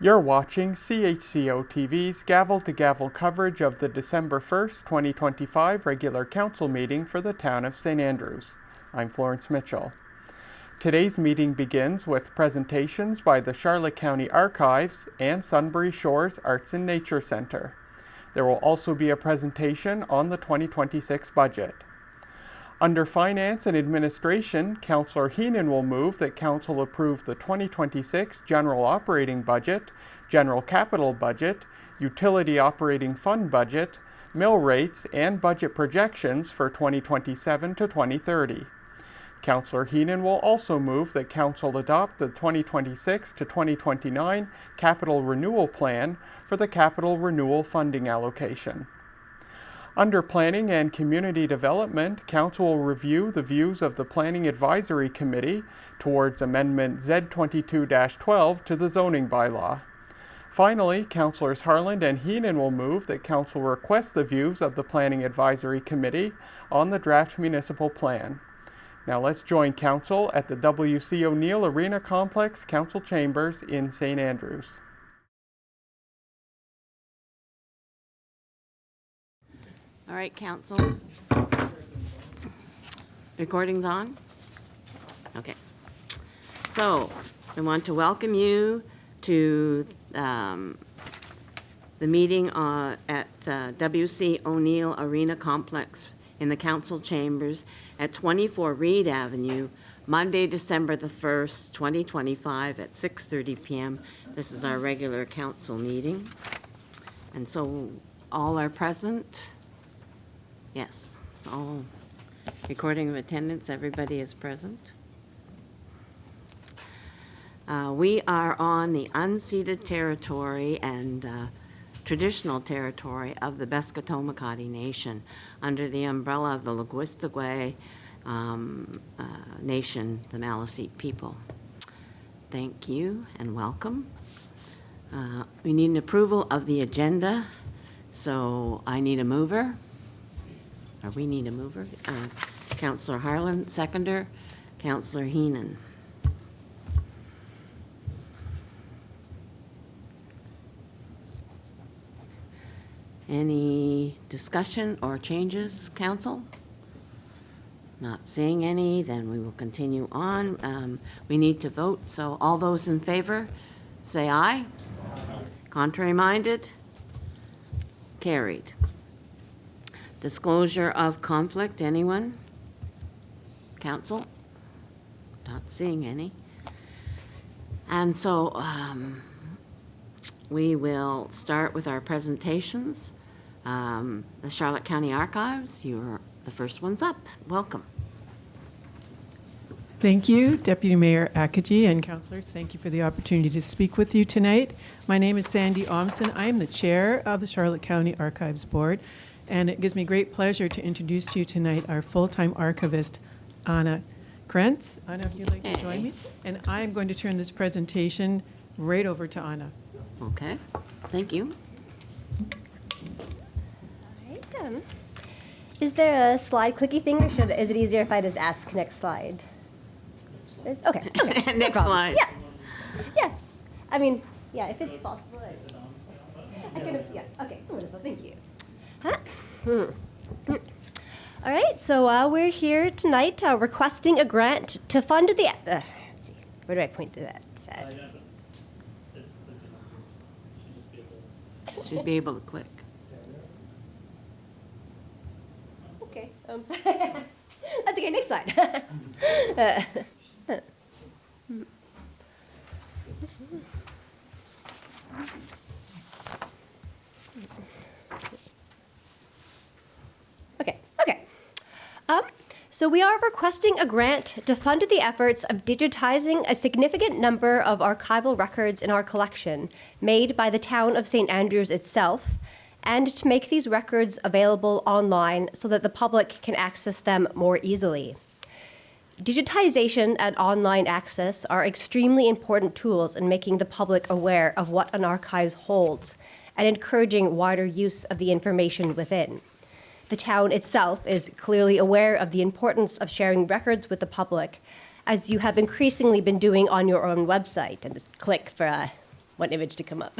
You're watching CHCO-TV's gavel-to-gavel coverage of the December 1st, 2025 regular council meeting for the town of St. Andrews. I'm Florence Mitchell. Today's meeting begins with presentations by the Charlotte County Archives and Sunbury Shores Arts and Nature Center. There will also be a presentation on the 2026 budget. Under Finance and Administration, Councillor Heenan will move that Council approve the 2026 General Operating Budget, General Capital Budget, Utility Operating Fund Budget, mill rates, and budget projections for 2027 to 2030. Councillor Heenan will also move that Council adopt the 2026 to 2029 Capital Renewal Plan for the Capital Renewal Funding Allocation. Under Planning and Community Development, Council will review the views of the Planning Advisory Committee towards Amendment Z22-12 to the zoning bylaw. Finally, Councillors Harland and Heenan will move that Council request the views of the Planning Advisory Committee on the draft municipal plan. Now let's join Council at the W.C. O'Neill Arena Complex Council Chambers in St. Andrews. All right, Council. Recording's on? Okay. So, I want to welcome you to the meeting at W.C. O'Neill Arena Complex in the Council Chambers at 24 Reed Avenue, Monday, December the 1st, 2025 at 6:30 p.m. This is our regular council meeting. And so all are present. Yes, it's all recording of attendance, everybody is present. We are on the unceded territory and traditional territory of the Beskotomakati Nation under the umbrella of the Lagwistagwe Nation, the Maliseet people. Thank you and welcome. We need an approval of the agenda, so I need a mover. Or we need a mover. Councillor Harland, seconder. Councillor Heenan. Any discussion or changes, Council? Not seeing any, then we will continue on. We need to vote, so all those in favor, say aye. Contrary minded? Carried. Disclosure of conflict, anyone? Council? Not seeing any. And so we will start with our presentations. The Charlotte County Archives, you're the first ones up. Welcome. Thank you, Deputy Mayor Akaji and councillors. Thank you for the opportunity to speak with you tonight. My name is Sandy Omson. I am the chair of the Charlotte County Archives Board. And it gives me great pleasure to introduce to you tonight our full-time archivist, Anna Krentz. Anna, if you'd like to join me. And I'm going to turn this presentation right over to Anna. Okay, thank you. All right. Is there a slide clicky thing, or is it easier if I just ask next slide? Okay. Next slide. Yeah. I mean, yeah, if it's possible. I can, yeah. Okay, wonderful, thank you. All right, so we're here tonight requesting a grant to fund the. Let's see, where do I point to that? Should be able to click. Okay. That's okay. Next slide. Okay. So we are requesting a grant to fund the efforts of digitizing a significant number of archival records in our collection made by the town of St. Andrews itself, and to make these records available online so that the public can access them more easily. Digitization and online access are extremely important tools in making the public aware of what an archive holds and encouraging wider use of the information within. The town itself is clearly aware of the importance of sharing records with the public, as you have increasingly been doing on your own website. And just click for one image to come up.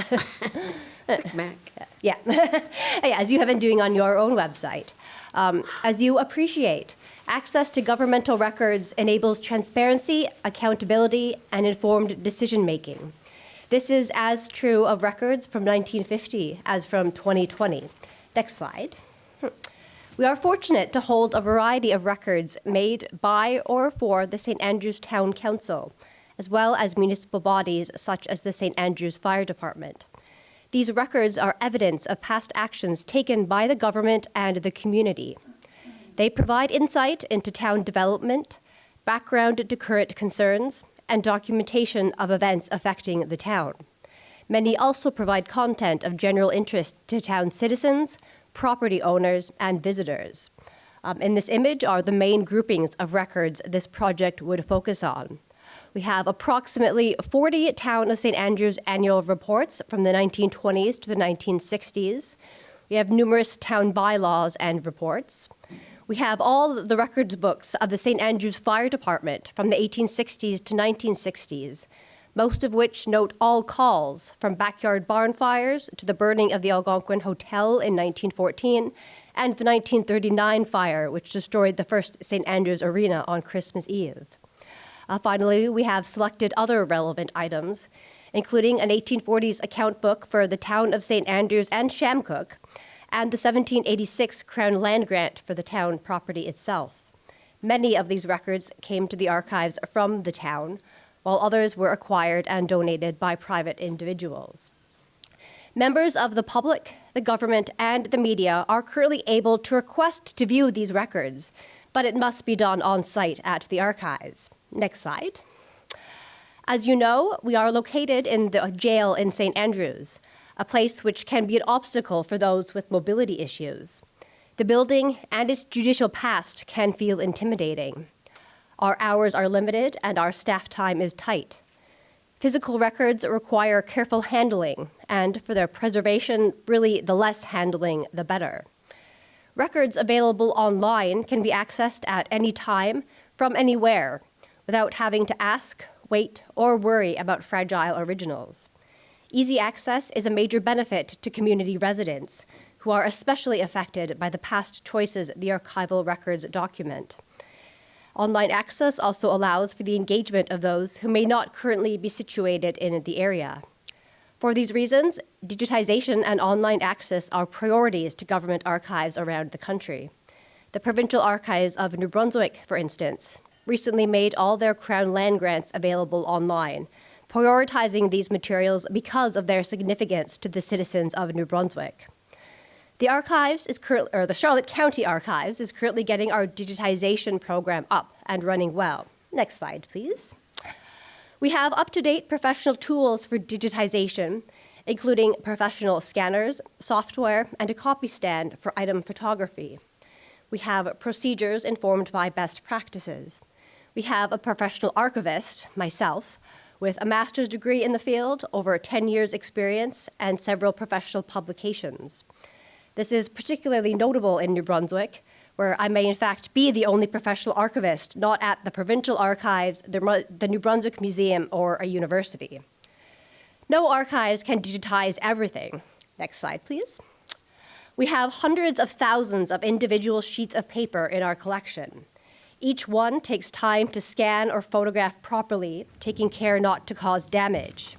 Mac. Yeah. Yeah, as you have been doing on your own website. As you appreciate, access to governmental records enables transparency, accountability, and informed decision-making. This is as true of records from 1950 as from 2020. Next slide. We are fortunate to hold a variety of records made by or for the St. Andrews Town Council, as well as municipal bodies such as the St. Andrews Fire Department. These records are evidence of past actions taken by the government and the community. They provide insight into town development, background to current concerns, and documentation of events affecting the town. Many also provide content of general interest to town citizens, property owners, and visitors. In this image are the main groupings of records this project would focus on. We have approximately 40 Town of St. Andrews annual reports from the 1920s to the 1960s. We have numerous town bylaws and reports. We have all the records books of the St. Andrews Fire Department from the 1860s to 1960s, most of which note all calls from backyard barn fires to the burning of the Algonquin Hotel in 1914 and the 1939 fire, which destroyed the first St. Andrews Arena on Christmas Eve. Finally, we have selected other relevant items, including an 1840s account book for the town of St. Andrews and Shamcook, and the 1786 Crown Land Grant for the town property itself. Many of these records came to the archives from the town, while others were acquired and donated by private individuals. Members of the public, the government, and the media are currently able to request to view these records, but it must be done on site at the archives. Next slide. As you know, we are located in the jail in St. Andrews, a place which can be an obstacle for those with mobility issues. The building and its judicial past can feel intimidating. Our hours are limited and our staff time is tight. Physical records require careful handling, and for their preservation, really the less handling, the better. Records available online can be accessed at any time, from anywhere, without having to ask, wait, or worry about fragile originals. Easy access is a major benefit to community residents, who are especially affected by the past choices the archival records document. Online access also allows for the engagement of those who may not currently be situated in the area. For these reasons, digitization and online access are priorities to government archives around the country. The Provincial Archives of New Brunswick, for instance, recently made all their Crown Land Grants available online, prioritizing these materials because of their significance to the citizens of New Brunswick. The Charlotte County Archives is currently getting our digitization program up and running well. Next slide, please. We have up-to-date professional tools for digitization, including professional scanners, software, and a copy stand for item photography. We have procedures informed by best practices. We have a professional archivist, myself, with a master's degree in the field, over 10 years experience, and several professional publications. This is particularly notable in New Brunswick, where I may in fact be the only professional archivist not at the Provincial Archives, the New Brunswick Museum, or a university. No archives can digitize everything. Next slide, please. We have hundreds of thousands of individual sheets of paper in our collection. Each one takes time to scan or photograph properly, taking care not to cause damage.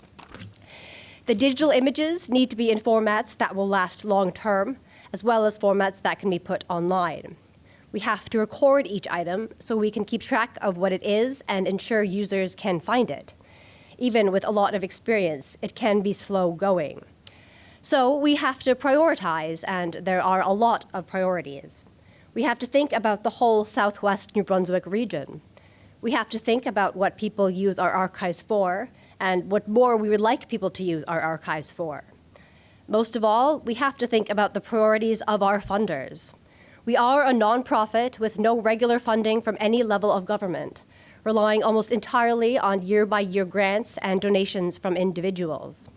The digital images need to be in formats that will last long term, as well as formats that can be put online. We have to record each item so we can keep track of what it is and ensure users can find it. Even with a lot of experience, it can be slow going. So we have to prioritize, and there are a lot of priorities. We have to think about the whole Southwest New Brunswick region. We have to think about what people use our archives for, and what more we would like people to use our archives for. Most of all, we have to think about the priorities of our funders. We are a nonprofit with no regular funding from any level of government, relying almost entirely on year-by-year grants and donations from individuals.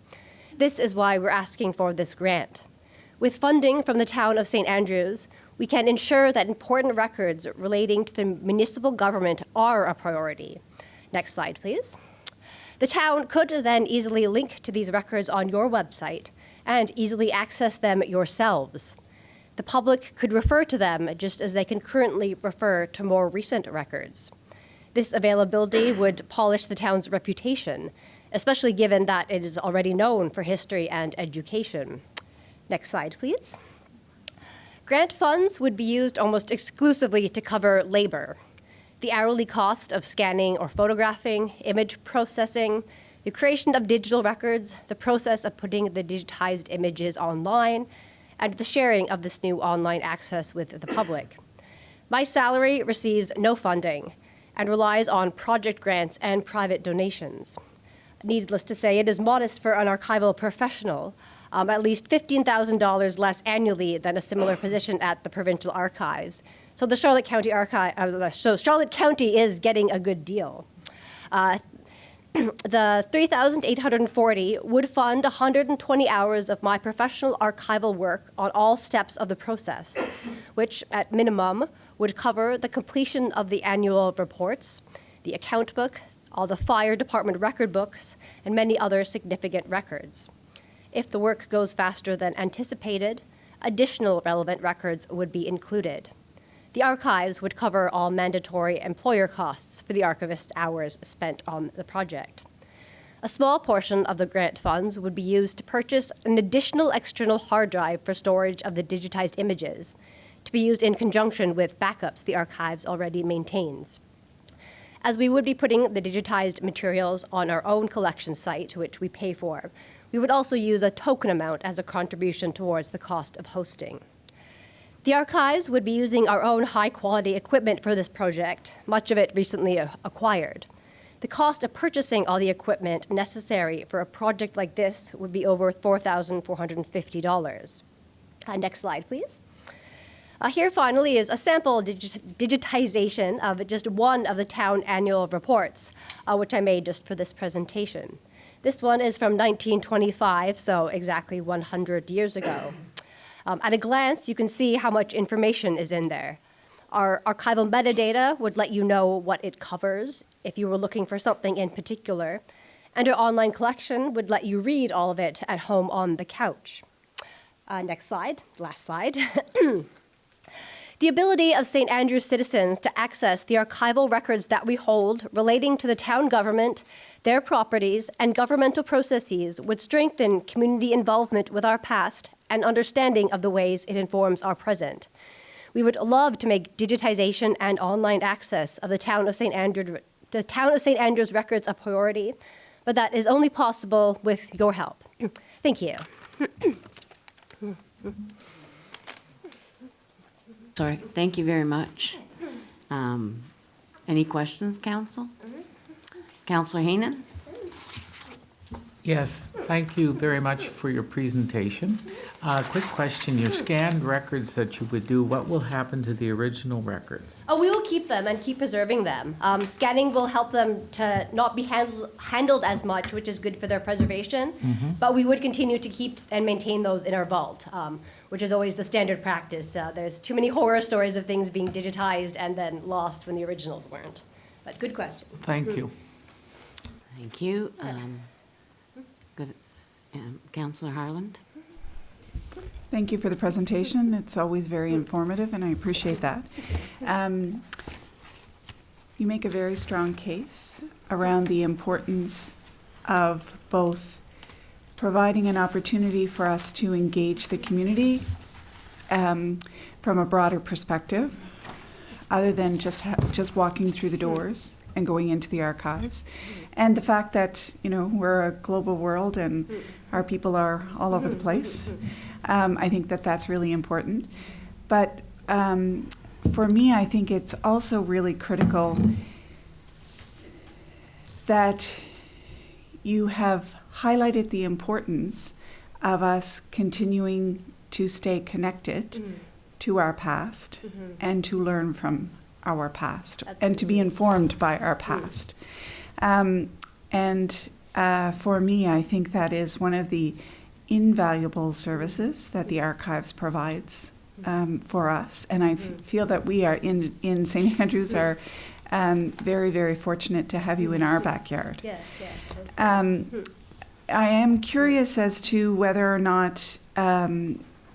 This is why we're asking for this grant. With funding from the town of St. Andrews, we can ensure that important records relating to the municipal government are a priority. Next slide, please. The town could then easily link to these records on your website and easily access them yourselves. The public could refer to them just as they can currently refer to more recent records. This availability would polish the town's reputation, especially given that it is already known for history and education. Next slide, please. Grant funds would be used almost exclusively to cover labor. The hourly cost of scanning or photographing, image processing, the creation of digital records, the process of putting the digitized images online, and the sharing of this new online access with the public. My salary receives no funding and relies on project grants and private donations. Needless to say, it is modest for an archival professional, at least $15,000 less annually than a similar position at the provincial archives. So the Charlotte County Charlotte County is getting a good deal. The $3,840 would fund 120 hours of my professional archival work on all steps of the process, which at minimum would cover the completion of the annual reports, the account book, all the fire department record books, and many other significant records. If the work goes faster than anticipated, additional relevant records would be included. The archives would cover all mandatory employer costs for the archivist's hours spent on the project. A small portion of the grant funds would be used to purchase an additional external hard drive for storage of the digitized images, to be used in conjunction with backups the archives already maintains. As we would be putting the digitized materials on our own collection site, which we pay for, we would also use a token amount as a contribution towards the cost of hosting. The archives would be using our own high-quality equipment for this project, much of it recently acquired. The cost of purchasing all the equipment necessary for a project like this would be over $4,450. Next slide, please. Here finally is a sample digitization of just one of the town annual reports, which I made just for this presentation. This one is from 1925, so exactly 100 years ago. At a glance, you can see how much information is in there. Our archival metadata would let you know what it covers if you were looking for something in particular, and our online collection would let you read all of it at home on the couch. Next slide, last slide. The ability of St. Andrews citizens to access the archival records that we hold relating to the town government, their properties, and governmental processes would strengthen community involvement with our past and understanding of the ways it informs our present. We would love to make digitization and online access of the town of St. Andrews records a priority, but that is only possible with your help. Thank you. Sorry, thank you very much. Any questions, Council? Councillor Heenan? Yes, thank you very much for your presentation. Quick question, your scanned records that you would do, what will happen to the original records? Oh, we will keep them and keep preserving them. Scanning will help them to not be handled as much, which is good for their preservation, but we would continue to keep and maintain those in our vault, which is always the standard practice. There's too many horror stories of things being digitized and then lost when the originals weren't. But good question. Thank you. Thank you. Good. Councillor Harland? Thank you for the presentation. It's always very informative, and I appreciate that. You make a very strong case around the importance of both providing an opportunity for us to engage the community from a broader perspective, other than just walking through the doors and going into the archives, and the fact that we're a global world and our people are all over the place. I think that that's really important. But for me, I think it's also really critical that you have highlighted the importance of us continuing to stay connected to our past and to learn from our past. Absolutely. And to be informed by our past. For me, I think that is one of the invaluable services that the archives provides for us. And I feel that we are in St. Andrews are very, very fortunate to have you in our backyard. Yes, yes. I am curious as to whether or not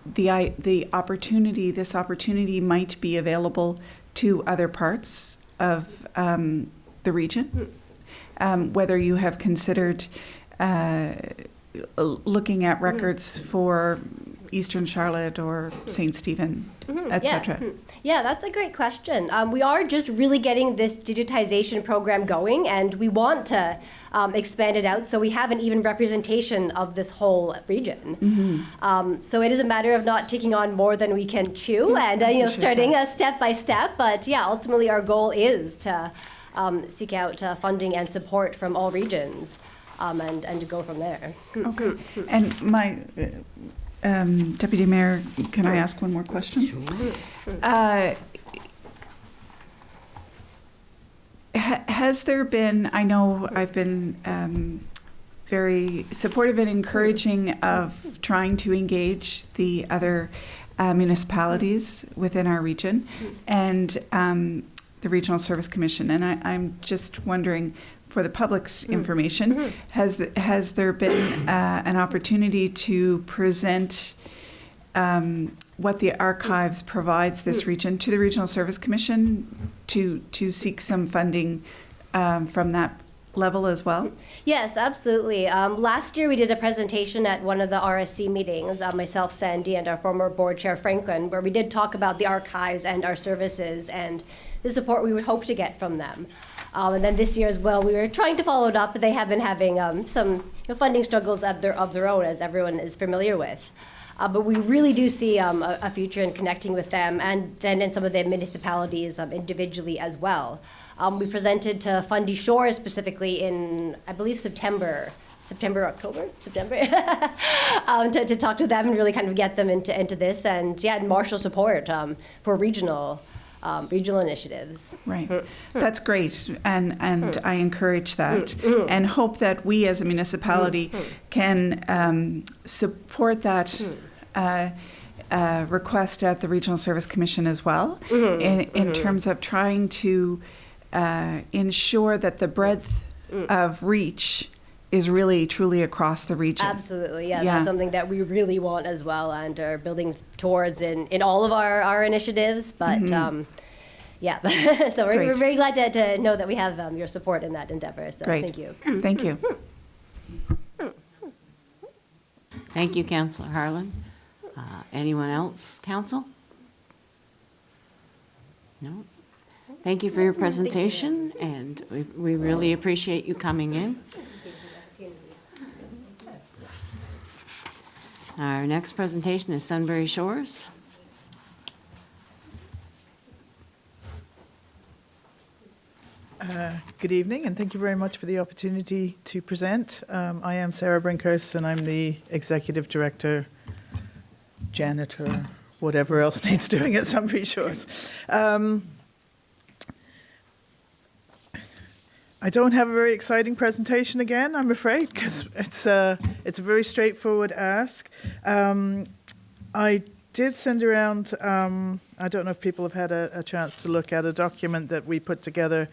this opportunity might be available to other parts of the region. Whether you have considered looking at records for Eastern Charlotte or St. Stephen, etc. Yeah, that's a great question. We are just really getting this digitization program going, and we want to expand it out so we have an even representation of this whole region. So it is a matter of not taking on more than we can chew, and starting step by step. But yeah, ultimately our goal is to seek out funding and support from all regions, and to go from there. Okay. And my Deputy Mayor, can I ask one more question? Sure. Has there been, I know I've been very supportive and encouraging of trying to engage the other municipalities within our region and the Regional Service Commission, and I'm just wondering, for the public's information, has there been an opportunity to present what the archives provides this region to the Regional Service Commission to seek some funding from that level as well? Yes, absolutely. Last year we did a presentation at one of the RSC meetings, myself, Sandy, and our former board chair, Franklin, where we did talk about the archives and our services and the support we would hope to get from them. And then this year as well, we were trying to follow it up, but they have been having some funding struggles of their own, as everyone is familiar with. But we really do see a future in connecting with them, and then in some of the municipalities individually as well. We presented to Fundy Shores specifically in, I believe, September, October, to talk to them and really kind of get them into this, and marshal support for regional initiatives. Right. That's great, and I encourage that and hope that we as a municipality can support that request at the Regional Service Commission as well, in terms of trying to ensure that the breadth of reach is really truly across the region. Absolutely, yeah. That's something that we really want as well, and are building towards in all of our initiatives. But so we're very glad to know that we have your support in that endeavor. So thank you. Thank you. Thank you, Councillor Harlan. Anyone else, Council? No? Thank you for your presentation, and we really appreciate you coming in. Our next presentation is Sunbury Shores. Good evening, and thank you very much for the opportunity to present. I am Sarah Brinkhurst, and I'm the Executive Director, Janitor, whatever else needs doing at Sunbury Shores. I don't have a very exciting presentation again, I'm afraid, because it's a very straightforward ask. I did send around, I don't know if people have had a chance to look at a document that we put together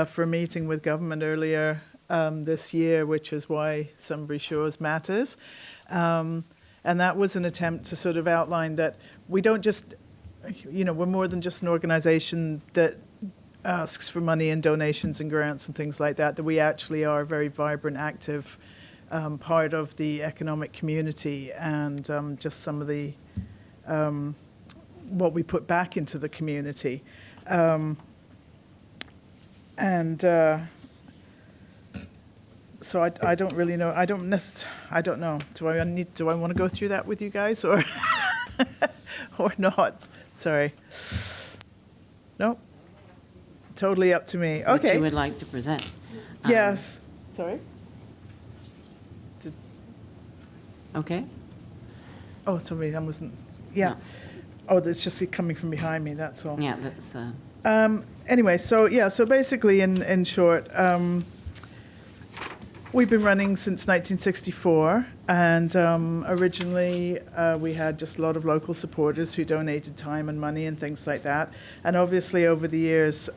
for a meeting with government earlier this year, which is why Sunbury Shores matters. And that was an attempt to sort of outline that we don't just, we're more than just an organization that asks for money and donations and grants and things like that, that we actually are a very vibrant, active part of the economic community, and just some of the what we put back into the community. So I don't really know. I don't know. Do I want to go through that with you guys, or or not? Sorry. No. Totally up to me. Okay. What you would like to present. Yes. Sorry? Okay. Oh, sorry, I wasn't. Yeah. No. Oh, that's just coming from behind me, that's all. Yeah, that's... Anyway, so basically, in short, we've been running since 1964, and originally we had just a lot of local supporters who donated time and money and things like that. And obviously over the years,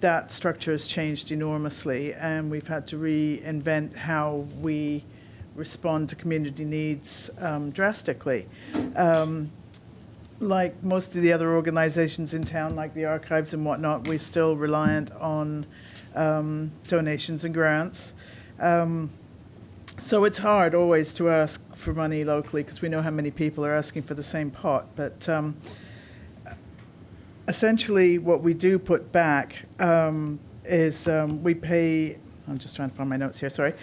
that structure has changed enormously, and we've had to reinvent how we respond to community needs drastically. Like most of the other organizations in town, like the archives and whatnot, we're still reliant on donations and grants. So it's hard always to ask for money locally because we know how many people are asking for the same pot. But essentially what we do put back is we pay, I'm just trying to find my notes here, sorry.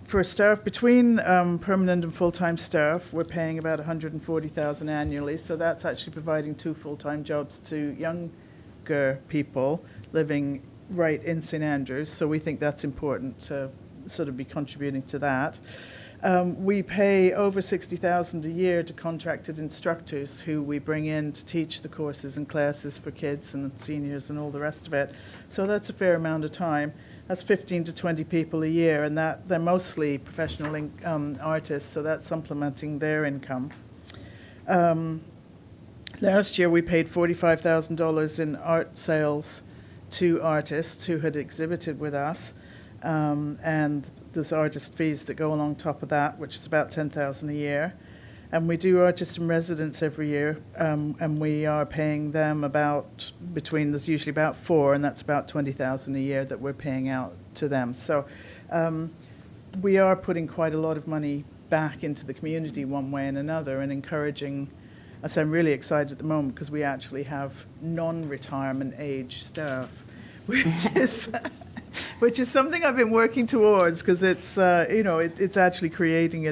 For staff, between permanent and full-time staff, we're paying about $140,000 annually. So that's actually providing 2 full-time jobs to younger people living right in St. Andrews. So we think that's important to sort of be contributing to that. We pay over $60,000 a year to contracted instructors who we bring in to teach the courses and classes for kids and seniors and all the rest of it. So that's a fair amount of time. That's 15 to 20 people a year, and that they're mostly professional artists, so that's supplementing their income. Last year we paid $45,000 in art sales to artists who had exhibited with us, and there's artist fees that go along top of that, which is about $10,000 a year. And we do artists in residence every year, and we are paying them about there's usually about 4, and that's about $20,000 a year that we're paying out to them. So we are putting quite a lot of money back into the community one way and another, and encouraging us. I'm really excited at the moment because we actually have non-retirement age staff, which is something I've been working towards, because it's it's actually creating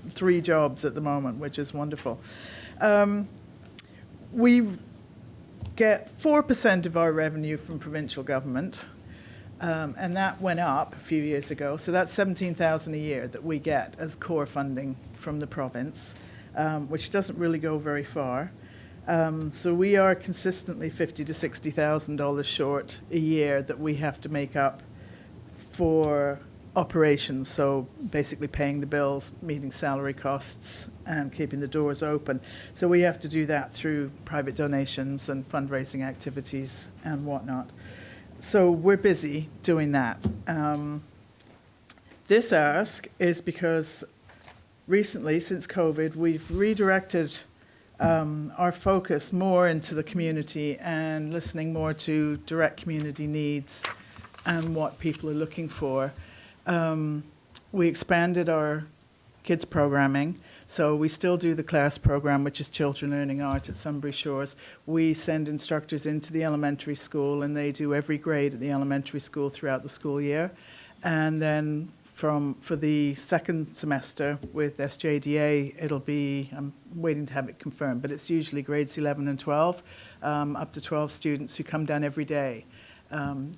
3 jobs at the moment, which is wonderful. We get 4% of our revenue from provincial government, and that went up a few years ago. So that's $17,000 a year that we get as core funding from the province, which doesn't really go very far. So we are consistently $50,000 to $60,000 short a year that we have to make up for operations. So basically paying the bills, meeting salary costs, and keeping the doors open. So we have to do that through private donations and fundraising activities and whatnot. So we're busy doing that. This ask is because recently, since COVID, we've redirected our focus more into the community and listening more to direct community needs and what people are looking for. We expanded our kids programming, so we still do the class program, which is Children Learning Art at Sunbury Shores. We send instructors into the elementary school, and they do every grade at the elementary school throughout the school year. And then for the second semester with SJDA, it'll be, I'm waiting to have it confirmed, but it's usually grades 11 and 12, up to 12 students who come down every day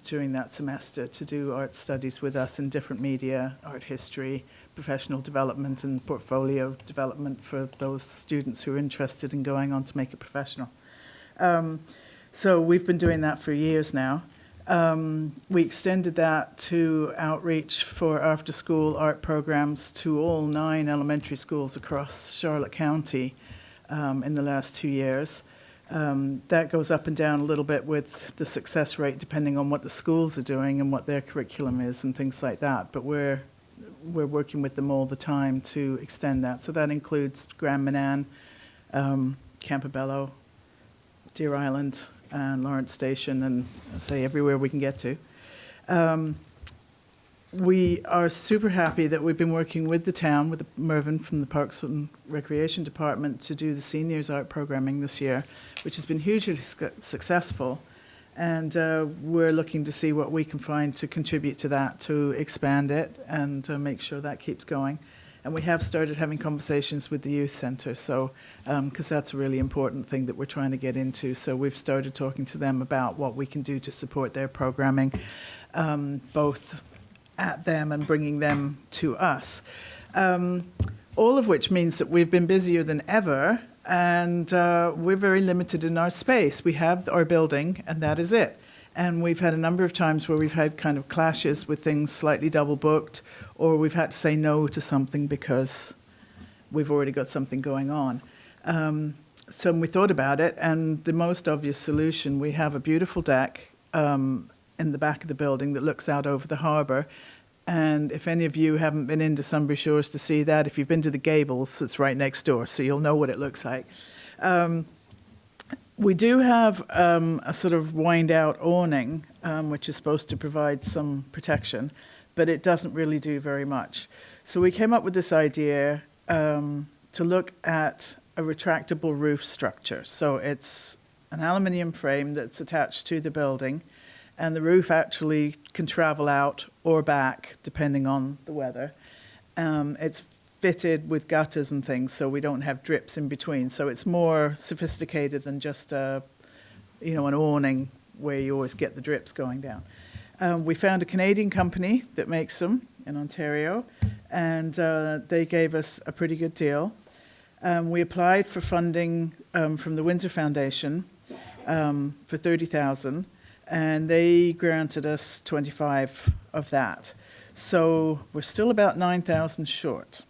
during that semester to do art studies with us in different media, art history, professional development, and portfolio development for those students who are interested in going on to make it professional. So we've been doing that for years now. We extended that to outreach for after-school art programs to all 9 elementary schools across Charlotte County in the last 2 years. That goes up and down a little bit with the success rate depending on what the schools are doing and what their curriculum is and things like that. But we're working with them all the time to extend that. So that includes Grand Manan, Campobello, Deer Island, and Lawrence Station, and I'll say everywhere we can get to. We are super happy that we've been working with the town, with Mervyn from the Parks and Recreation Department, to do the seniors art programming this year, which has been hugely successful. And we're looking to see what we can find to contribute to that, to expand it and to make sure that keeps going. And we have started having conversations with the youth centre, so because that's a really important thing that we're trying to get into. So we've started talking to them about what we can do to support their programming, both at them and bringing them to us. All of which means that we've been busier than ever, and we're very limited in our space. We have our building, and that is it. And we've had a number of times where we've had kind of clashes with things slightly double booked, or we've had to say no to something because we've already got something going on. So we thought about it, and the most obvious solution, we have a beautiful deck in the back of the building that looks out over the harbour. And if any of you haven't been into Sunbury Shores to see that, if you've been to the Gables, it's right next door, so you'll know what it looks like. We do have a sort of wind-out awning, which is supposed to provide some protection, but it doesn't really do very much. So we came up with this idea to look at a retractable roof structure. So it's an aluminium frame that's attached to the building, and the roof actually can travel out or back, depending on the weather. It's fitted with gutters and things, so we don't have drips in between. So it's more sophisticated than just an awning where you always get the drips going down. We found a Canadian company that makes them in Ontario, and they gave us a pretty good deal. We applied for funding from the Windsor Foundation for $30,000, and they granted us 25 of that. So we're still about 9,000 short.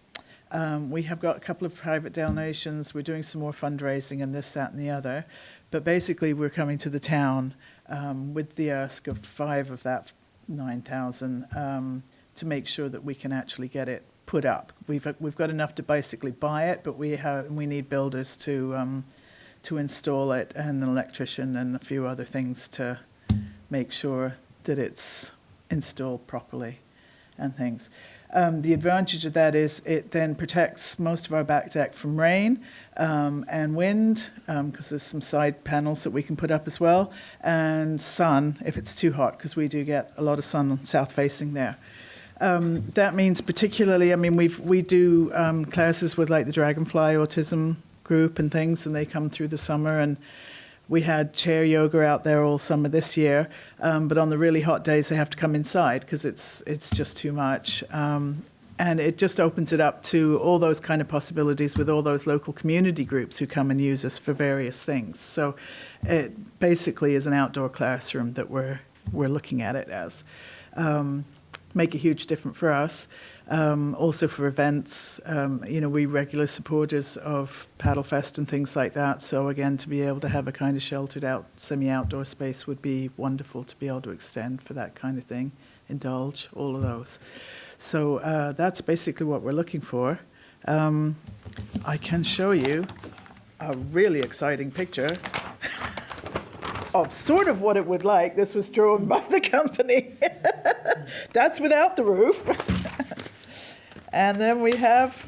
We have got a couple of private donations. We're doing some more fundraising and this, that, and the other. But basically, we're coming to the town with the ask of 5 of that 9,000 to make sure that we can actually get it put up. We've got enough to basically buy it, but we need builders to install it, and an electrician and a few other things to make sure that it's installed properly and things. The advantage of that is it then protects most of our back deck from rain and wind, because there's some side panels that we can put up as well, and sun if it's too hot, because we do get a lot of sun south facing there. That means particularly, we do classes with like the Dragonfly Autism group and things, and they come through the summer, and we had chair yoga out there all summer this year, but on the really hot days they have to come inside because it's just too much. And it just opens it up to all those kind of possibilities with all those local community groups who come and use us for various things. So it basically is an outdoor classroom that we're looking at it as. Make a huge difference for us. Also for events, we regular supporters of Paddle Fest and things like that. So again, to be able to have a kind of sheltered out, semi-outdoor space would be wonderful to be able to extend for that kind of thing, indulge, all of those. So that's basically what we're looking for. I can show you a really exciting picture of sort of what it would like. This was drawn by the company. That's without the roof. And then we have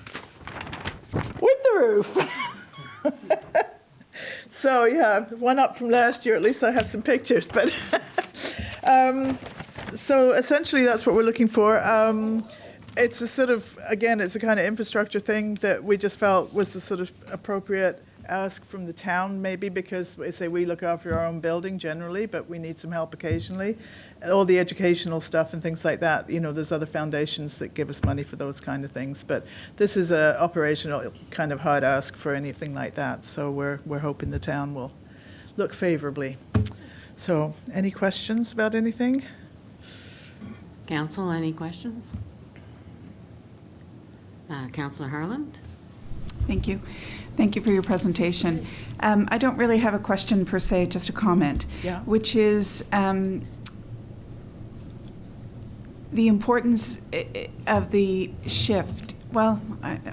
with the roof. So yeah, one up from last year. At least I have some pictures. But so essentially that's what we're looking for. It's a sort of, again, it's a kind of infrastructure thing that we just felt was the sort of appropriate ask from the town, maybe because we look after our own building generally, but we need some help occasionally. All the educational stuff and things like that, there's other foundations that give us money for those kind of things. But this is a operational kind of hard ask for anything like that. So we're hoping the town will look favorably. So any questions about anything? Council, any questions? Councillor Harland? Thank you. Thank you for your presentation. I don't really have a question per se, just a comment, which is the importance of the shift. Well,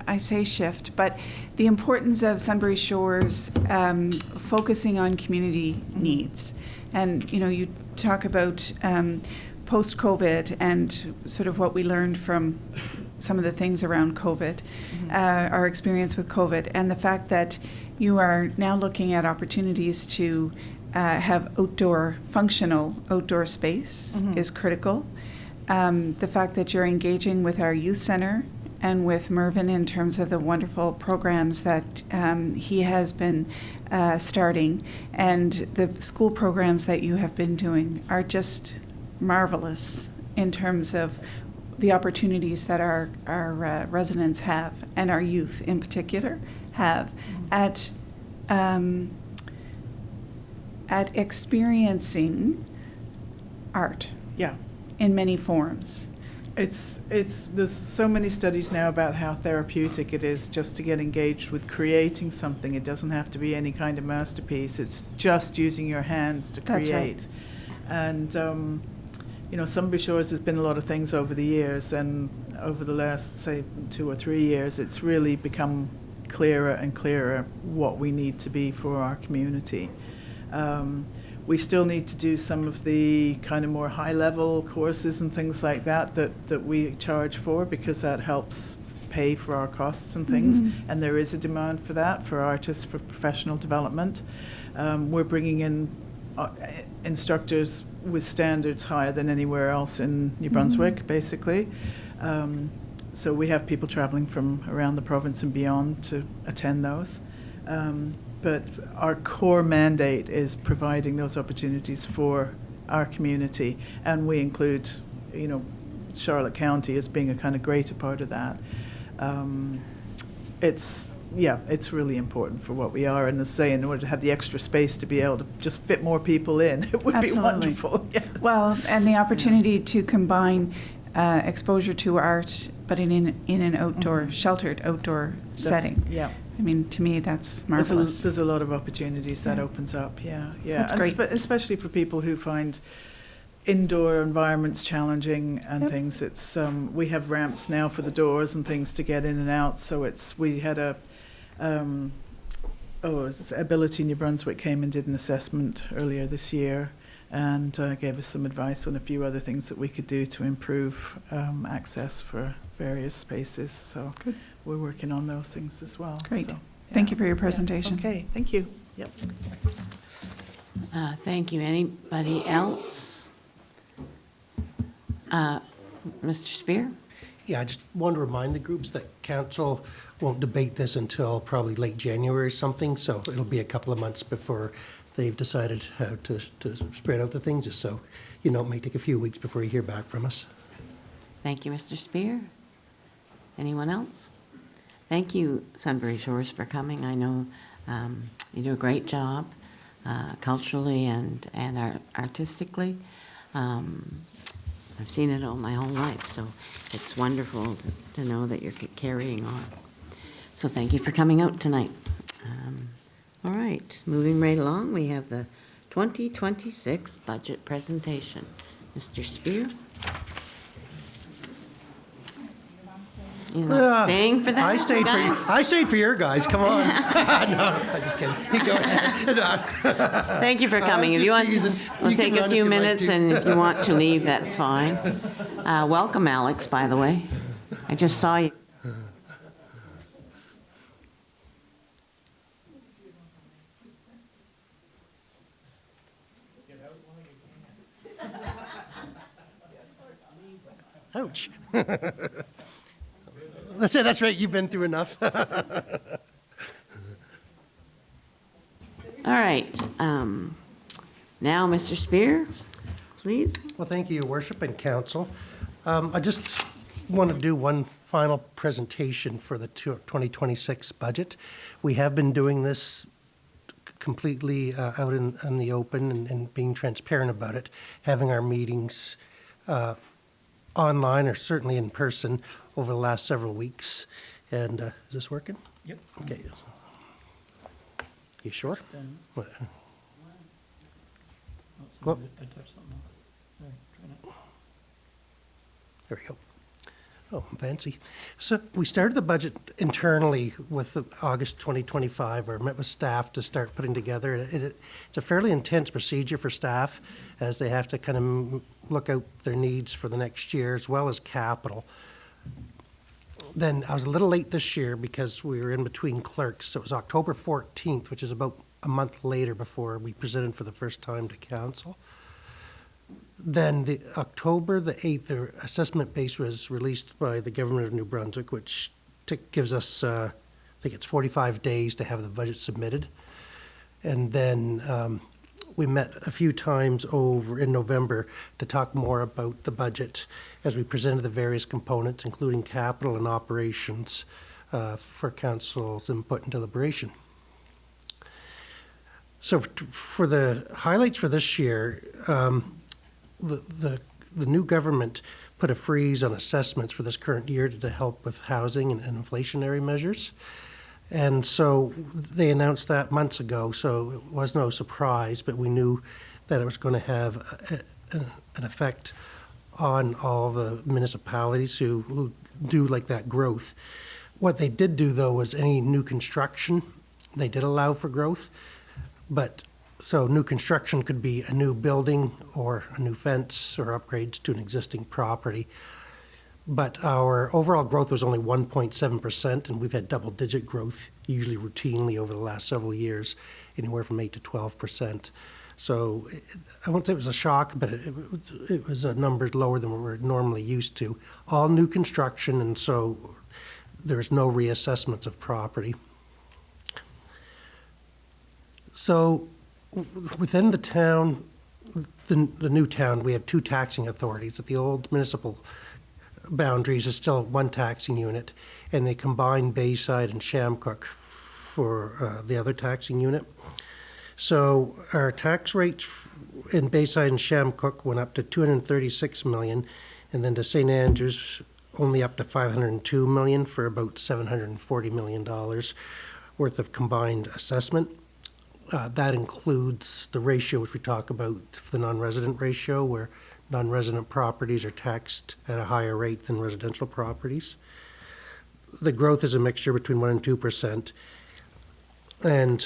I say shift, but the importance of Sunbury Shores focusing on community needs. And, you talk about post-COVID and sort of what we learned from some of the things around COVID, our experience with COVID, and the fact that you are now looking at opportunities to have functional outdoor space is critical. The fact that you're engaging with our youth center and with Mervyn in terms of the wonderful programs that he has been starting, and the school programs that you have been doing are just marvelous in terms of the opportunities that our residents have, and our youth in particular have, at experiencing art. Yeah. In many forms. There's so many studies now about how therapeutic it is just to get engaged with creating something. It doesn't have to be any kind of masterpiece. It's just using your hands to create. That's right. And, you know, Sunbury Shores has been a lot of things over the years, and over the last, say, 2 or 3 years, it's really become clearer and clearer what we need to be for our community. We still need to do some of the kind of more high-level courses and things like that we charge for, because that helps pay for our costs and things. And there is a demand for that, for artists, for professional development. We're bringing in instructors with standards higher than anywhere else in New Brunswick, basically. So we have people traveling from around the province and beyond to attend those. But our core mandate is providing those opportunities for our community, and we include, you know, Charlotte County as being a kind of greater part of that. It's really important for what we are, and as I say, in order to have the extra space to be able to just fit more people in, it would be wonderful. Yes. Well, and the opportunity to combine exposure to art, but in an outdoor, sheltered outdoor setting. Yeah. I mean, to me, that's marvelous. There's a lot of opportunities that opens up. Yeah. That's great. Especially for people who find indoor environments challenging and things. It's we have ramps now for the doors and things to get in and out. So we had Ability New Brunswick came and did an assessment earlier this year, and gave us some advice on a few other things that we could do to improve access for various spaces. So good. We're working on those things as well. Great. So, Thank you for your presentation. Okay, thank you. Yep. Thank you. Anybody else? Mr. Spear? Yeah, I just want to remind the groups that council won't debate this until probably late January or something, so it'll be a couple of months before they've decided how to spread out the things, just so, you know, it may take a few weeks before you hear back from us. Thank you, Mr. Spear. Anyone else? Thank you, Sunbury Shores, for coming. I know you do a great job culturally and artistically. I've seen it all my whole life, so it's wonderful to know that you're carrying on. So thank you for coming out tonight. All right, moving right along, we have the 2026 budget presentation. Mr. Spear? You're not staying for that, I stayed for you. I stayed for your guys. Come on. No, I'm just kidding. You go ahead. Thank you for coming. If you want, we'll take a few minutes, and if you want to leave, that's fine. Welcome, Alex, by the way. I just saw you. Ouch. That's right. You've been through enough. All right. Now, Mr. Spear, please. Well, thank you, Your Worship and Council. I just want to do one final presentation for the 2026 budget. We have been doing this completely out in the open and being transparent about it, having our meetings online or certainly in person over the last several weeks. And is this working? Yep. Okay. You sure? What? Whoop. I touched something else. Sorry, try not. There we go. Oh, I'm fancy. So we started the budget internally with the August 2025, or met with staff to start putting together. It's a fairly intense procedure for staff, as they have to kind of look out their needs for the next year, as well as capital. Then I was a little late this year because we were in between clerks. So it was October 14th, which is about a month later before we presented for the first time to council. Then the October the 8th, the assessment base was released by the government of New Brunswick, which gives us, I think it's 45 days to have the budget submitted. And then we met a few times over in November to talk more about the budget as we presented the various components, including capital and operations, for council's input and deliberation. So for the highlights for this year, the new government put a freeze on assessments for this current year to help with housing and inflationary measures. And so they announced that months ago, so it was no surprise, but we knew that it was going to have an effect on all the municipalities who do like that growth. What they did do, though, was any new construction, they did allow for growth, but so new construction could be a new building or a new fence or upgrades to an existing property. But our overall growth was only 1.7%, and we've had double-digit growth, usually routinely over the last several years, anywhere from 8 to 12%. So I won't say it was a shock, but it was a number lower than what we're normally used to. All new construction, and so there's no reassessments of property. So within the town, the new town, we have 2 taxing authorities. At the old municipal boundaries is still 1 taxing unit, and they combine Bayside and Shamcook for the other taxing unit. So our tax rates in Bayside and Shamcook went up to $236 million, and then to St. Andrews only up to $502 million for about $740 million worth of combined assessment. That includes the ratio which we talk about, the non-resident ratio, where non-resident properties are taxed at a higher rate than residential properties. The growth is a mixture between 1% and 2%. And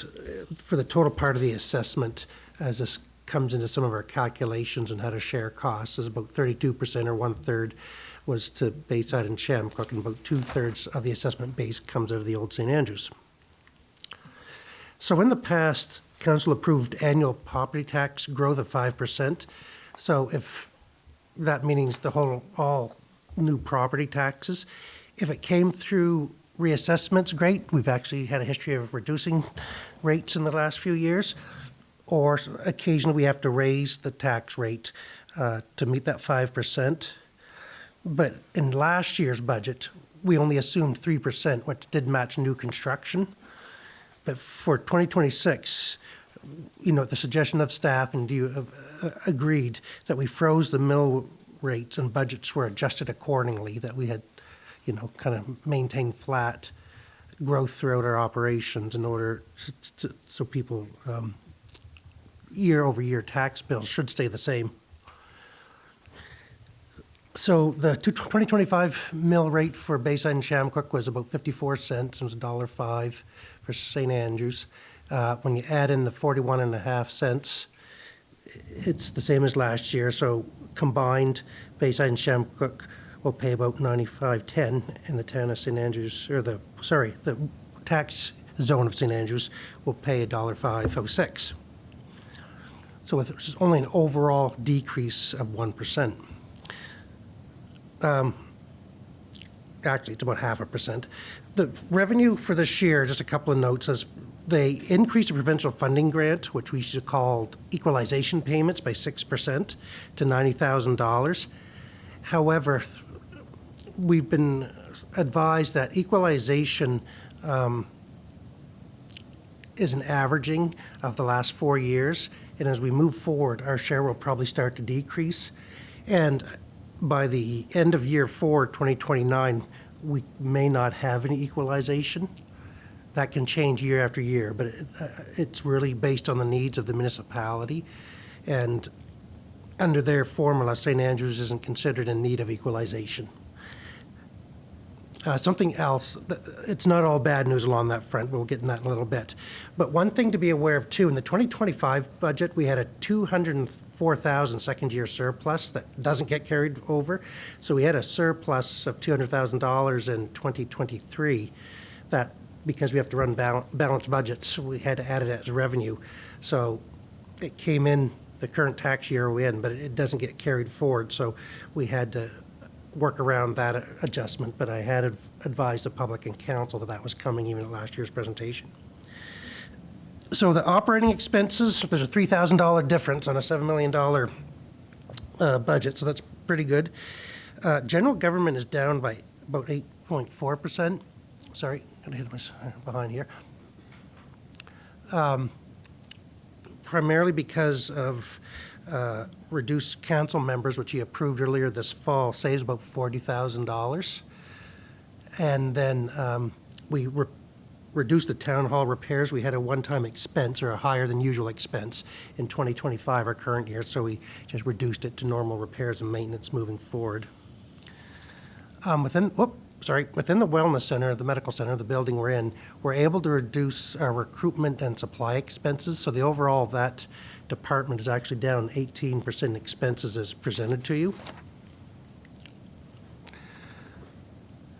for the total part of the assessment, as this comes into some of our calculations on how to share costs, is about 32% or 1/3 was to Bayside and Shamcook, and about 2/3 of the assessment base comes out of the old St. Andrews. So in the past, council approved annual property tax growth of 5%. So if that means all new property taxes, if it came through reassessments, great. We've actually had a history of reducing rates in the last few years, or occasionally we have to raise the tax rate to meet that 5%. But in last year's budget, we only assumed 3%, which did match new construction. But for 2026, the suggestion of staff and you agreed that we froze the mill rates and budgets were adjusted accordingly, that we had, kind of maintained flat growth throughout our operations in order so people, year-over-year tax bills should stay the same. So the 2025 mill rate for Bayside and Shamcook was about 54 cents. It was $1.05 for St. Andrews. When you add in the 41.5 cents, it's the same as last year. So combined, Bayside and Shamcook will pay about 95.10, and the town of St. Andrews, or the tax zone of St. Andrews will pay $1.0506. So it's only an overall decrease of 1%. Actually, it's about 0.5%. The revenue for this year, just a couple of notes, is they increased the provincial funding grant, which we should call equalization payments, by 6% to $90,000. However, we've been advised that equalization is an averaging of the last 4 years, and as we move forward, our share will probably start to decrease. And by the end of year 4, 2029, we may not have any equalization. That can change year after year, but it's really based on the needs of the municipality. And under their formula, St. Andrews isn't considered in need of equalization. Something else, it's not all bad news along that front, we'll get in that in a little bit. But one thing to be aware of too, in the 2025 budget, we had a $204,000 second-year surplus that doesn't get carried over. So we had a surplus of $200,000 in 2023 that, because we have to run balanced budgets, we had to add it as revenue. So it came in the current tax year we're in, but it doesn't get carried forward. So we had to work around that adjustment, but I had advised the public and council that was coming even at last year's presentation. So the operating expenses, there's a $3,000 difference on a $7 million budget, so that's pretty good. General government is down by about 8.4%. Sorry, I'm going to hit myself behind here. Primarily because of reduced council members, which he approved earlier this fall, saves about $40,000. And then we reduce the town hall repairs. We had a one-time expense or a higher than usual expense in 2025, our current year, so we just reduced it to normal repairs and maintenance moving forward. Within the wellness center, the medical center, the building we're in, we're able to reduce our recruitment and supply expenses. So the overall of that department is actually down 18% in expenses as presented to you.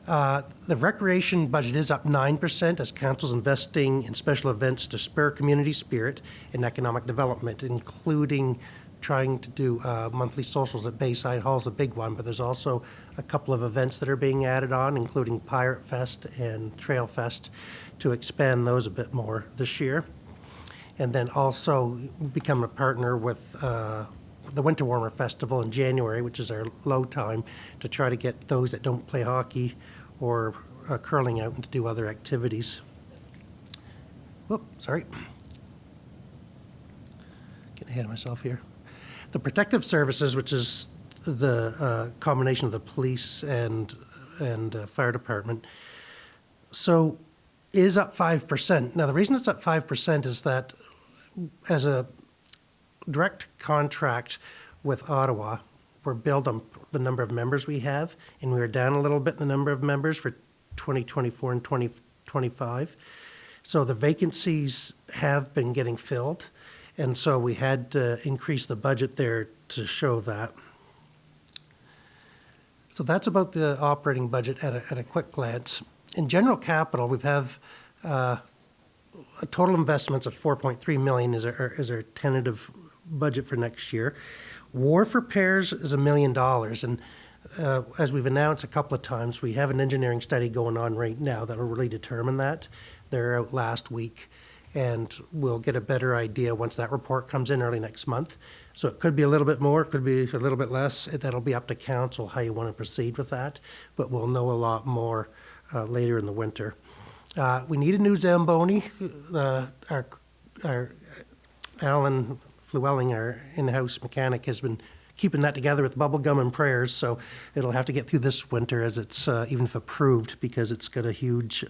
The recreation budget is up 9% as council's investing in special events to spur community spirit and economic development, including trying to do monthly socials at Bayside Hall's a big one, but there's also a couple of events that are being added on, including Pirate Fest and Trail Fest, to expand those a bit more this year. And then also become a partner with the Winter Warmer Festival in January, which is our low time, to try to get those that don't play hockey or curling out and to do other activities. Whoop, sorry. Getting ahead of myself here. The protective services, which is the combination of the police and fire department, so is up 5%. Now, the reason it's up 5% is that as a direct contract with Ottawa, we're billed on the number of members we have, and we were down a little bit in the number of members for 2024 and 2025. So the vacancies have been getting filled, and so we had to increase the budget there to show that. So that's about the operating budget at a quick glance. In general capital, we have a total investments of $4.3 million is our tentative budget for next year. Wharf repairs is $1 million, and as we've announced a couple of times, we have an engineering study going on right now that will really determine that. They're out last week, and we'll get a better idea once that report comes in early next month. So it could be a little bit more, it could be a little bit less. That'll be up to council how you want to proceed with that, but we'll know a lot more later in the winter. We need a new Zamboni. Our Alan Flewelling, our in-house mechanic, has been keeping that together with bubble gum and prayers, so it'll have to get through this winter as it's, even if approved, because it's got a huge,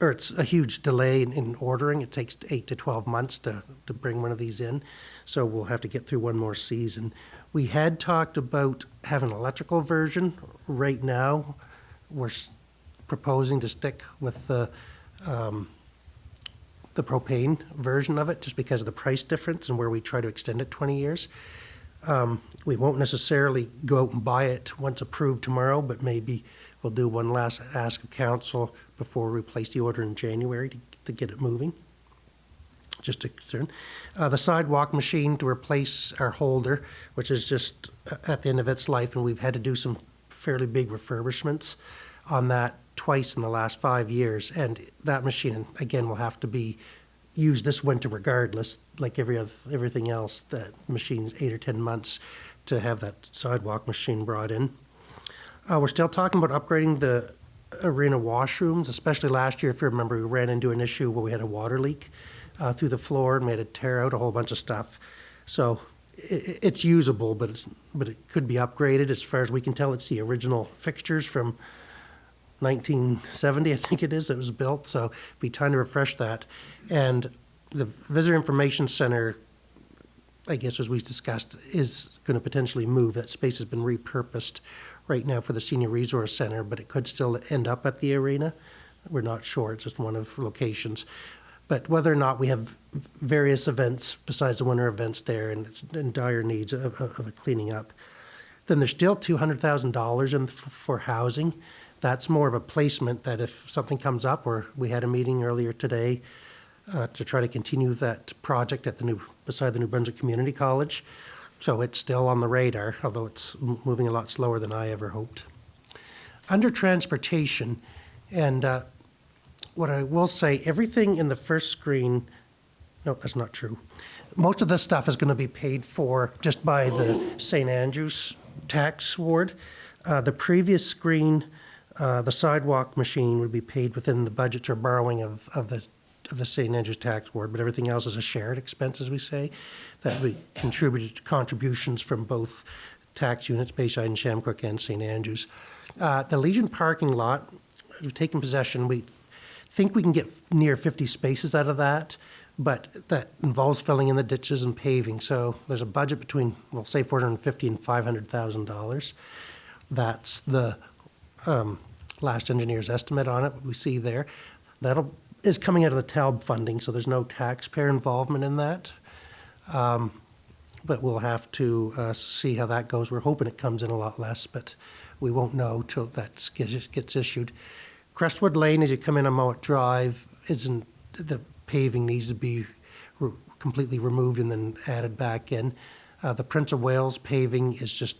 it's a huge delay in ordering. It takes 8 to 12 months to bring one of these in, so we'll have to get through one more season. We had talked about having an electrical version. Right now, we're proposing to stick with the propane version of it, just because of the price difference and where we try to extend it 20 years. We won't necessarily go out and buy it once approved tomorrow, but maybe we'll do one last ask of council before we place the order in January to get it moving. Just a concern. The sidewalk machine to replace our holder, which is just at the end of its life, and we've had to do some fairly big refurbishments on that twice in the last 5 years, and that machine, again, will have to be used this winter regardless, like everything else. That machine's 8 or 10 months to have that sidewalk machine brought in. We're still talking about upgrading the arena washrooms, especially last year, if you remember, we ran into an issue where we had a water leak through the floor and we had to tear out a whole bunch of stuff. So it's usable, but it could be upgraded. As far as we can tell, it's the original fixtures from 1970, I think it is, it was built, so it'd be time to refresh that. And the Visitor Information Center, I guess as we discussed, is going to potentially move. That space has been repurposed right now for the Senior Resource Center, but it could still end up at the arena. We're not sure, it's just one of locations. But whether or not we have various events besides the winter events there, and it's in dire needs of a cleaning up, then there's still $200,000 in for housing. That's more of a placement that if something comes up, or we had a meeting earlier today to try to continue that project at beside the New Brunswick Community College. So it's still on the radar, although it's moving a lot slower than I ever hoped. Under transportation, and what I will say, everything in the first screen, no, that's not true. Most of this stuff is going to be paid for just by the St. Andrews tax ward. The previous screen, the sidewalk machine would be paid within the budgets or borrowing of the St. Andrews tax ward, but everything else is a shared expense, as we say, that we contributed contributions from both tax units, Bayside and Shamrock and St. Andrews. The Legion parking lot, we've taken possession. We think we can get near 50 spaces out of that, but that involves filling in the ditches and paving. So there's a budget between, we'll say $450,000 and $500,000. That's the last engineer's estimate on it, what we see there. Is coming out of the TALB funding, so there's no taxpayer involvement in that. But we'll have to see how that goes. We're hoping it comes in a lot less, but we won't know till that gets issued. Crestwood Lane, as you come in on Mowat Drive, the paving needs to be completely removed and then added back in. The Prince of Wales paving is just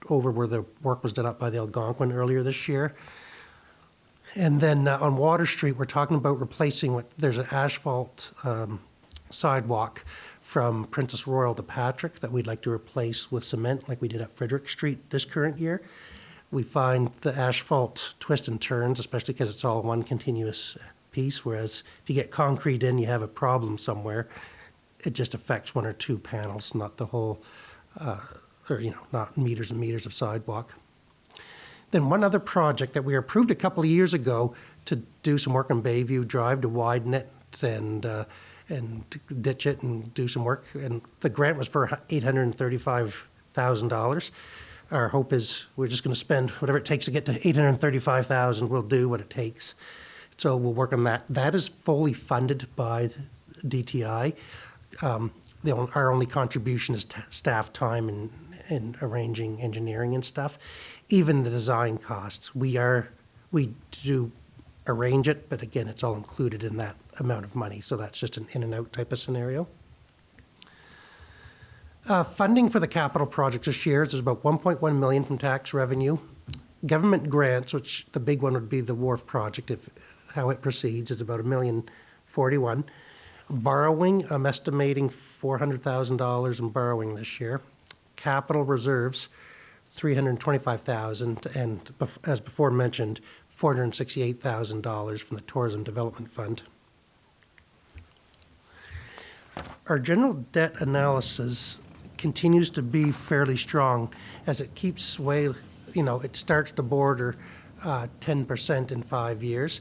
over where the work was done up by the Algonquin earlier this year. And then on Water Street, we're talking about replacing there's an asphalt sidewalk from Princess Royal to Patrick that we'd like to replace with cement like we did at Frederick Street this current year. We find the asphalt twists and turns, especially because it's all one continuous piece, whereas if you get concrete in, you have a problem somewhere. It just affects one or two panels, not the whole, not meters and meters of sidewalk. Then one other project that we approved a couple of years ago to do some work on Bayview Drive to widen it and ditch it and do some work. And the grant was for $835,000. Our hope is we're just going to spend whatever it takes to get to $835,000. We'll do what it takes. So we'll work on that. That is fully funded by DTI. Our only contribution is staff time and arranging engineering and stuff. Even the design costs, we do arrange it, but again, it's all included in that amount of money. So that's just an in and out type of scenario. Funding for the capital projects this year is about $1.1 million from tax revenue. Government grants, which the big one would be the wharf project, how it proceeds, is about $1,041,000. Borrowing, I'm estimating $400,000 in borrowing this year. Capital reserves, $325,000, and as before mentioned, $468,000 from the Tourism Development Fund. Our general debt analysis continues to be fairly strong as it keeps it starts to border 10% in 5 years,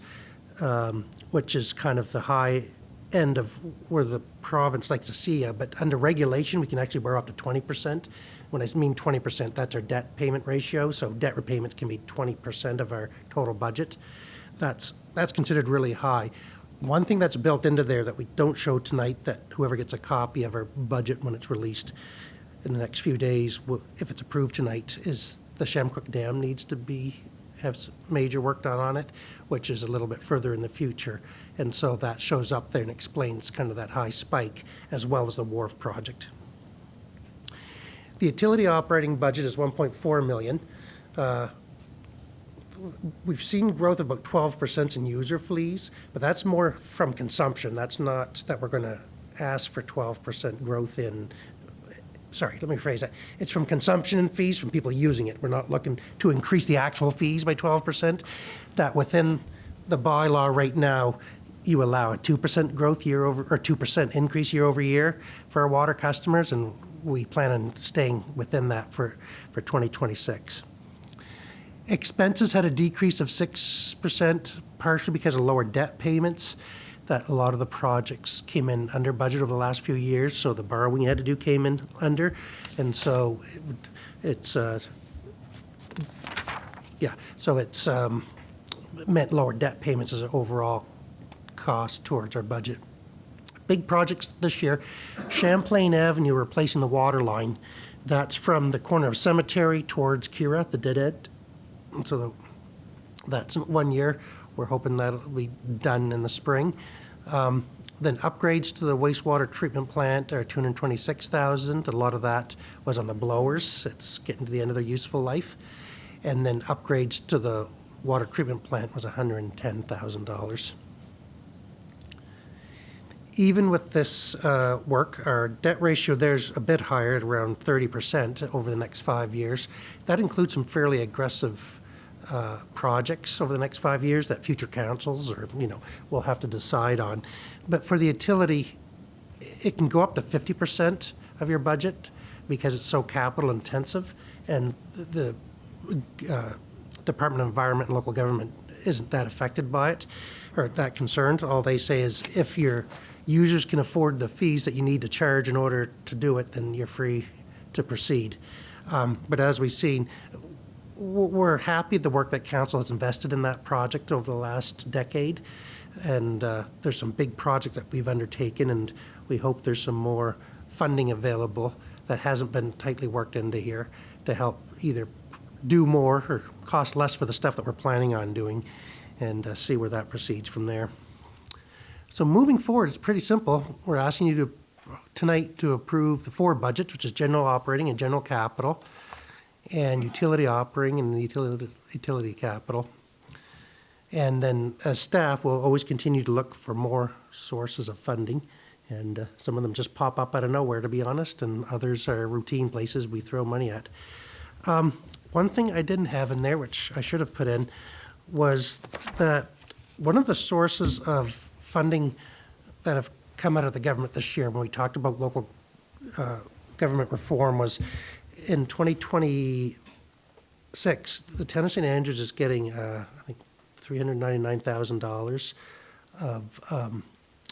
which is kind of the high end of where the province likes to see you. But under regulation, we can actually borrow up to 20%. When I mean 20%, that's our debt payment ratio. So debt repayments can be 20% of our total budget. That's considered really high. One thing that's built into there that we don't show tonight, that whoever gets a copy of our budget when it's released in the next few days, if it's approved tonight, is the Shamcook Dam needs to have major work done on it, which is a little bit further in the future. And so that shows up there and explains kind of that high spike, as well as the wharf project. The utility operating budget is $1.4 million. We've seen growth of about 12% in user fees, but that's more from consumption. That's not that we're going to ask for 12% growth in. Sorry, let me rephrase that. It's from consumption and fees from people using it. We're not looking to increase the actual fees by 12%. That within the bylaw right now, you allow a 2% growth or 2% increase year over year for our water customers, and we plan on staying within that for 2026. Expenses had a decrease of 6%, partially because of lower debt payments, that a lot of the projects came in under budget over the last few years, so the borrowing you had to do came in under, and so it's meant lower debt payments as an overall cost towards our budget. Big projects this year, Champlain Avenue replacing the water line. That's from the corner of Cemetery towards Kira, the dead end. And so that's 1 year. We're hoping that'll be done in the spring. Then upgrades to the wastewater treatment plant are $226,000. A lot of that was on the blowers. It's getting to the end of their useful life. And then upgrades to the water treatment plant was $110,000. Even with this work, our debt ratio there's a bit higher at around 30% over the next 5 years. That includes some fairly aggressive projects over the next 5 years that future councils will have to decide on. But for the utility, it can go up to 50% of your budget because it's so capital intensive, and the Department of Environment and Local Government isn't that affected by it or that concerned. All they say is if your users can afford the fees that you need to charge in order to do it, then you're free to proceed. But as we've seen, we're happy the work that council has invested in that project over the last decade. And there's some big projects that we've undertaken, and we hope there's some more funding available that hasn't been tightly worked into here to help either do more or cost less for the stuff that we're planning on doing, and see where that proceeds from there. So moving forward, it's pretty simple. We're asking you tonight to approve the 4 budgets, which is general operating and general capital, and utility operating and utility capital. And then as staff, we'll always continue to look for more sources of funding. And some of them just pop up out of nowhere, to be honest, and others are routine places we throw money at. One thing I didn't have in there, which I should have put in, was that one of the sources of funding that have come out of the government this year, when we talked about local government reform, was in 2026, the town of St. Andrews is getting, I think, $399,000 of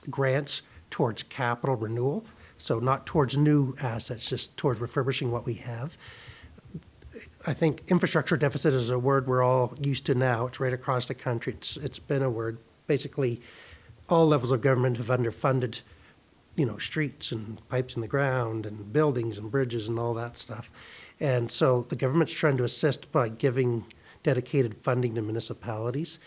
grants towards capital renewal. So not towards new assets, just towards refurbishing what we have. I think infrastructure deficit is a word we're all used to now. It's right across the country. It's been a word. Basically, all levels of government have underfunded, streets and pipes in the ground and buildings and bridges and all that stuff. And so the government's trying to assist by giving dedicated funding to municipalities.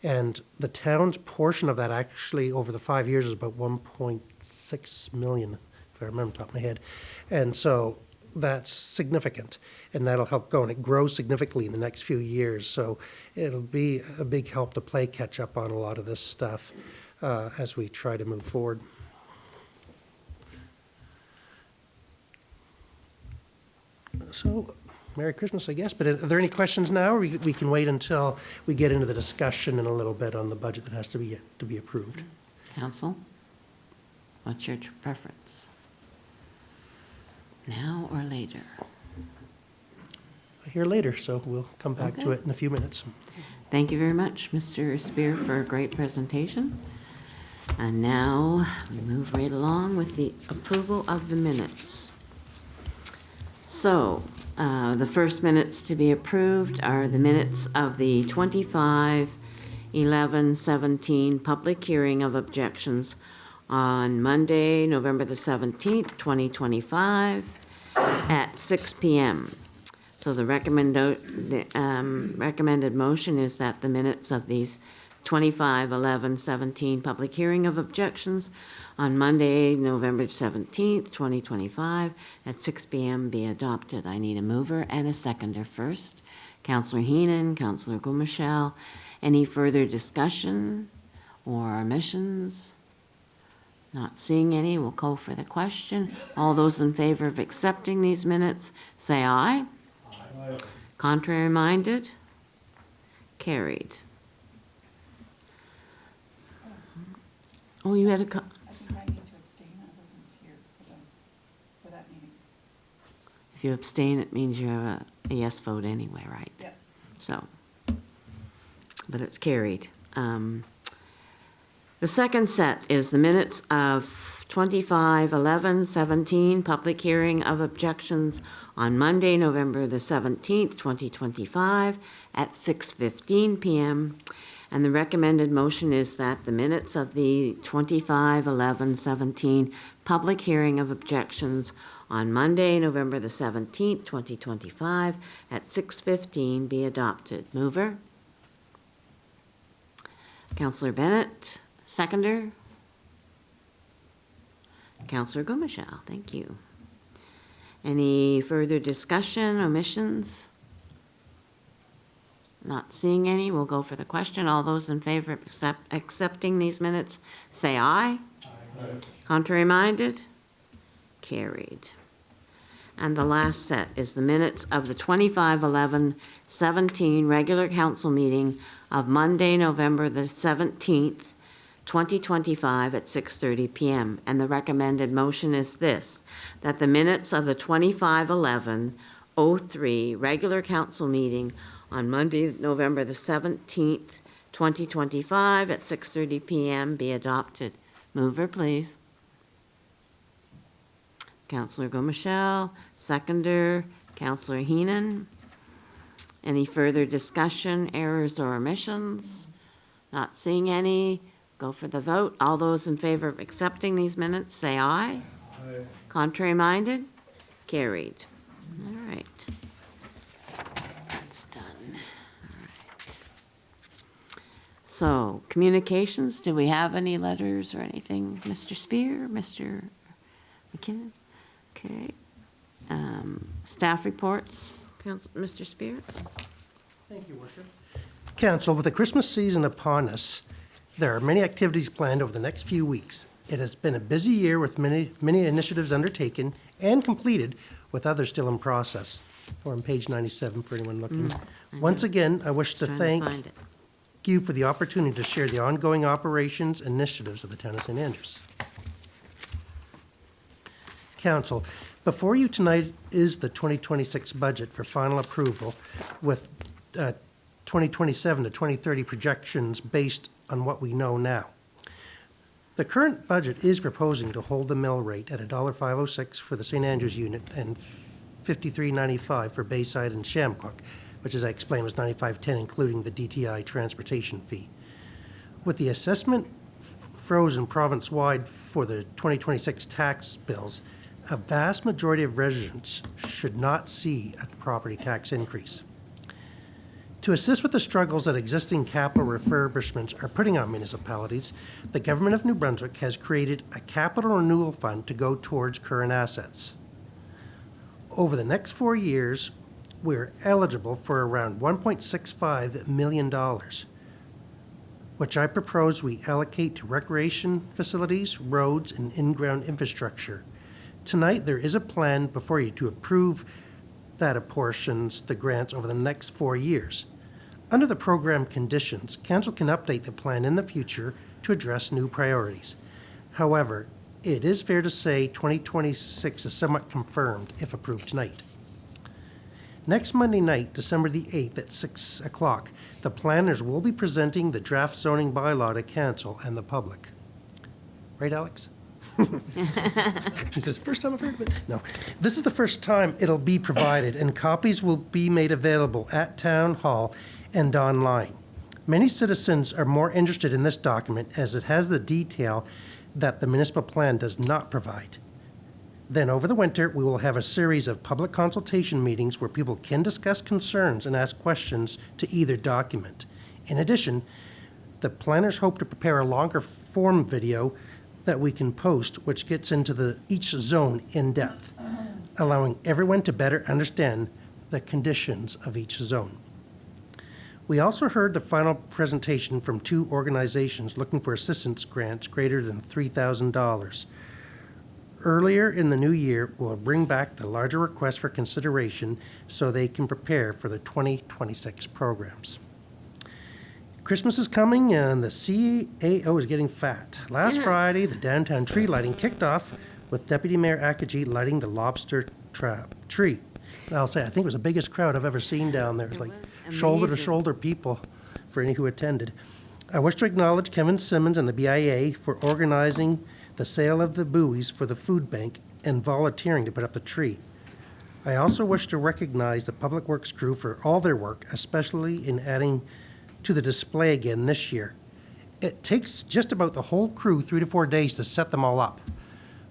And the town's portion of that actually over the 5 years is about 1.6 million, if I remember top of my head. And so that's significant, and that'll help go, and it grows significantly in the next few years. So it'll be a big help to play catch up on a lot of this stuff as we try to move forward. So, Merry Christmas, I guess, but are there any questions now, or we can wait until we get into the discussion in a little bit on the budget that has to be approved? Council, what's your preference? Now or later? I hear later, so we'll come back to it in a few minutes. Thank you very much, Mr. Spear, for a great presentation. And now we move right along with the approval of the minutes. So, the first minutes to be approved are the minutes of the 25/11/17 public hearing of objections on Monday, November the 17th, 2025, at 6 p.m. So the recommended motion is that the minutes of these 25/11/17 public hearing of objections on Monday, November 17th, 2025, at 6 p.m. be adopted. I need a mover and a seconder first. Councillor Heenan, Councillor Gumichel. Any further discussion or omissions? Not seeing any, we'll call for the question. All those in favor of accepting these minutes, say aye. Aye. Contrary minded? Carried. Oh, you had a I think I need to abstain. I wasn't here for that meeting. If you abstain, it means you have a yes vote anyway, right? Yeah. So, but it's carried. The second set is the minutes of 25/11/17 public hearing of objections on Monday, November the 17th, 2025, at 6:15 p.m. And the recommended motion is that the minutes of the 25/11/17 public hearing of objections on Monday, November the 17th, 2025, at 6:15 be adopted. Mover? Councillor Bennett. Seconder? Councillor Gumichel. Thank you. Any further discussion, omissions? Not seeing any, we'll go for the question. All those in favor of accepting these minutes, say aye. Aye. Contrary minded? Carried. And the last set is the minutes of the 25/11/17 regular council meeting of Monday, November the 17th, 2025 at 6:30 p.m. And the recommended motion is this, that the minutes of the 25/11/03 regular council meeting on Monday, November the 17th, 2025 at 6:30 PM be adopted. Mover, please. Councillor Gomichelle, seconder, Councillor Heenan. Any further discussion, errors or omissions? Not seeing any. Go for the vote. All those in favor of accepting these minutes, say aye. Aye. Contrary minded? Carried. All right. That's done. All right. So, communications, do we have any letters or anything? Mr. Spear, Mr. McKinnon? Okay. Staff reports, Mr. Spear? Thank you, Worship. Council, with the Christmas season upon us, there are many activities planned over the next few weeks. It has been a busy year with many initiatives undertaken and completed, with others still in process. Or on page 97 for anyone looking. Once again, I wish to thank you for the opportunity to share the ongoing operations and initiatives of the town of St. Andrews. Council, before you tonight is the 2026 budget for final approval with 2027 to 2030 projections based on what we know now. The current budget is proposing to hold the mill rate at $1.506 for the St. Andrews unit and $53.95 for Bayside and Shamcook, which, as I explained, was $95.10, including the DTI transportation fee. With the assessment frozen province-wide for the 2026 tax bills, a vast majority of residents should not see a property tax increase. To assist with the struggles that existing capital refurbishments are putting on municipalities, the Government of New Brunswick has created a capital renewal fund to go towards current assets. Over the next 4 years, we're eligible for around $1.65 million, which I propose we allocate to recreation facilities, roads, and in-ground infrastructure. Tonight, there is a plan before you to approve that apportions the grants over the next 4 years. Under the program conditions, Council can update the plan in the future to address new priorities. However, it is fair to say 2026 is somewhat confirmed if approved tonight. Next Monday night, December the 8th at 6 o'clock, the planners will be presenting the draft zoning bylaw to Council and the public. Right, Alex? She says, first time I've heard of it? No. This is the first time it'll be provided, and copies will be made available at Town Hall and online. Many citizens are more interested in this document as it has the detail that the municipal plan does not provide. Then over the winter, we will have a series of public consultation meetings where people can discuss concerns and ask questions to either document. In addition, the planners hope to prepare a longer form video that we can post, which gets into each zone in depth, allowing everyone to better understand the conditions of each zone. We also heard the final presentation from 2 organizations looking for assistance grants greater than $3,000. Earlier in the new year, we'll bring back the larger request for consideration so they can prepare for the 2026 programs. Christmas is coming and the CAO is getting fat. Last Friday, the downtown tree lighting kicked off with Deputy Mayor Akaji lighting the lobster trap tree. And I'll say, I think it was the biggest crowd I've ever seen down there. It was like shoulder to shoulder people for any who attended. I wish to acknowledge Kevin Simmons and the BIA for organizing the sale of the buoys for the food bank and volunteering to put up the tree. I also wish to recognize the Public Works crew for all their work, especially in adding to the display again this year. It takes just about the whole crew 3 to 4 days to set them all up.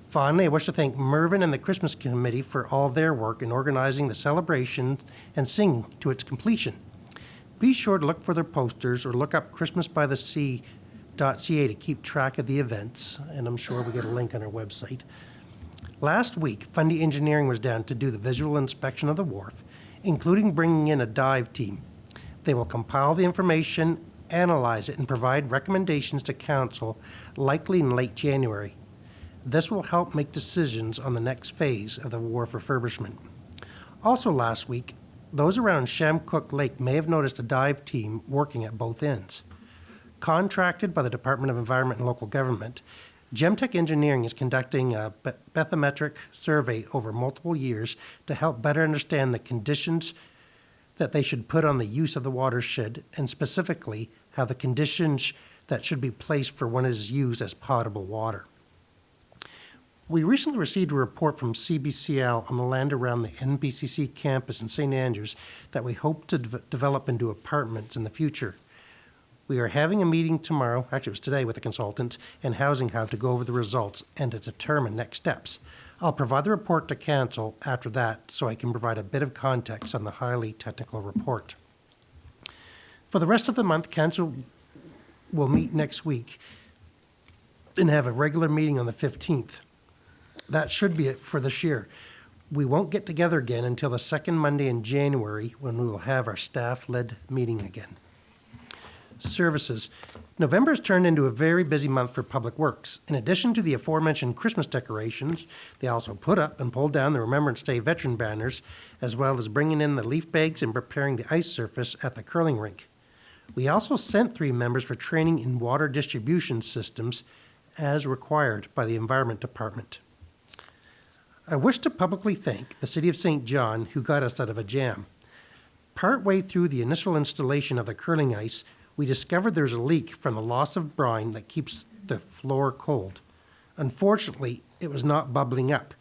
Finally, I wish to thank Mervyn and the Christmas Committee for all their work in organizing the celebration and seeing to its completion. Be sure to look for their posters or look up christmasbythesea.ca to keep track of the events, and I'm sure we get a link on our website. Last week, Fundy Engineering was down to do the visual inspection of the wharf, including bringing in a dive team. They will compile the information, analyze it, and provide recommendations to Council, likely in late January. This will help make decisions on the next phase of the wharf refurbishment. Also last week, those around Shamcook Lake may have noticed a dive team working at both ends. Contracted by the Department of Environment and Local Government, Gemtech Engineering is conducting a bathymetric survey over multiple years to help better understand the conditions that they should put on the use of the watershed and specifically how the conditions that should be placed for when it is used as potable water. We recently received a report from CBCL on the land around the NBCC campus in St. Andrews that we hope to develop into apartments in the future. We are having a meeting tomorrow, actually it was today, with a consultant and Housing Hub to go over the results and to determine next steps. I'll provide the report to Council after that so I can provide a bit of context on the highly technical report. For the rest of the month, Council will meet next week and have a regular meeting on the 15th. That should be it for this year. We won't get together again until the second Monday in January when we will have our staff-led meeting again. Services. November has turned into a very busy month for Public Works. In addition to the aforementioned Christmas decorations, they also put up and pulled down the Remembrance Day veteran banners, as well as bringing in the leaf bags and preparing the ice surface at the curling rink. We also sent 3 members for training in water distribution systems as required by the Environment Department. I wish to publicly thank the City of St. John who got us out of a jam. Partway through the initial installation of the curling ice, we discovered there's a leak from the loss of brine that keeps the floor cold. Unfortunately, it was not bubbling up,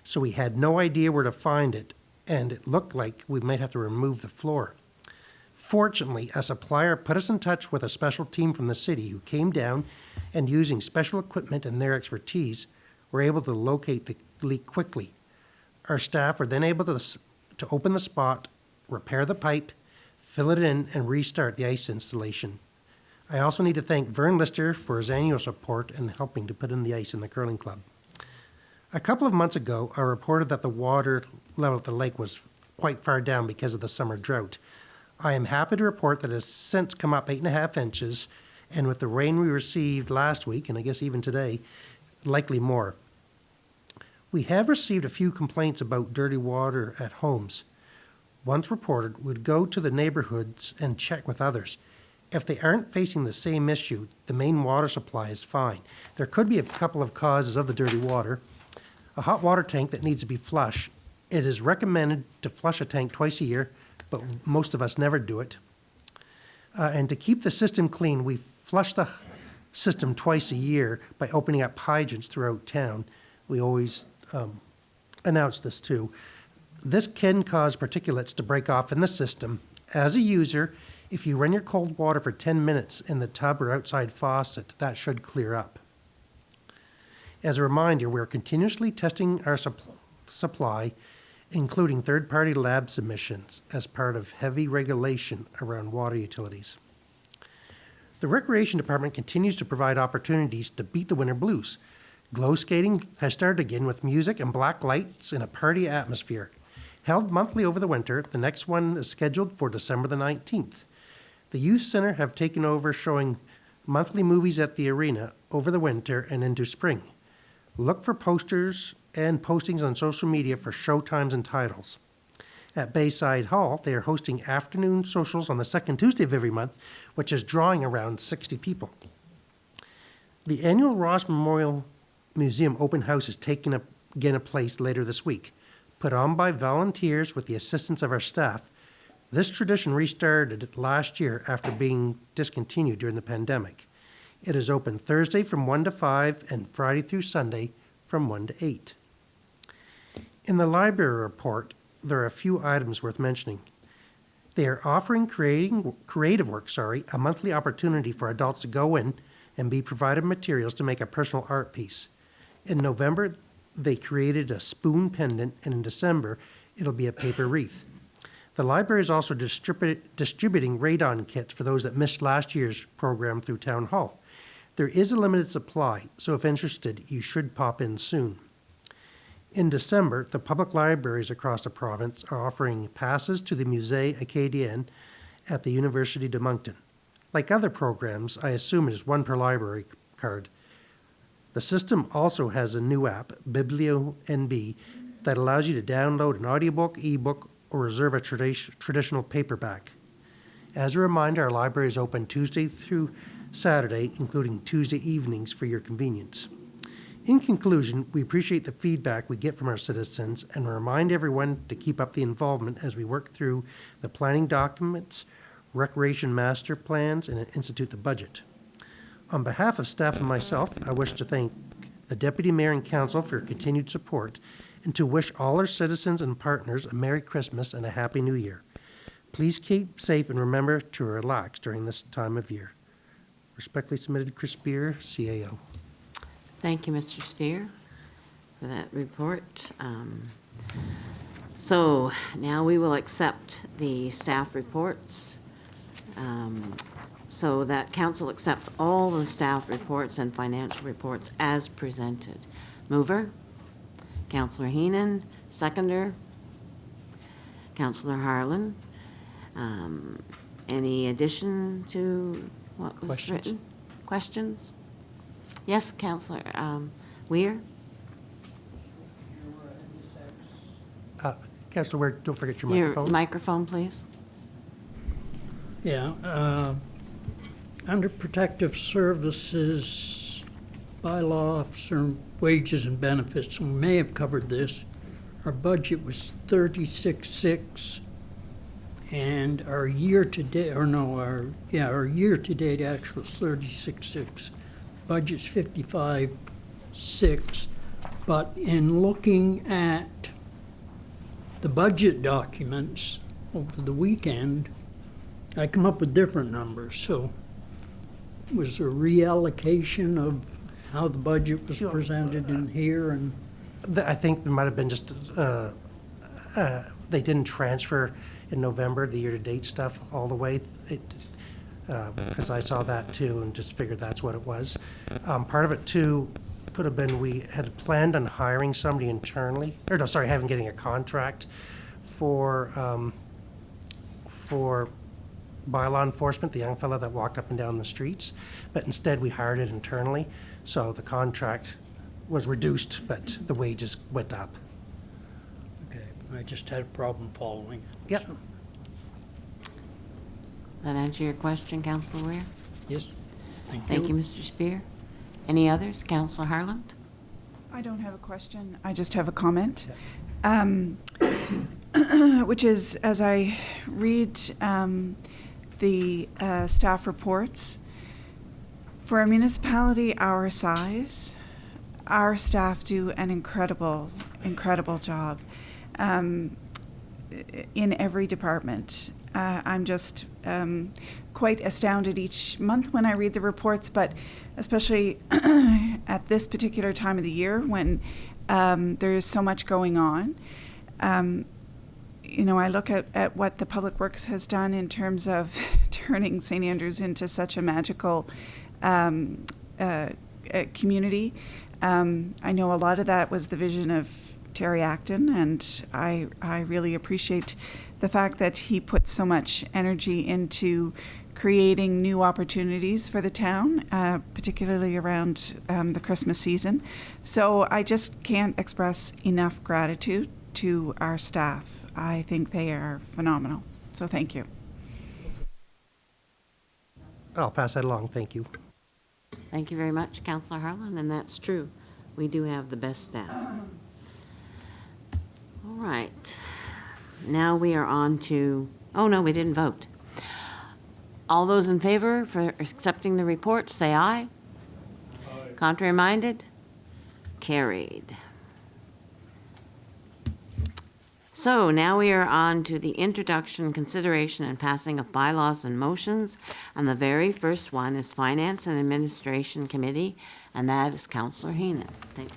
so we had no idea where to find it, and it looked like we might have to remove the floor. Fortunately, a supplier put us in touch with a special team from the city who came down and, using special equipment and their expertise, were able to locate the leak quickly. Our staff were then able to open the spot, repair the pipe, fill it in, and restart the ice installation. I also need to thank Vern Lister for his annual support in helping to put in the ice in the curling club. A couple of months ago, I reported that the water level at the lake was quite far down because of the summer drought. I am happy to report that it has since come up 8.5 inches, and with the rain we received last week, and I guess even today, likely more. We have received a few complaints about dirty water at homes. Once reported, we'd go to the neighborhoods and check with others. If they aren't facing the same issue, the main water supply is fine. There could be a couple of causes of the dirty water. A hot water tank that needs to be flushed. It is recommended to flush a tank twice a year, but most of us never do it. And to keep the system clean, we flush the system twice a year by opening up hydrants throughout town. We always announce this too. This can cause particulates to break off in the system. As a user, if you run your cold water for 10 minutes in the tub or outside faucet, that should clear up. As a reminder, we are continuously testing our supply, including third-party lab submissions, as part of heavy regulation around water utilities. The Recreation Department continues to provide opportunities to beat the winter blues. Glow skating has started again with music and black lights in a party atmosphere. Held monthly over the winter, the next one is scheduled for December the 19th. The Youth Center have taken over showing monthly movies at the arena over the winter and into spring. Look for posters and postings on social media for show times and titles. At Bayside Hall, they are hosting afternoon socials on the second Tuesday of every month, which is drawing around 60 people. The annual Ross Memorial Museum open house is taking again a place later this week. Put on by volunteers with the assistance of our staff, this tradition restarted last year after being discontinued during the pandemic. It is open Thursday from 1 to 5 and Friday through Sunday from 1 to 8. In the library report, there are a few items worth mentioning. They are offering creative work, a monthly opportunity for adults to go in and be provided materials to make a personal art piece. In November, they created a spoon pendant, and in December, it'll be a paper wreath. The library is also distributing radon kits for those that missed last year's program through Town Hall. There is a limited supply, so if interested, you should pop in soon. In December, the public libraries across the province are offering passes to the Musée Acadien at the University de Moncton. Like other programs, I assume it is one per library card. The system also has a new app, BiblioNB, that allows you to download an audiobook, ebook, or reserve a traditional paperback. As a reminder, our library is open Tuesday through Saturday, including Tuesday evenings for your convenience. In conclusion, we appreciate the feedback we get from our citizens and remind everyone to keep up the involvement as we work through the planning documents, recreation master plans, and institute the budget. On behalf of staff and myself, I wish to thank the Deputy Mayor and Council for your continued support and to wish all our citizens and partners a Merry Christmas and a Happy New Year. Please keep safe and remember to relax during this time of year. Respectfully submitted, Chris Spear, CAO. Thank you, Mr. Spear, for that report. So now we will accept the staff reports, so that council accepts all the staff reports and financial reports as presented. Mover, Councillor Heenan, seconder, Councillor Harlan. Any addition to what was written? Questions? Yes, Councillor Weir? Councillor Ware, don't forget your Your microphone. microphone, please. Yeah, under protective services, bylaw, officer wages and benefits, we may have covered this. Our budget was 36.6, and our year-to-date, our year-to-date actual is 36.6. Budget's 55.6, but in looking at the budget documents over the weekend, I come up with different numbers. So was there reallocation of how the budget was presented in here? And I think there might have been just, they didn't transfer in November the year-to-date stuff all the way, because I saw that too and just figured that's what it was. Part of it too could have been we had planned on hiring somebody internally, or no, sorry, getting a contract for bylaw enforcement, the young fella that walked up and down the streets, but instead we hired it internally. So the contract was reduced, but the wages went up. okay, I just had a problem following it. Yep. So, That answer your question, Councillor Weir? yes, Thank you, Mr. Spear. Any others? Councillor Harland? I don't have a question. I just have a comment, which is, as I read the staff reports, for a municipality our size, our staff do an incredible job in every department. I'm just quite astounded each month when I read the reports, but especially at this particular time of the year when there is so much going on. You know, I look at what the Public Works has done in terms of turning St. Andrews into such a magical community. I know a lot of that was the vision of Terry Acton, and I really appreciate the fact that he put so much energy into creating new opportunities for the town, particularly around the Christmas season. So I just can't express enough gratitude to our staff. I think they are phenomenal. So thank you. I'll pass that along, thank you. Thank you very much, Councillor Harlan, and that's true. We do have the best staff. All right. Now we are on to, oh no, we didn't vote. All those in favor for accepting the report, say aye. Aye. Contrary minded? Carried. So now we are on to the introduction, consideration, and passing of bylaws and motions. And the very first one is Finance and Administration Committee, and that is Councillor Heenan.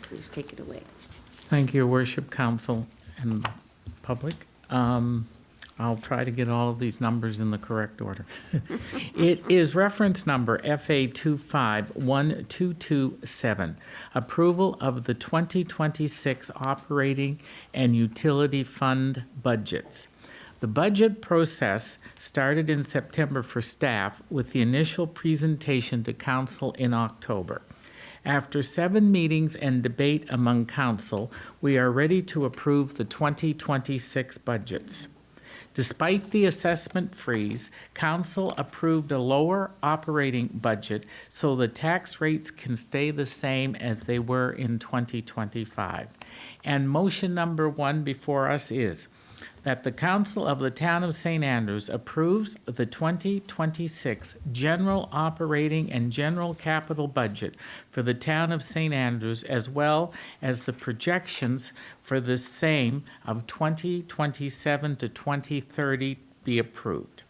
Please take it away. Thank you, Your Worship, Council, and public. I'll try to get all of these numbers in the correct order. It is reference number FA 251227, approval of the 2026 operating and utility fund budgets. The budget process started in September for staff with the initial presentation to council in October. After 7 meetings and debate among council, we are ready to approve the 2026 budgets. Despite the assessment freeze, council approved a lower operating budget so the tax rates can stay the same as they were in 2025. And motion number 1 before us is that the Council of the Town of St. Andrews approves the 2026 General Operating and General Capital Budget for the Town of St. Andrews, as well as the projections for the same of 2027 to 2030 be approved,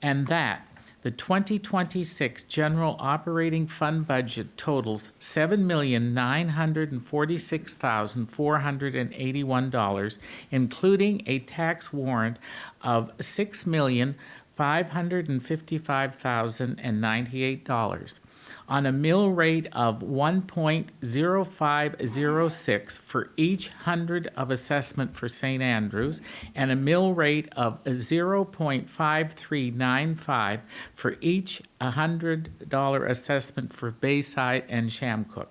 and that the 2026 General Operating Fund budget totals $7,946,481, including a tax warrant of $6,555,098, on a mill rate of 1.0506 for each 100 of assessment for St. Andrews, and a mill rate of 0.5395 for each $100 assessment for Bayside and Shamcook.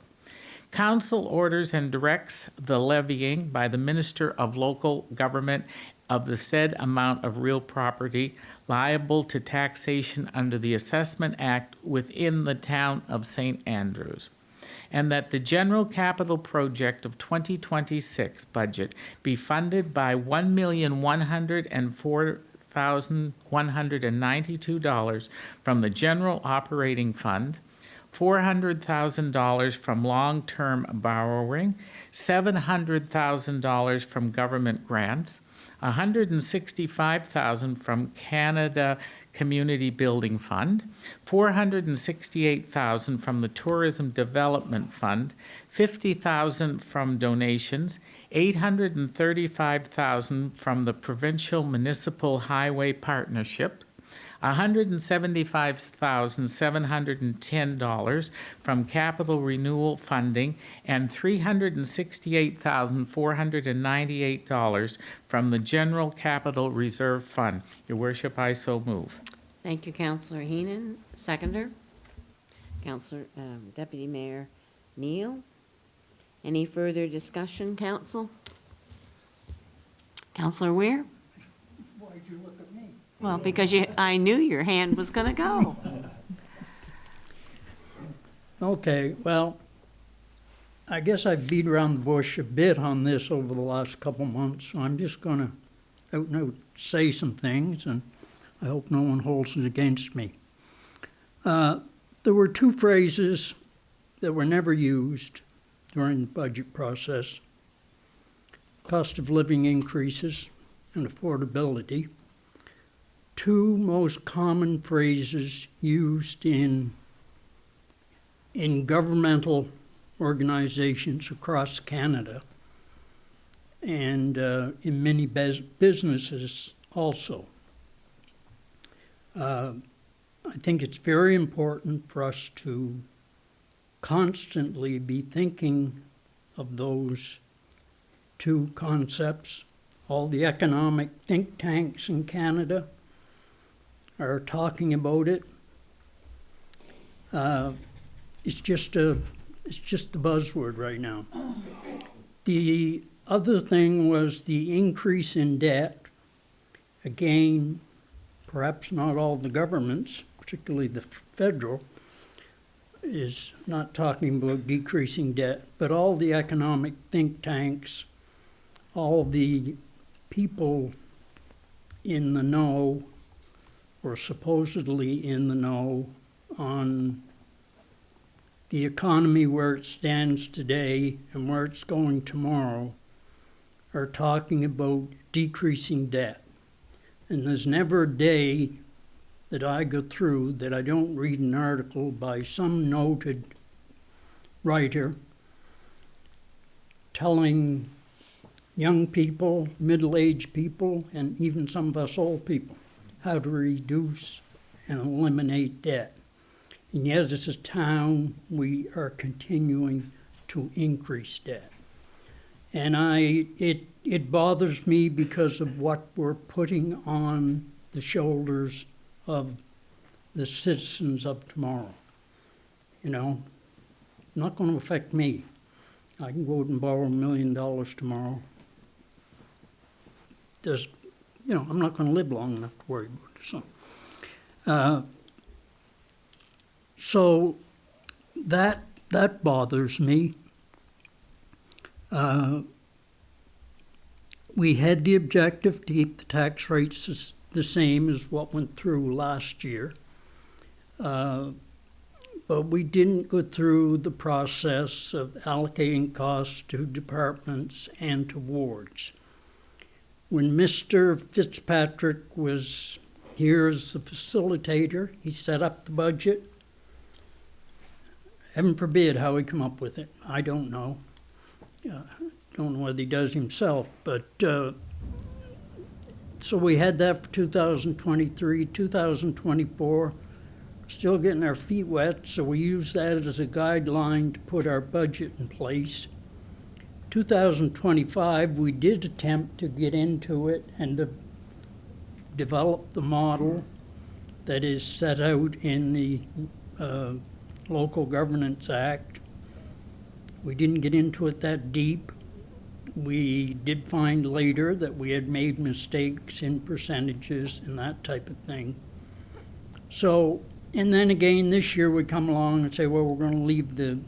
Council orders and directs the levying by the Minister of Local Government of the said amount of real property liable to taxation under the Assessment Act within the Town of St. Andrews, and that the general capital project of 2026 budget be funded by $1,104,192 from the General Operating Fund, $400,000 from long-term borrowing, $700,000 from government grants, $165,000 from Canada Community Building Fund, $468,000 from the Tourism Development Fund, $50,000 from donations, $835,000 from the Provincial Municipal Highway Partnership, $175,710 from capital renewal funding, and $368,498 from the General Capital Reserve Fund. Your Worship, I so move. Thank you, Councillor Heenan. Seconder? Councillor, Deputy Mayor Neal. Any further discussion, Council? Councillor Weir? Why'd you look at me? Well, because I knew your hand was going to go. Okay, well, I guess I've beat around the bush a bit on this over the last couple months, so I'm just going to out and out say some things, and I hope no one holds it against me. There were two phrases that were never used during the budget process: cost of living increases and affordability. Two most common phrases used in governmental organizations across Canada and in many businesses also. I think it's very important for us to constantly be thinking of those two concepts. All the economic think tanks in Canada are talking about it. It's just the buzzword right now. The other thing was the increase in debt. Again, perhaps not all the governments, particularly the federal, is not talking about decreasing debt, but all the economic think tanks, all the people in the know, or supposedly in the know, on the economy where it stands today and where it's going tomorrow, are talking about decreasing debt. And there's never a day that I go through that I don't read an article by some noted writer telling young people, middle-aged people, and even some of us old people how to reduce and eliminate debt. And yet as a town, we are continuing to increase debt. And it bothers me because of what we're putting on the shoulders of the citizens of tomorrow. You know, not going to affect me. I can go out and borrow $1 million tomorrow. I'm not going to live long enough to worry about it. So that bothers me. we had the objective to keep the tax rates the same as what went through last year. But we didn't go through the process of allocating costs to departments and to wards. When Mr. Fitzpatrick was here as the facilitator, he set up the budget. Heaven forbid how he come up with it. I don't know. Don't know whether he does himself, but so we had that for 2023, 2024. Still getting our feet wet, so we use that as a guideline to put our budget in place. 2025, we did attempt to get into it and to develop the model that is set out in the Local Governance Act. We didn't get into it that deep. We did find later that we had made mistakes in percentages and that type of thing. So, and then again, this year we come along and say, well, we're going to leave the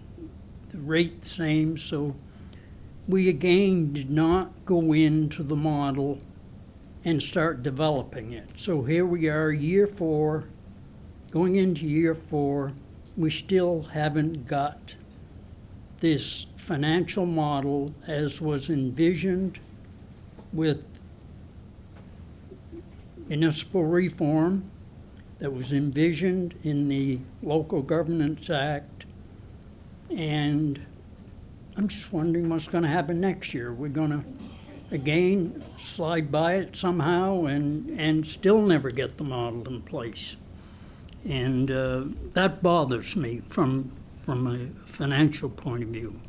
rate the same. So we again did not go into the model and start developing it. So here we are, year 4, going into year 4, we still haven't got this financial model as was envisioned with municipal reform, that was envisioned in the Local Governance Act, and I'm just wondering what's going to happen next year. We're going to, again, slide by it somehow and still never get the model in place. And that bothers me from a financial point of view.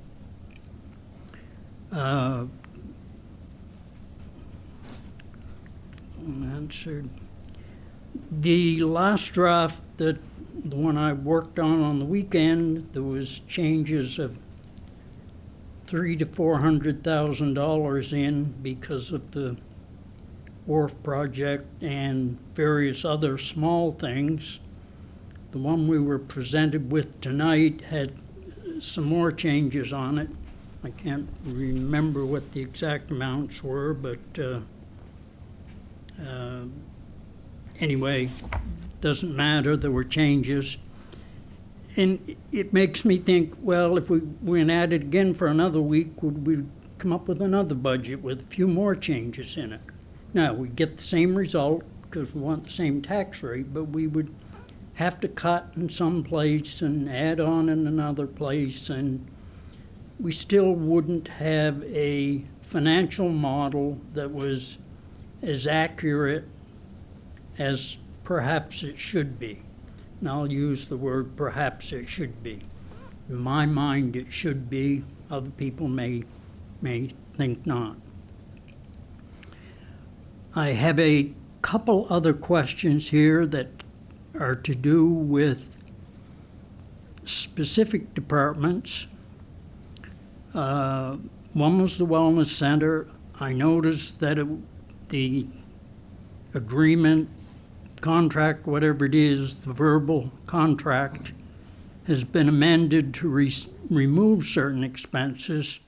Unanswered. The last draft, the one I worked on the weekend, there was changes of $300,000 to $400,000 in because of the wharf project and various other small things. The one we were presented with tonight had some more changes on it. I can't remember what the exact amounts were, but anyway, doesn't matter, there were changes. And it makes me think, well, if we went at it again for another week, would we come up with another budget with a few more changes in it? Now, we get the same result because we want the same tax rate, but we would have to cut in some place and add on in another place, and we still wouldn't have a financial model that was as accurate as perhaps it should be. And I'll use the word perhaps it should be. In my mind, it should be. Other people may think not. I have a couple other questions here that are to do with specific departments. One was the Wellness Center. I noticed that the agreement, contract, whatever it is, the verbal contract, has been amended to remove certain expenses,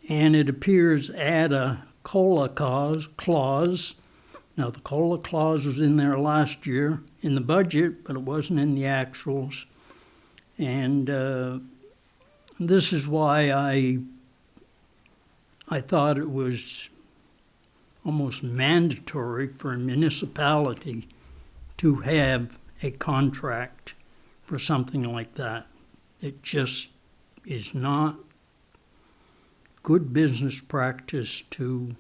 and it appears add a COLA clause. Now, the COLA clause was in there last year in the budget, but it wasn't in the actuals. And this is why I thought it was almost mandatory for a municipality to have a contract for something like that. It just is not good business practice to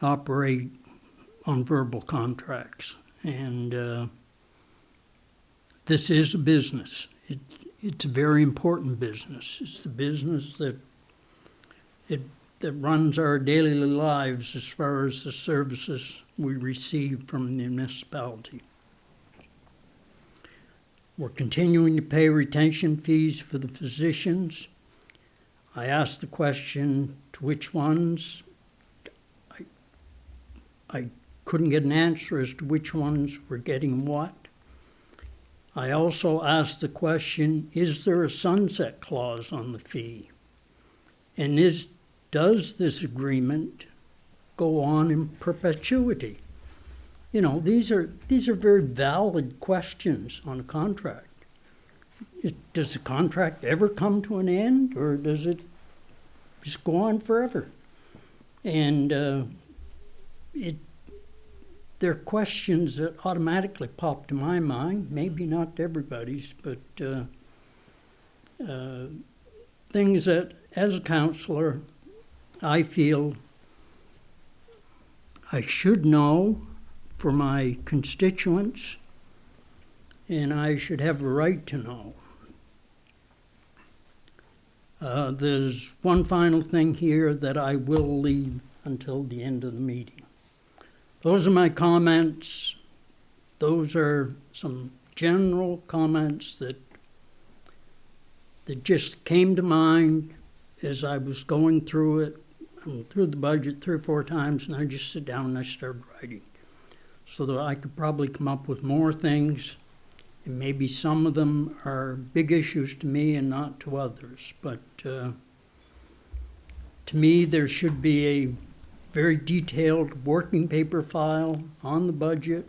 operate on verbal contracts. And this is a business. It's a very important business. It's the business that runs our daily lives as far as the services we receive from the municipality. We're continuing to pay retention fees for the physicians. I asked the question to which ones. I couldn't get an answer as to which ones were getting what. I also asked the question, is there a sunset clause on the fee? And is does this agreement go on in perpetuity? You know, these are very valid questions on a contract. Does the contract ever come to an end, or does it just go on forever? And there are questions that automatically pop to my mind, maybe not to everybody's, but things that, as a counselor, I feel I should know for my constituents, and I should have a right to know. There's one final thing here that I will leave until the end of the meeting. Those are my comments. Those are some general comments that just came to mind as I was going through it. I'm through the budget 3 or 4 times, and I just sit down and I start writing, so that I could probably come up with more things. And maybe some of them are big issues to me and not to others. But to me, there should be a very detailed working paper file on the budget.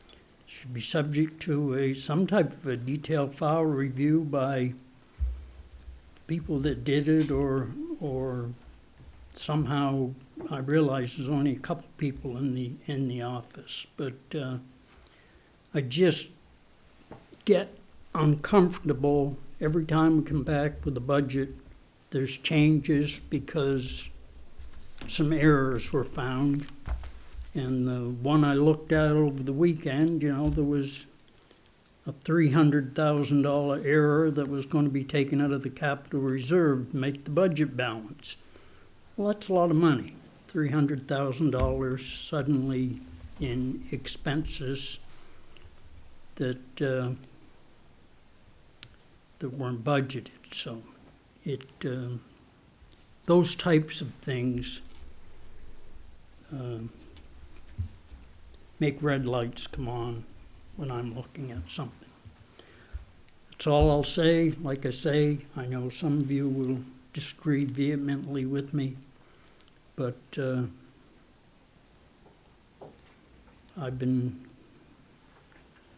It should be subject to some type of a detailed file review by people that did it, or somehow, I realize there's only a couple people in the office, but I just get uncomfortable every time we come back with a budget. There's changes because some errors were found. And the one I looked at over the weekend, you know, there was a $300,000 error that was going to be taken out of the capital reserve to make the budget balance. Well, that's a lot of money. $300,000 suddenly in expenses that weren't budgeted. So those types of things make red lights come on when I'm looking at something. That's all I'll say. Like I say, I know some of you will disagree vehemently with me, but I've been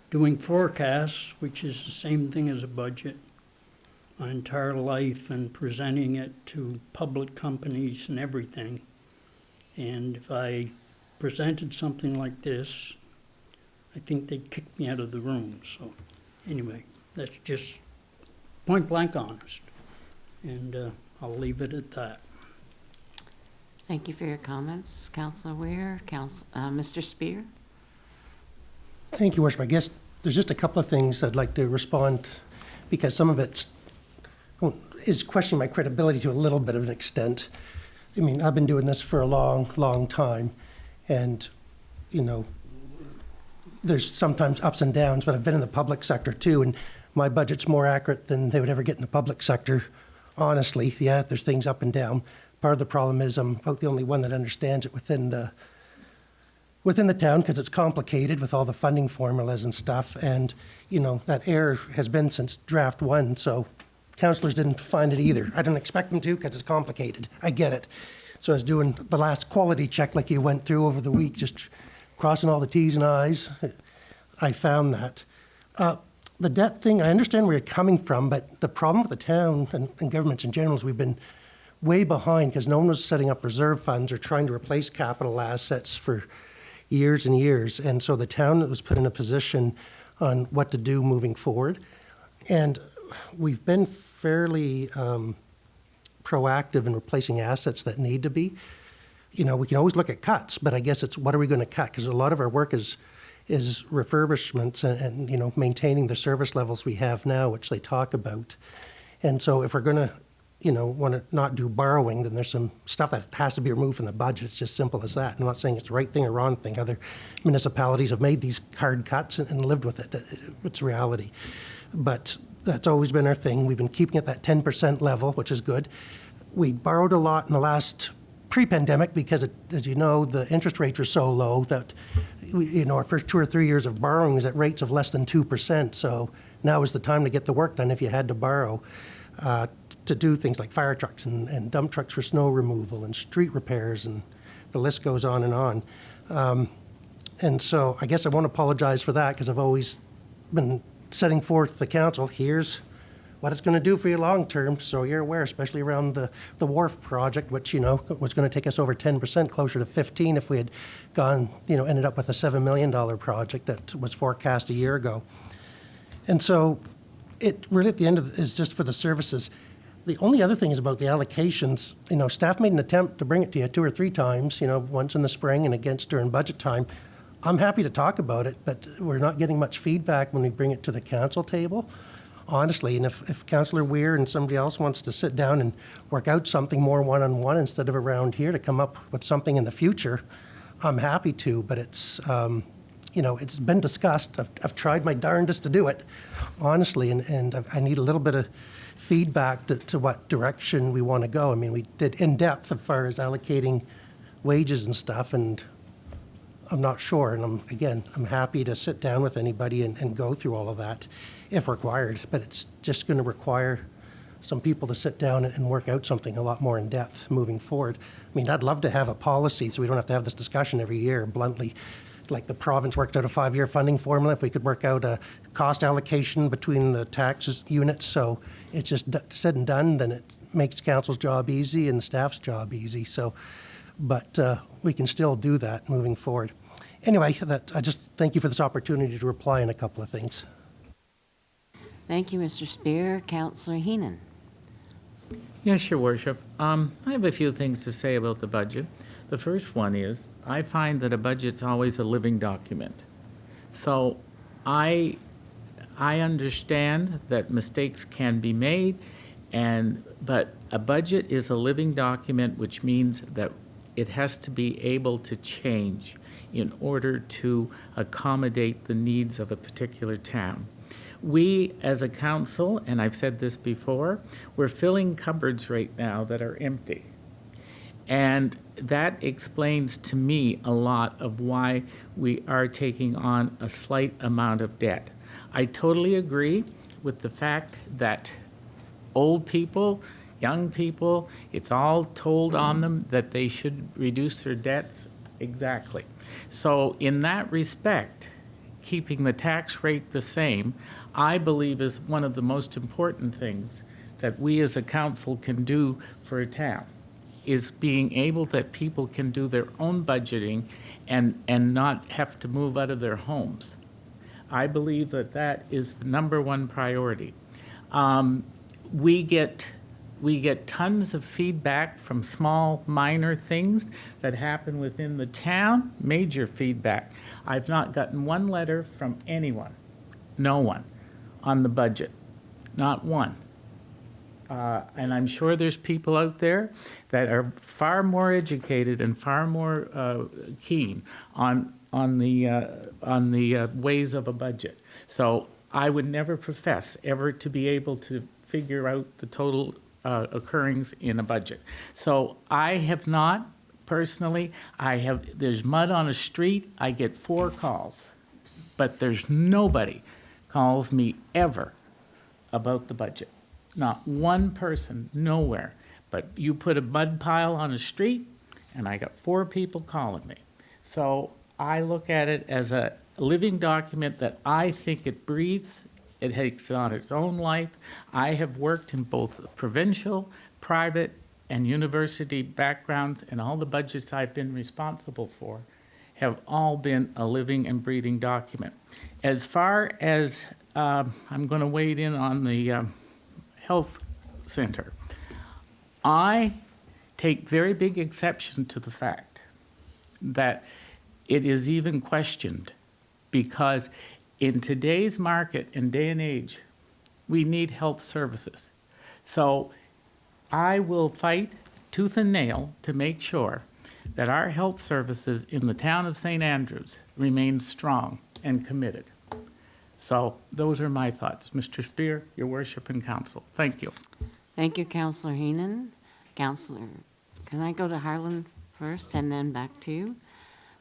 doing forecasts, which is the same thing as a budget, my entire life, and presenting it to public companies and everything. And if I presented something like this, I think they'd kick me out of the room. So anyway, that's just point blank honest. And I'll leave it at that. Thank you for your comments, Councilor Weir. Mr. Spear? Thank you, Worship. I guess there's just a couple of things I'd like to respond, because some of it is questioning my credibility to a little bit of an extent. I mean, I've been doing this for a long, long time, and, you know, there's sometimes ups and downs, but I've been in the public sector too, and my budget's more accurate than they would ever get in the public sector, honestly. Yeah, there's things up and down. Part of the problem is I'm about the only one that understands it within the town, because it's complicated with all the funding formulas and stuff. And, you know, that error has been since draft 1, so councillors didn't find it either. I didn't expect them to, because it's complicated. I get it. So I was doing the last quality check like you went through over the week, just crossing all the T's and I's. I found that. The debt thing, I understand where you're coming from, but the problem with the town and governments in general is we've been way behind, because no one was setting up reserve funds or trying to replace capital assets for years and years. And so the town was put in a position on what to do moving forward. And we've been fairly proactive in replacing assets that need to be. You know, we can always look at cuts, but I guess it's what are we going to cut? Because a lot of our work is refurbishments and, you know, maintaining the service levels we have now, which they talk about. And so if we're going to, you know, want to not do borrowing, then there's some stuff that has to be removed from the budget. It's just simple as that. I'm not saying it's the right thing or wrong thing. Other municipalities have made these hard cuts and lived with it. It's reality. But that's always been our thing. We've been keeping it at that 10% level, which is good. We borrowed a lot in the last pre-pandemic because, as you know, the interest rates were so low that, you know, our first 2 or 3 years of borrowing was at rates of less than 2%. So now is the time to get the work done if you had to borrow. to do things like fire trucks and dump trucks for snow removal and street repairs, and the list goes on and on. And so I guess I won't apologize for that, because I've always been setting forth to the council, here's what it's going to do for you long term, so you're aware, especially around the wharf project, which, you know, was going to take us over 10%, closer to 15 if we had gone, you know, ended up with a $7 million project that was forecast a year ago. And so it really at the end of it is just for the services. The only other thing is about the allocations. You know, staff made an attempt to bring it to you 2 or 3 times, you know, once in the spring and against during budget time. I'm happy to talk about it, but we're not getting much feedback when we bring it to the council table, honestly. And if Councillor Weir and somebody else wants to sit down and work out something more one-on-one instead of around here to come up with something in the future, I'm happy to, but it's, you know, it's been discussed. I've tried my darndest to do it, honestly, and I need a little bit of feedback to what direction we want to go. I mean, we did in-depth as far as allocating wages and stuff, and I'm not sure. And I'm happy to sit down with anybody and go through all of that if required, but it's just going to require some people to sit down and work out something a lot more in depth moving forward. I mean, I'd love to have a policy so we don't have to have this discussion every year, bluntly. Like the province worked out a 5-year funding formula, if we could work out a cost allocation between the taxes units, so it's just said and done, then it makes council's job easy and the staff's job easy. So, but we can still do that moving forward. Anyway, I just thank you for this opportunity to reply on a couple of things. Thank you, Mr. Spear. Councillor Heenan. Yes, Your Worship. I have a few things to say about the budget. The first one is, I find that a budget's always a living document. So I understand that mistakes can be made, but a budget is a living document, which means that it has to be able to change in order to accommodate the needs of a particular town. We, as a council, and I've said this before, we're filling cupboards right now that are empty. And that explains to me a lot of why we are taking on a slight amount of debt. I totally agree with the fact that old people, young people, it's all told on them that they should reduce their debts. Exactly. So in that respect, keeping the tax rate the same, I believe is one of the most important things that we as a council can do for a town, is being able that people can do their own budgeting and not have to move out of their homes. I believe that that is the number one priority. We get tons of feedback from small, minor things that happen within the town, major feedback. I've not gotten one letter from anyone, no one, on the budget, not one. And I'm sure there's people out there that are far more educated and far more keen on the ways of a budget. So I would never profess ever to be able to figure out the total occurrings in a budget. So I have not personally. There's mud on a street. I get 4 calls, but there's nobody calls me ever about the budget. Not one person, nowhere. But you put a mud pile on a street, and I got 4 people calling me. So I look at it as a living document that I think it breathes. It takes on its own life. I have worked in both provincial, private, and university backgrounds, and all the budgets I've been responsible for have all been a living and breathing document. As far as, I'm going to wade in on the health center, I take very big exception to the fact that it is even questioned, because in today's market and day and age, we need health services. So I will fight tooth and nail to make sure that our health services in the town of St. Andrews remain strong and committed. So those are my thoughts. Mr. Spear, Your Worship, and Council. Thank you. Thank you, Councillor Heenan. Councillor, can I go to Harlan first and then back to you?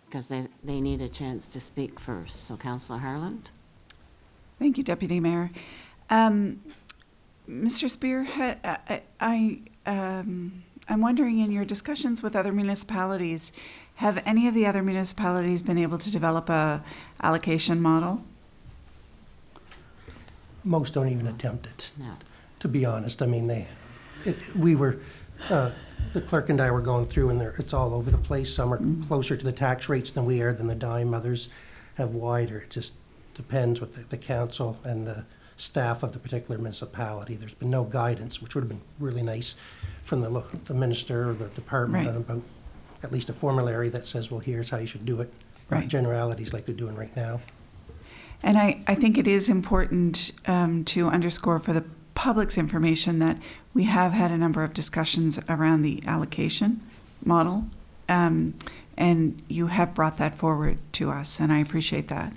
Because they need a chance to speak first. So Councillor Harlan. Thank you, Deputy Mayor. Mr. Spear, I'm wondering, in your discussions with other municipalities, have any of the other municipalities been able to develop a allocation model? Most don't even attempt it, No. to be honest. I mean, the clerk and I were going through, and it's all over the place. Some are closer to the tax rates than we are, than the dime. Others have wider. It just depends with the council and the staff of the particular municipality. There's been no guidance, which would have been really nice from the minister or the department Right. about at least a formulary that says, well, here's how you should do it. Right. Not generalities like they're doing right now. And I think it is important to underscore for the public's information that we have had a number of discussions around the allocation model, and you have brought that forward to us, and I appreciate that.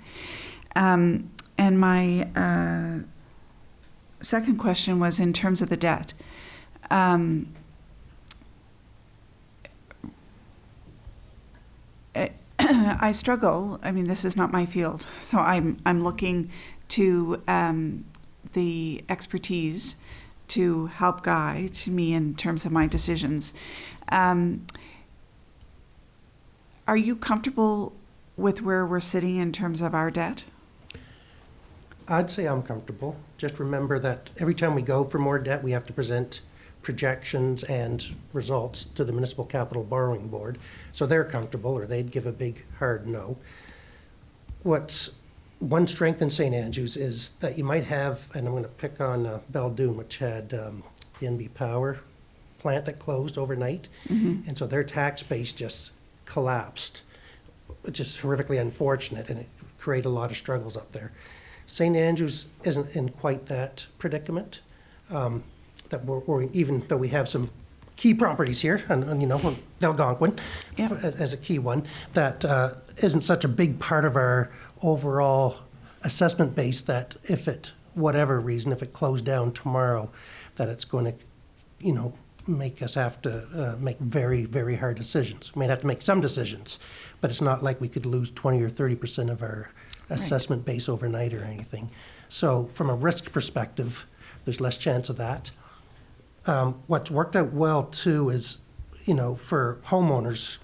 And my second question was in terms of the debt. I struggle. I mean, this is not my field, so I'm looking to the expertise to help guide me in terms of my decisions. Are you comfortable with where we're sitting in terms of our debt? I'd say I'm comfortable. Just remember that every time we go for more debt, we have to present projections and results to the Municipal Capital Borrowing Board. So they're comfortable, or they'd give a big hard no. What's one strength in St. Andrews is that you might have, and I'm going to pick on Beldoon, which had the NB Power plant that closed overnight. And so their tax base just collapsed, which is horrifically unfortunate, and it created a lot of struggles up there. St. Andrews isn't in quite that predicament. That even though we have some key properties here, and you know, Algonquin as a key one, that isn't such a big part of our overall assessment base that if it, whatever reason, if it closed down tomorrow, that it's going to, you know, make us have to make very, very hard decisions. We may have to make some decisions, but it's not like we could lose 20 or 30% of our assessment base overnight or anything. So from a risk perspective, there's less chance of that. What's worked out well, too, is, you know, for homeowners,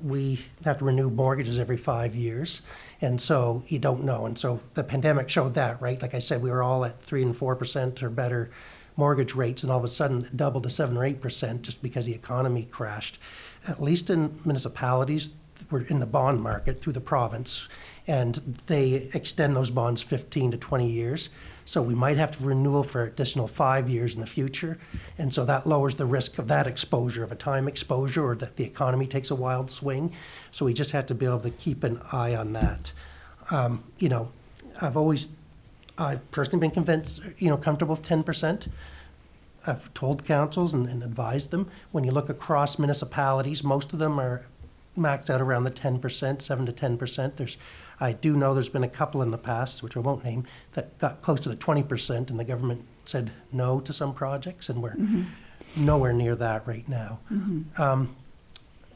we have to renew mortgages every 5 years, and so you don't know. And so the pandemic showed that, right? Like I said, we were all at 3% and 4% or better mortgage rates, and all of a sudden it doubled to 7 or 8% just because the economy crashed. At least in municipalities, we're in the bond market through the province, and they extend those bonds 15 to 20 years. So we might have to renewal for additional 5 years in the future. And so that lowers the risk of that exposure, of a time exposure, or that the economy takes a wild swing. So we just have to be able to keep an eye on that. You know, I've personally been convinced, you know, comfortable with 10%. I've told councils and advised them, when you look across municipalities, most of them are maxed out around the 10%, 7 to 10%. I do know there's been a couple in the past, which I won't name, that got close to the 20%, and the government said no to some projects, and we're nowhere near that right now.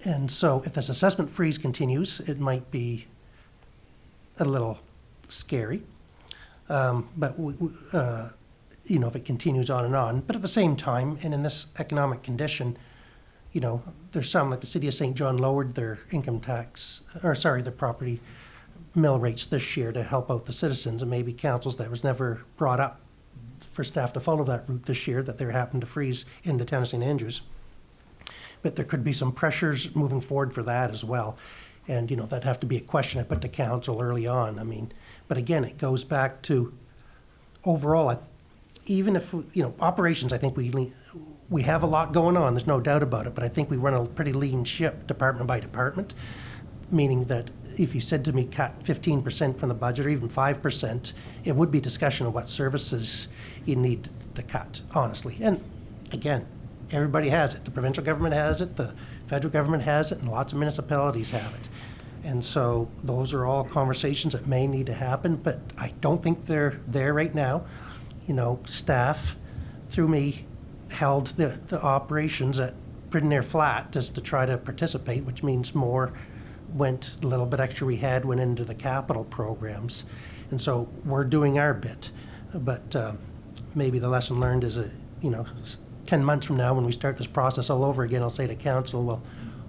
And so if this assessment freeze continues, it might be a little scary. But you know, if it continues on and on. But at the same time, and in this economic condition, you know, there's some, like the city of St. John lowered their income tax, their property mill rates this year to help out the citizens, and maybe councils that was never brought up for staff to follow that route this year, that they happened to freeze in the town of St. Andrews. But there could be some pressures moving forward for that as well. And, you know, that'd have to be a question I put to council early on. I mean, but again, it goes back to overall, even if, you know, operations, I think we have a lot going on, there's no doubt about it, but I think we run a pretty lean ship department by department, meaning that if you said to me cut 15% from the budget or even 5%, it would be discussion of what services you need to cut, honestly. And again, everybody has it. The provincial government has it, the federal government has it, and lots of municipalities have it. And so those are all conversations that may need to happen, but I don't think they're there right now. You know, staff, through me, held the operations at pretty near flat just to try to participate, which means more went, a little bit extra we had went into the capital programs. And so we're doing our bit. But maybe the lesson learned is, 10 months from now, when we start this process all over again, I'll say to council, well,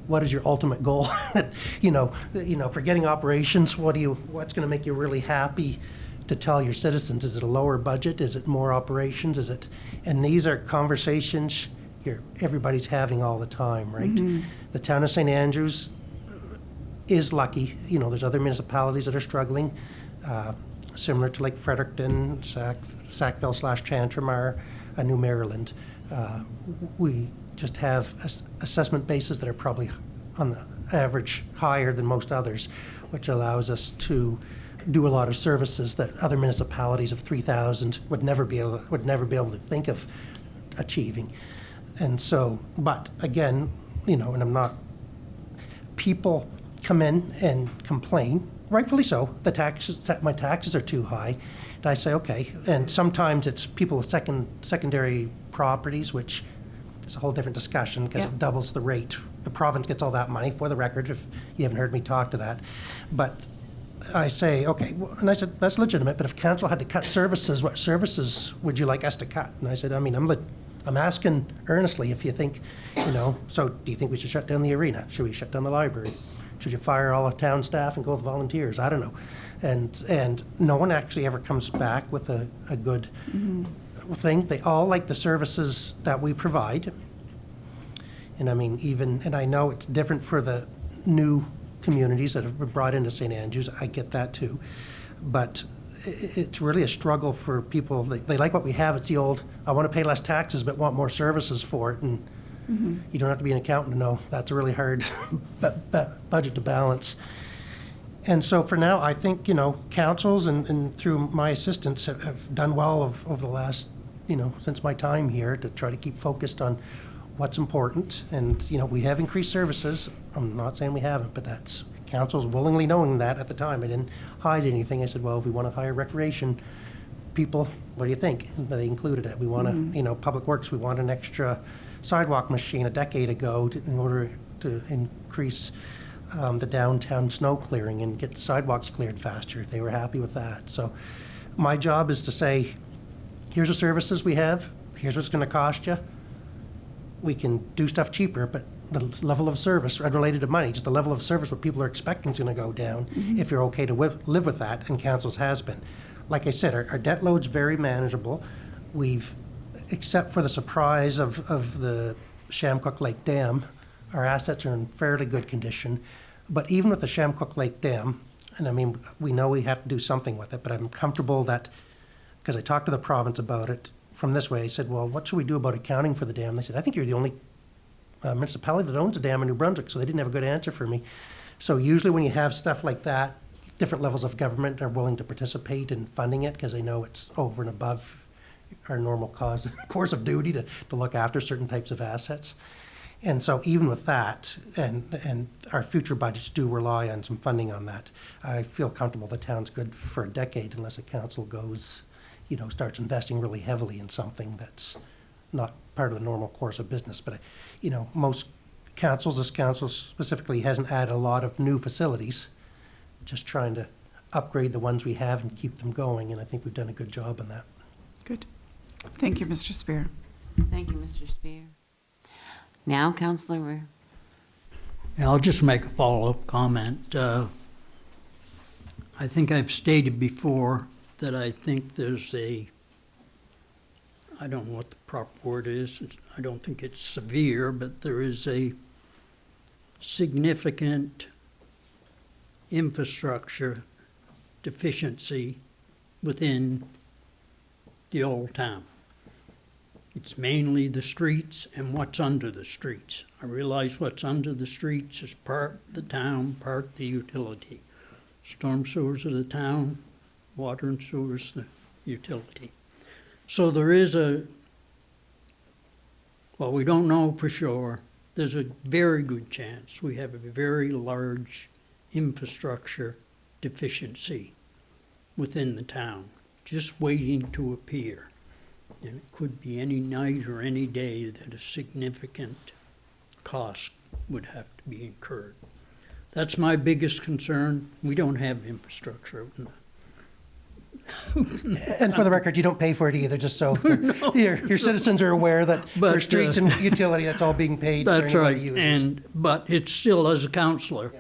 what is your ultimate goal? Forgetting operations, what's going to make you really happy to tell your citizens? Is it a lower budget? Is it more operations? And these are conversations everybody's having all the time, right? Mm-hmm. The town of St. Andrews is lucky. There's other municipalities that are struggling, similar to like Fredericton, Sackville/Tantramar, New Maryland. We just have assessment bases that are probably on the average higher than most others, which allows us to do a lot of services that other municipalities of 3,000 would never be able to think of achieving. And so, but again, and people come in and complain, rightfully so. My taxes are too high. And I say, okay. And sometimes it's people with secondary properties, which is a whole different discussion because it doubles the rate. The province gets all that money, for the record, if you haven't heard me talk to that. But I say, okay, and I said, that's legitimate, but if council had to cut services, what services would you like us to cut? And I said, I'm asking earnestly if you think, so do you think we should shut down the arena? Should we shut down the library? Should you fire all the town staff and go with volunteers? I don't know. And no one actually ever comes back with a good thing. They all like the services that we provide. And and I know it's different for the new communities that have been brought into St. Andrews. I get that too. But it's really a struggle for people. They like what we have. It's the old, I want to pay less taxes but want more services for it. And you don't have to be an accountant to know that's a really hard budget to balance. And so for now, I think, councils and through my assistants have done well over the last, since my time here to try to keep focused on what's important. And, we have increased services. I'm not saying we haven't, but that's council's willingly knowing that at the time. I didn't hide anything. I said, well, if we want to hire recreation people, what do you think? And they included it. We want to, Public Works, we want an extra sidewalk machine a decade ago in order to increase the downtown snow clearing and get the sidewalks cleared faster. They were happy with that. So my job is to say, here's the services we have. Here's what's going to cost you. We can do stuff cheaper, but the level of service, unrelated to money, just the level of service what people are expecting is going to go down if you're okay to live with that, and council's has been. Like I said, our debt load's very manageable. We've, except for the surprise of the Shamcook Lake Dam, our assets are in fairly good condition. But even with the Shamcook Lake Dam, and we know we have to do something with it, but I'm comfortable that, because I talked to the province about it from this way, I said, well, what should we do about accounting for the dam? They said, I think you're the only municipality that owns a dam in New Brunswick, so they didn't have a good answer for me. So usually when you have stuff like that, different levels of government are willing to participate in funding it because they know it's over and above our normal course of duty to look after certain types of assets. And so even with that, and our future budgets do rely on some funding on that, I feel comfortable the town's good for a decade unless a council goes, starts investing really heavily in something that's not part of the normal course of business. But, most councils, this council specifically, hasn't added a lot of new facilities, just trying to upgrade the ones we have and keep them going. And I think we've done a good job on that. Good. Thank you, Mr. Spear. Thank you, Mr. Spear. Now, Councillor Ware. I'll just make a follow-up comment. I think I've stated before that I think there's I don't know what the proper word is. I don't think it's severe, but there is a significant infrastructure deficiency within the old town. It's mainly the streets and what's under the streets. I realize what's under the streets is part the town, part the utility. Storm sewers of the town, water and sewers the utility. So there is we don't know for sure, there's a very good chance we have a very large infrastructure deficiency within the town, just waiting to appear. And it could be any night or any day that a significant cost would have to be incurred. That's my biggest concern. We don't have infrastructure in And for the record, you don't pay for it either, just so your citizens are aware that But, for streets and utility, that's all being paid for That's anybody right, who uses. but it's still, as a counselor,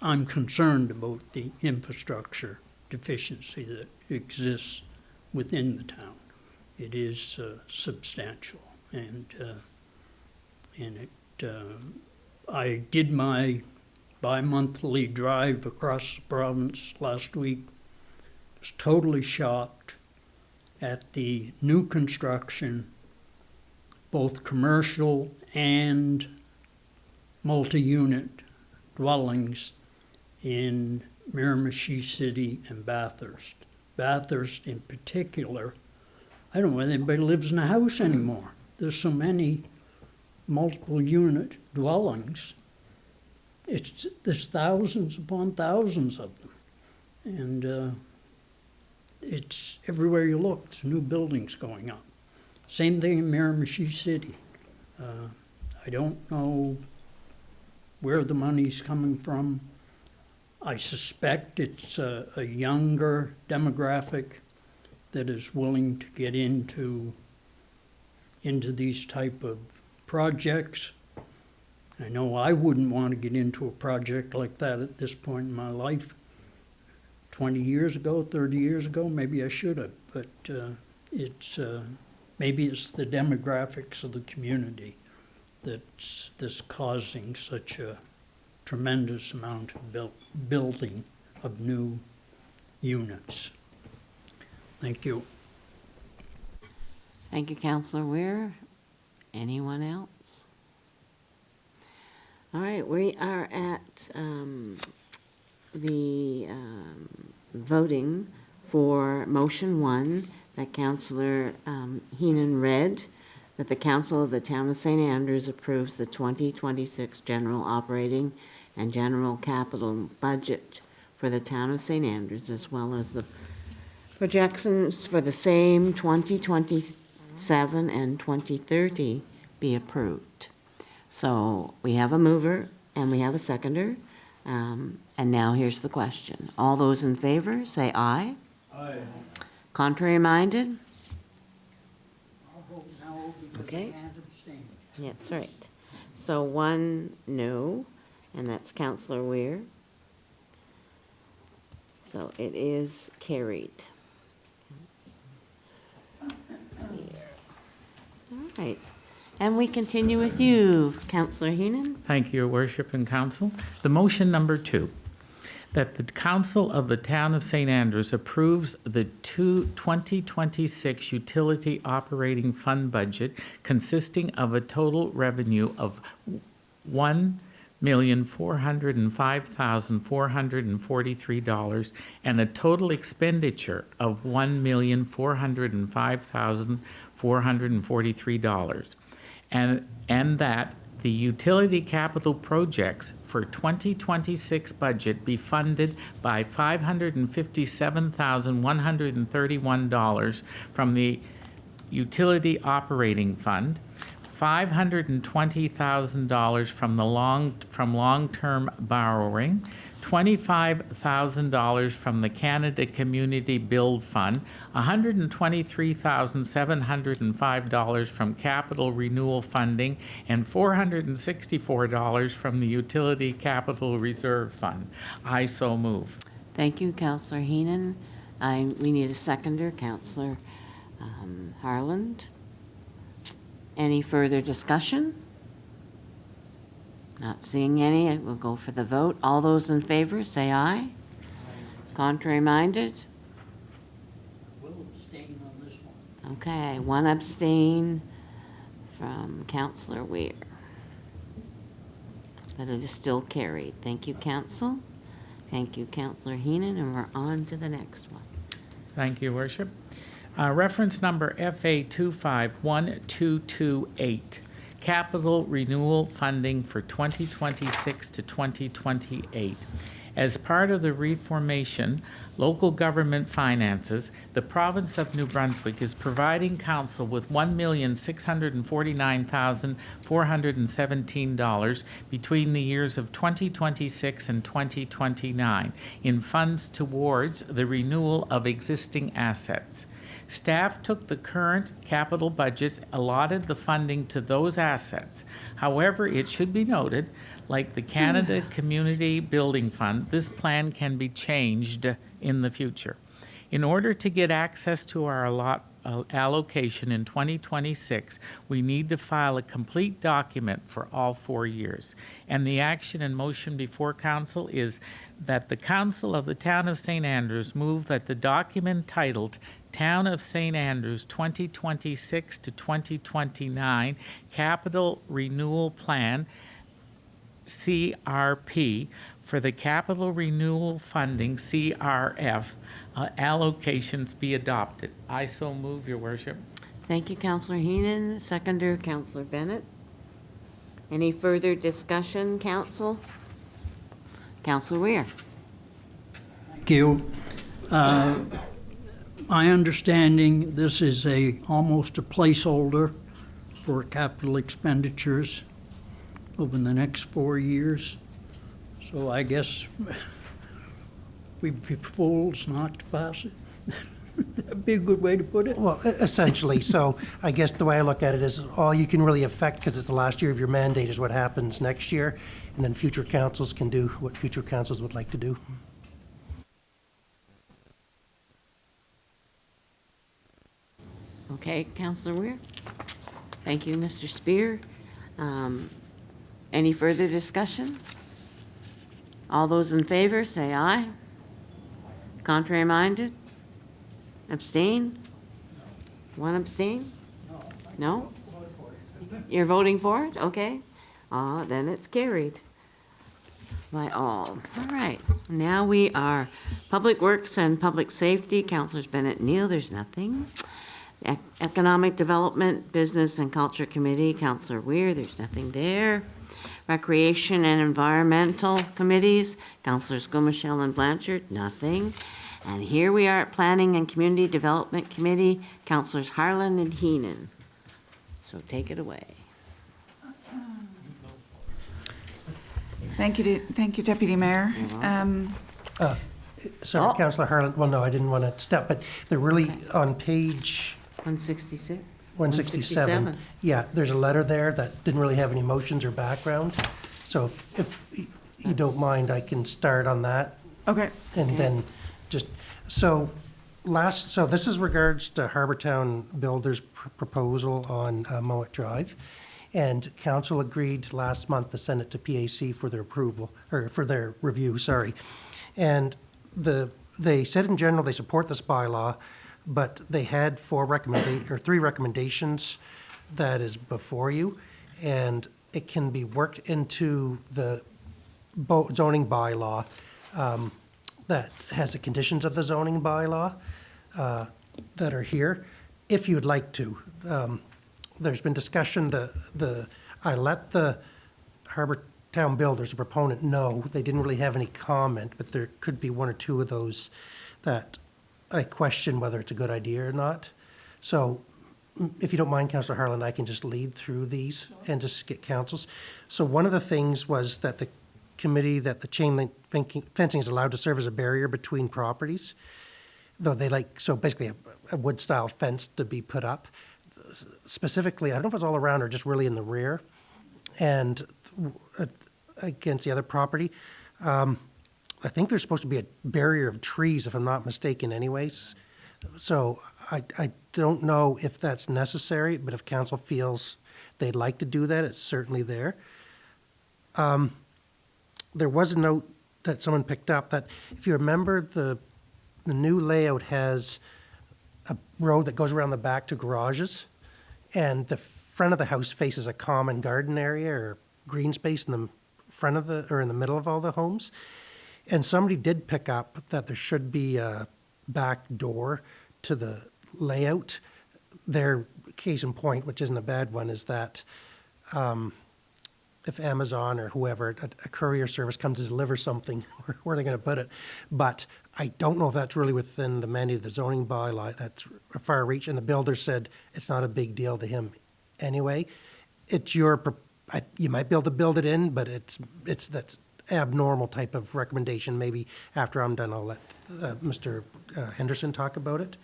I'm concerned about the infrastructure deficiency that exists within the town. It is substantial, and I did my bi-monthly drive across the province last week. Was totally shocked at the new construction, both commercial and multi-unit dwellings in Miramichi City and Bathurst. Bathurst in particular, I don't know whether anybody lives in a house anymore. There's so many multiple unit dwellings. There's thousands upon thousands of them. And it's everywhere you look, there's new buildings going up. Same thing in Miramichi City. I don't know where the money's coming from. I suspect it's a younger demographic that is willing to get into these type of projects. I know I wouldn't want to get into a project like that at this point in my life. 20 years ago, 30 years ago, maybe I should have, but maybe it's the demographics of the community that's causing such a tremendous amount of building of new units. Thank you. Thank you, Councillor Weir. Anyone else? All right, we are at the voting for motion 1 that Councillor Heenan read, that the Council of the Town of St. Andrews approves the 2026 general operating and general capital budget for the Town of St. Andrews, as well as the projections for the same 2027 and 2030 be approved. So we have a mover and we have a seconder. And now here's the question. All those in favor, say aye. Aye. Contrary minded? I'll vote no because Okay. I can't abstain. That's right. So 1 no, and that's Councillor Weir. So it is carried. All right. And we continue with you, Councillor Heenan. Thank you, Your Worship and Council. The motion number 2, that the Council of the Town of St. Andrews approves the 2026 utility operating fund budget consisting of a total revenue of $1,405,443 and a total expenditure of $1,405,443. And that the utility capital projects for 2026 budget be funded by $557,131 from the utility operating fund, $520,000 from long-term borrowing, $25,000 from the Canada Community Build Fund, $123,705 from capital renewal funding, and $464 from the Utility Capital Reserve Fund. I so move. Thank you, Councillor Heenan. We need a seconder, Councillor Harland. Any further discussion? Not seeing any, I will go for the vote. All those in favor, say aye. Contrary minded? Will abstain on this one. Okay, 1 abstain from Councillor Weir. But it is still carried. Thank you, Council. Thank you, Councillor Heenan, and we're on to the next one. Thank you, Worship. Reference number FA 251228. Capital renewal funding for 2026 to 2028. As part of the reformation, local government finances, the province of New Brunswick is providing council with $1,649,417 between the years of 2026 and 2029 in funds towards the renewal of existing assets. Staff took the current capital budgets, allotted the funding to those assets. However, it should be noted, like the Canada Community Building Fund, this plan can be changed in the future. In order to get access to our allocation in 2026, we need to file a complete document for all 4 years. And the action and motion before council is that the council of the town of St. Andrews move that the document titled Town of St. Andrews 2026 to 2029 Capital Renewal Plan, CRP, for the Capital Renewal Funding, CRF, allocations be adopted. I so move, Your Worship. Thank you, Councillor Heenan. Seconder, Councillor Bennett. Any further discussion, Council? Councillor Weir. Thank you. My understanding, this is almost a placeholder for capital expenditures over the next 4 years. So I guess we'd be fools not to pass it. That'd be a good way to put it. Well, essentially. So I guess the way I look at it is all you can really affect, because it's the last year of your mandate, is what happens next year. And then future councils can do what future councils would like to do. Okay, Councillor Weir. Thank you, Mr. Spear. Any further discussion? All those in favor, say aye. Contrary minded? Abstain? One abstain? No? You're voting for it? Okay. Then it's carried by all. All right. Now we are Public Works and Public Safety. Councillors Bennett and Neal, there's nothing. Economic Development, Business and Culture Committee, Councillor Weir, there's nothing there. Recreation and Environmental Committees, Councillors Gomichelle and Blanchard, nothing. And here we are at Planning and Community Development Committee, Councillors Harlan and Heenan. So take it away. Thank you, Deputy Mayor. Sorry, Councillor Harlan. Well, no, I didn't want to step, but they're really on page 166? 167. Yeah, there's a letter there that didn't really have any motions or background. So if you don't mind, I can start on that. Okay. And then just, so this is regards to Harbortown Builders' proposal on Mowat Drive. And council agreed last month to send it to PAC for their approval, or for their review, sorry. And they said in general they support this bylaw, but they had 3 recommendations that is before you, and it can be worked into the zoning bylaw that has the conditions of the zoning bylaw that are here, if you'd like to. There's been discussion, I let the Harbortown Builders, the proponent, know. They didn't really have any comment, but there could be 1 or 2 of those that I question whether it's a good idea or not. So if you don't mind, Councillor Harlan, I can just lead through these and just get councils. So one of the things was that the committee, that the chain link fencing is allowed to serve as a barrier between properties, though they so basically a wood style fence to be put up. Specifically, I don't know if it's all around or just really in the rear and against the other property. I think there's supposed to be a barrier of trees, if I'm not mistaken anyways. So I don't know if that's necessary, but if council feels they'd like to do that, it's certainly there. There was a note that someone picked up that, if you remember, the new layout has a road that goes around the back to garages, and the front of the house faces a common garden area or green space in the front of or in the middle of all the homes. And somebody did pick up that there should be a back door to the layout. Their case in point, which isn't a bad one, is that if Amazon or whoever, a courier service comes to deliver something, where are they going to put it? But I don't know if that's really within the mandate of the zoning bylaw. That's a far reach, and the builder said it's not a big deal to him anyway. It's you might be able to build it in, but that's abnormal type of recommendation. Maybe after I'm done, I'll let Mr. Henderson talk about it.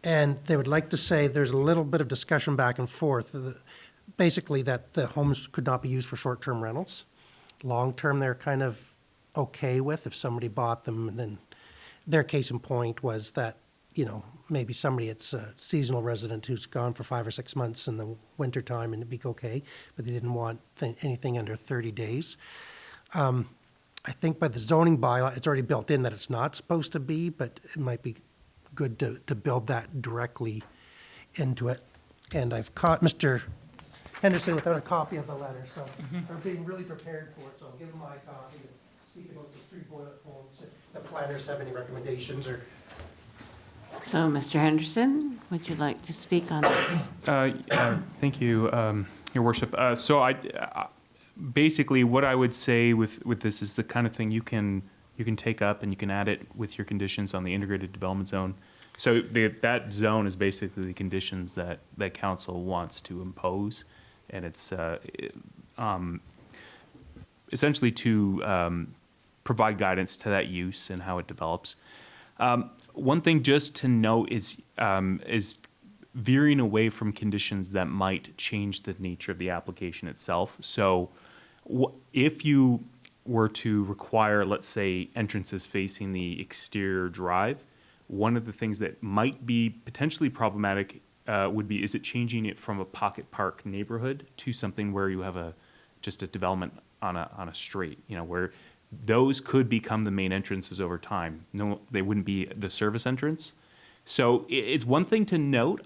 And they would like to say there's a little bit of discussion back and forth. Basically, that the homes could not be used for short-term rentals. Long-term, they're kind of okay with if somebody bought them. And then their case in point was that, maybe somebody, it's a seasonal resident who's gone for 5 or 6 months in the wintertime, and it'd be okay, but they didn't want anything under 30 days. I think by the zoning bylaw, it's already built in that it's not supposed to be, but it might be good to build that directly into it. And I've caught Mr. Henderson without a copy of the letter, so I'm being really prepared for it, so I'll give him my copy and speak about the 3 bullet points if the planners have any recommendations or. So, Mr. Henderson, would you like to speak on this? Thank you, Your Worship. So basically what I would say with this is the kind of thing you can take up and you can add it with your conditions on the integrated development zone. So that zone is basically the conditions that council wants to impose, and it's essentially to provide guidance to that use and how it develops. One thing just to note is veering away from conditions that might change the nature of the application itself. So if you were to require, let's say, entrances facing the exterior drive, one of the things that might be potentially problematic would be, is it changing it from a pocket park neighborhood to something where you have just a development on a street, where those could become the main entrances over time. No, they wouldn't be the service entrance. So it's one thing to note.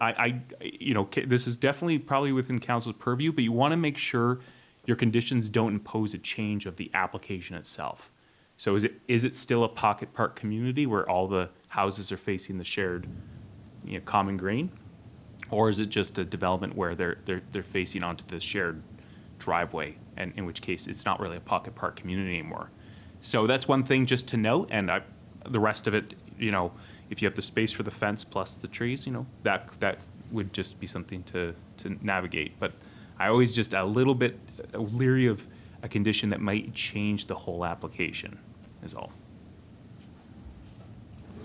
This is definitely probably within council's purview, but you want to make sure your conditions don't impose a change of the application itself. So is it still a pocket park community where all the houses are facing the shared, common green, or is it just a development where they're facing onto the shared driveway, and in which case it's not really a pocket park community anymore? So that's one thing just to note, and the rest of it, if you have the space for the fence plus the trees, that would just be something to navigate. But I always just a little bit leery of a condition that might change the whole application, is all.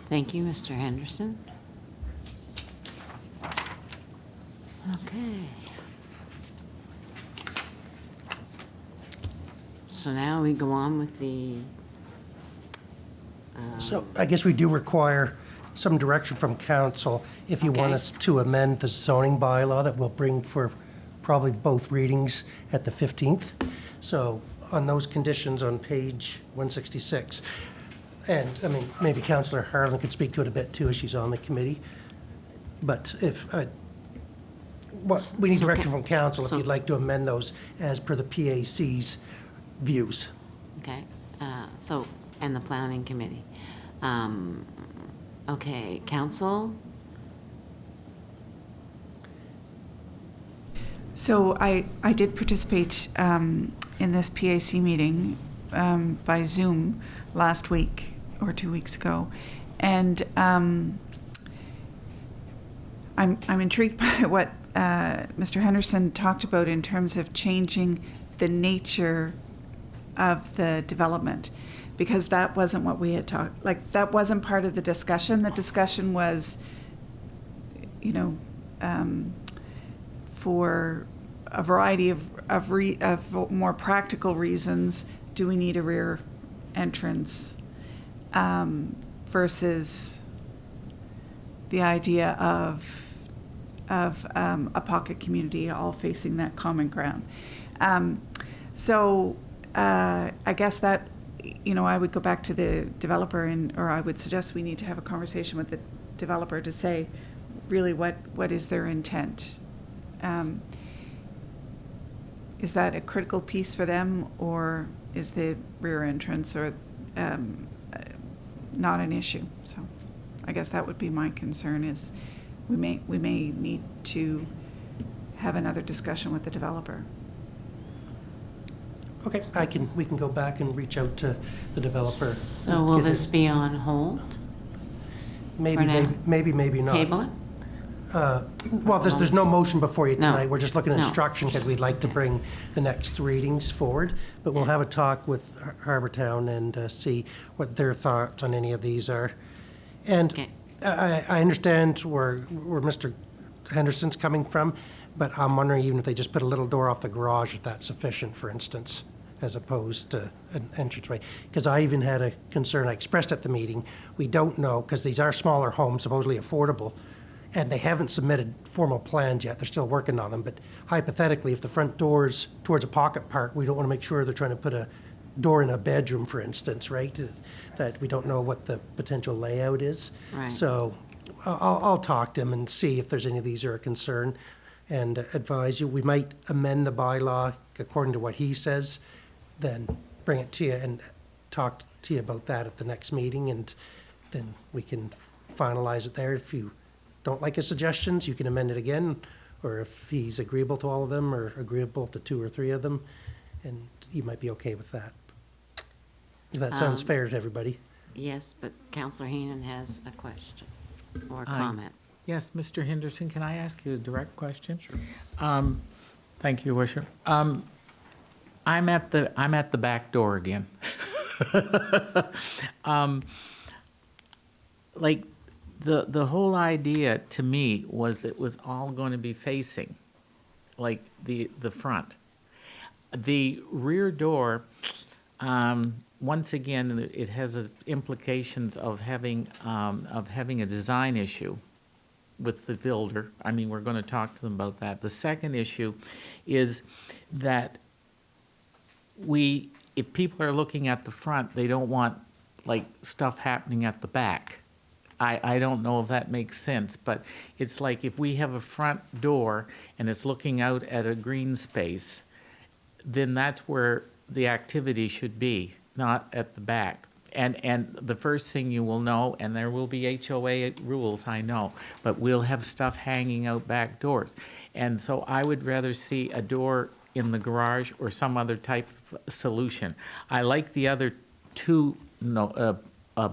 Thank you, Mr. Henderson. Okay. So now we go on with the. So I guess we do require some direction from council if you want Okay. us to amend the zoning bylaw that we'll bring for probably both readings at the 15th. So on those conditions on page 166, and maybe Councillor Harlan could speak to it a bit too as she's on the committee. But if, we need direction from council if you'd like to amend those as per the PAC's views. Okay, and the planning committee. Okay, council? So I did participate in this PAC meeting by Zoom last week or 2 weeks ago, and I'm intrigued by what Mr. Henderson talked about in terms of changing the nature of the development, because that wasn't what we had talked, that wasn't part of the discussion. The discussion was, for a variety of more practical reasons, do we need a rear entrance versus the idea of a pocket community all facing that common ground. So I guess that, I would go back to the developer or I would suggest we need to have a conversation with the developer to say really what is their intent. Is that a critical piece for them, or is the rear entrance or not an issue? So I guess that would be my concern, is we may need to have another discussion with the developer. Okay, we can go back and reach out to the developer. So will Get this his- be on hold? Maybe, for now? maybe not. Table it? Well, there's no motion before you No. tonight. We're just looking at No. instruction because we'd like to bring the next readings forward. But we'll have a talk with Harbour Town and see what their thoughts on any of these are. And Okay. I understand where Mr. Henderson's coming from, but I'm wondering even if they just put a little door off the garage, if that's sufficient, for instance, as opposed to an entranceway. Because I even had a concern I expressed at the meeting. We don't know, because these are smaller homes, supposedly affordable, and they haven't submitted formal plans yet. They're still working on them. But hypothetically, if the front door's towards a pocket park, we don't want to make sure they're trying to put a door in a bedroom, for instance, right? That we don't know what the potential layout is. Right. So I'll talk to him and see if there's any of these are a concern and advise you. We might amend the bylaw according to what he says, then bring it to you and talk to you about that at the next meeting, and then we can finalize it there. If you don't like his suggestions, you can amend it again, or if he's agreeable to all of them or agreeable to 2 or 3 of them, and you might be okay with that. If that sounds fair to everybody. Yes, but Counselor Heenan has a question or Aye. comment. Yes, Mr. Henderson, can I ask you a direct question? Sure. Thank you, Worship. I'm at the back door again. Like, the whole idea to me was that it was all going to be facing, like, the front. The rear door, once again, it has implications of having a design issue with the builder. I mean, we're going to talk to them about that. The second issue is that if people are looking at the front, they don't want, like, stuff happening at the back. I don't know if that makes sense, but it's like if we have a front door and it's looking out at a green space, then that's where the activity should be, not at the back. And the first thing you will know, and there will be HOA rules, I know, but we'll have stuff hanging out back doors. And so I would rather see a door in the garage or some other type of solution. I like the other 2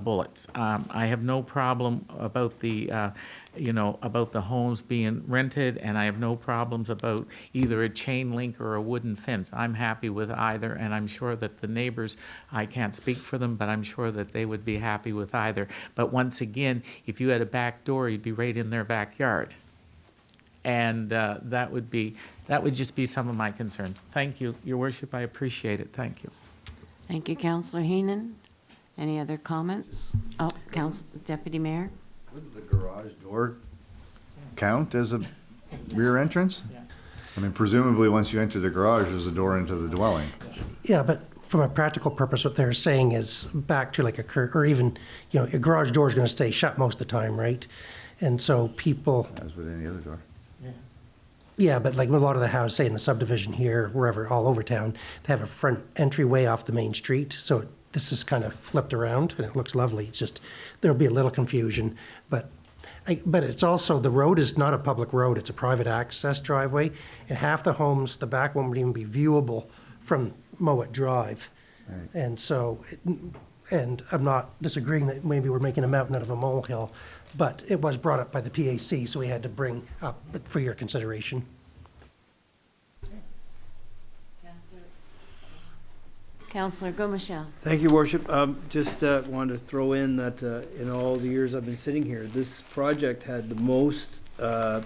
bullets. I have no problem about about the homes being rented, and I have no problems about either a chain link or a wooden fence. I'm happy with either, and I'm sure that the neighbors, I can't speak for them, but I'm sure that they would be happy with either. But once again, if you had a back door, you'd be right in their backyard. And that would just be some of my concern. Thank you, Your Worship, I appreciate it, thank you. Thank you, Counselor Heenan. Any other comments? Oh, Deputy Mayor? Wouldn't the garage door count as a rear entrance? I mean, presumably, once you enter the garage, there's a door into the dwelling. Yeah, but from a practical purpose, what they're saying is back to like a or even, your garage door is going to stay shut most of the time, right? And so people, As with any other door. yeah, but like a lot of the houses, say in the subdivision here, wherever, all over town, they have a front entryway off the main street. So this is kind of flipped around and it looks lovely. It's just, there'll be a little confusion, but it's also, the road is not a public road, it's a private access driveway. And half the homes, the back one would even be viewable from Mowat Drive. Right. And so, and I'm not disagreeing that maybe we're making a mountain out of a molehill, but it was brought up by the PAC, so we had to bring up for your consideration. Councillor Go-Michelle. Thank you, Worship. Just wanted to throw in that in all the years I've been sitting here, this project had the most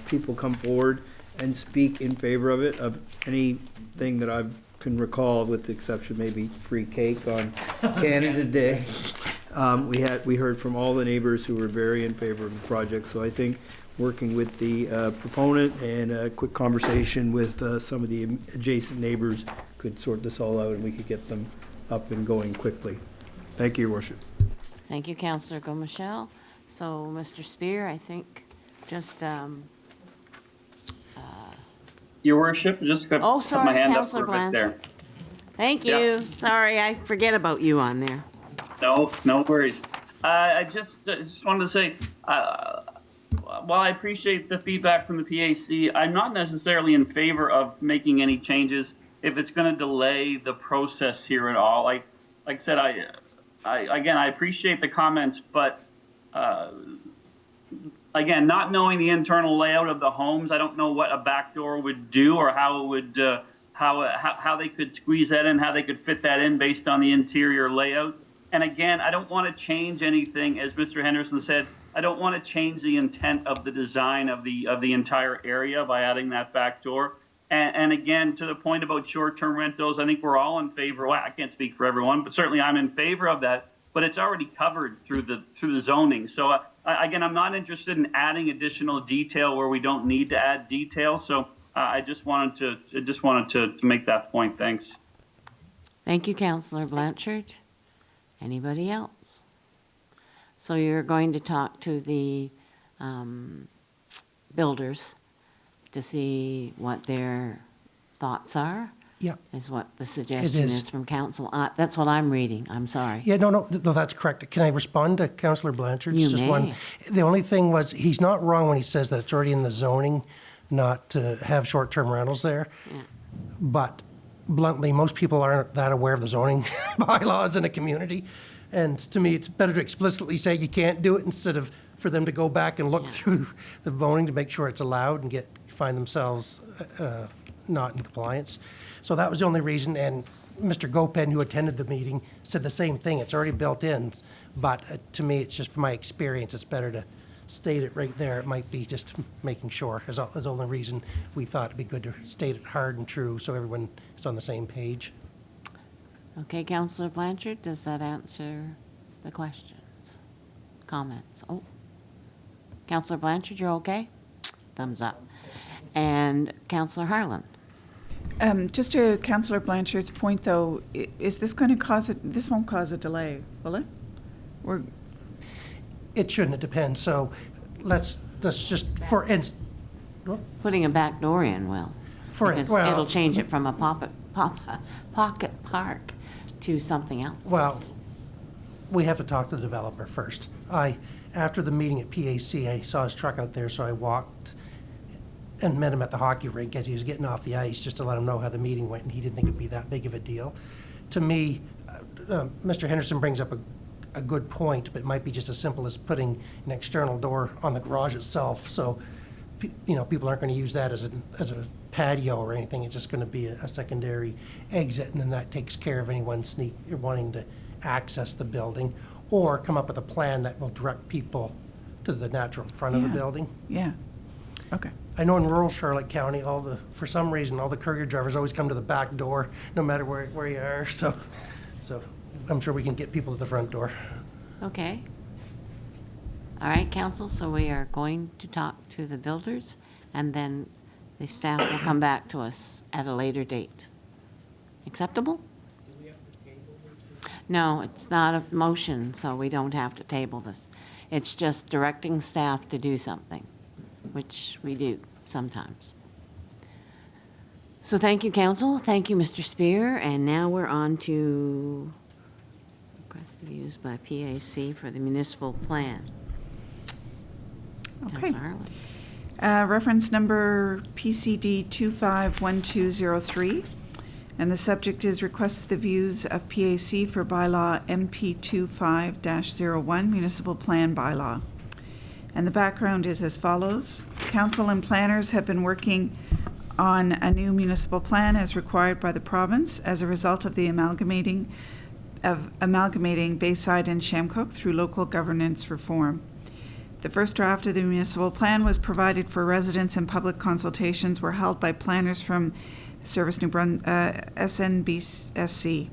people come forward and speak in favor of it, of anything that I can recall, with the exception maybe free cake on Canada Day. We heard from all the neighbors who were very in favor of the project, so I think working with the proponent and a quick conversation with some of the adjacent neighbors could sort this all out and we could get them up and going quickly. Thank you, Your Worship. Thank you, Councillor Go-Michelle. So, Mr. Spear, I think just, Your Worship, just got oh, put sorry, my hand up Councillor for a bit there. Blanche. Thank you. Yeah. Sorry, I forget about you on there. No worries. I just wanted to say, while I appreciate the feedback from the PAC, I'm not necessarily in favor of making any changes if it's going to delay the process here at all. Like I said, I appreciate the comments, but again, not knowing the internal layout of the homes, I don't know what a back door would do or how it would how they could squeeze that in, how they could fit that in based on the interior layout. And again, I don't want to change anything, as Mr. Henderson said. I don't want to change the intent of the design of the entire area by adding that back door. And again, to the point about short-term rentals, I think we're all in favor. Well, I can't speak for everyone, but certainly I'm in favor of that. But it's already covered through the zoning. So again, I'm not interested in adding additional detail where we don't need to add detail. So I just wanted to make that point. Thanks. Thank you, Councillor Blanchard. Anybody else? So you're going to talk to the builders to see what their thoughts are? Yeah. Is what the suggestion is from council. That's what I'm reading. I'm sorry. Yeah, no, that's correct. Can I respond to Councillor Blanchard? You Just may. one. The only thing was, he's not wrong when he says that it's already in the zoning not to have short-term rentals there. Yeah. But bluntly, most people aren't that aware of the zoning bylaws in a community. And to me, it's better to explicitly say you can't do it instead of for them to go back and look through the zoning to make sure it's allowed and find themselves not in compliance. So that was the only reason. And Mr. Gopen, who attended the meeting, said the same thing. It's already built in. But to me, it's just from my experience, it's better to state it right there. It might be just making sure. Is the only reason we thought it'd be good to state it hard and true so everyone is on the same page. Okay, Councillor Blanchard, does that answer the questions? Comments? Oh, Councillor Blanchard, you're okay? Thumbs up. And Councillor Harlan. Just to Councillor Blanchard's point, though, is this going to cause this won't cause a delay, will it? It shouldn't. It depends. So let's just, for instance, Putting a back door in will. Because it'll change it from a pocket park to something else. Well, we have to talk to the developer first. After the meeting at PAC, I saw his truck out there, so I walked and met him at the hockey rink as he was getting off the ice, just to let him know how the meeting went, and he didn't think it'd be that big of a deal. To me, Mr. Henderson brings up a good point, but it might be just as simple as putting an external door on the garage itself, so people aren't going to use that as a patio or anything. It's just going to be a secondary exit, and then that takes care of anyone wanting to access the building, or come up with a plan that will direct people to the natural front of the building. Yeah. Okay. I know in rural Charlotte County, for some reason, all the courier drivers always come to the back door, no matter where you are. So I'm sure we can get people to the front door. Okay. All right, council, so we are going to talk to the builders, and then the staff will come back to us at a later date. Acceptable? No, it's not a motion, so we don't have to table this. It's just directing staff to do something, which we do sometimes. So thank you, council. Thank you, Mr. Spear. And now we're on to request views by PAC for the municipal plan. Okay. Councilor Harlan. Reference number PCD 251203. And the subject is request the views of PAC for bylaw MP 25-01, municipal plan bylaw. And the background is as follows. Council and planners have been working on a new municipal plan as required by the province as a result of the amalgamating Bayside and Shamcook through local governance reform. The first draft of the municipal plan was provided for residents, and public consultations were held by planners from Service New Brunswick, SNBSC.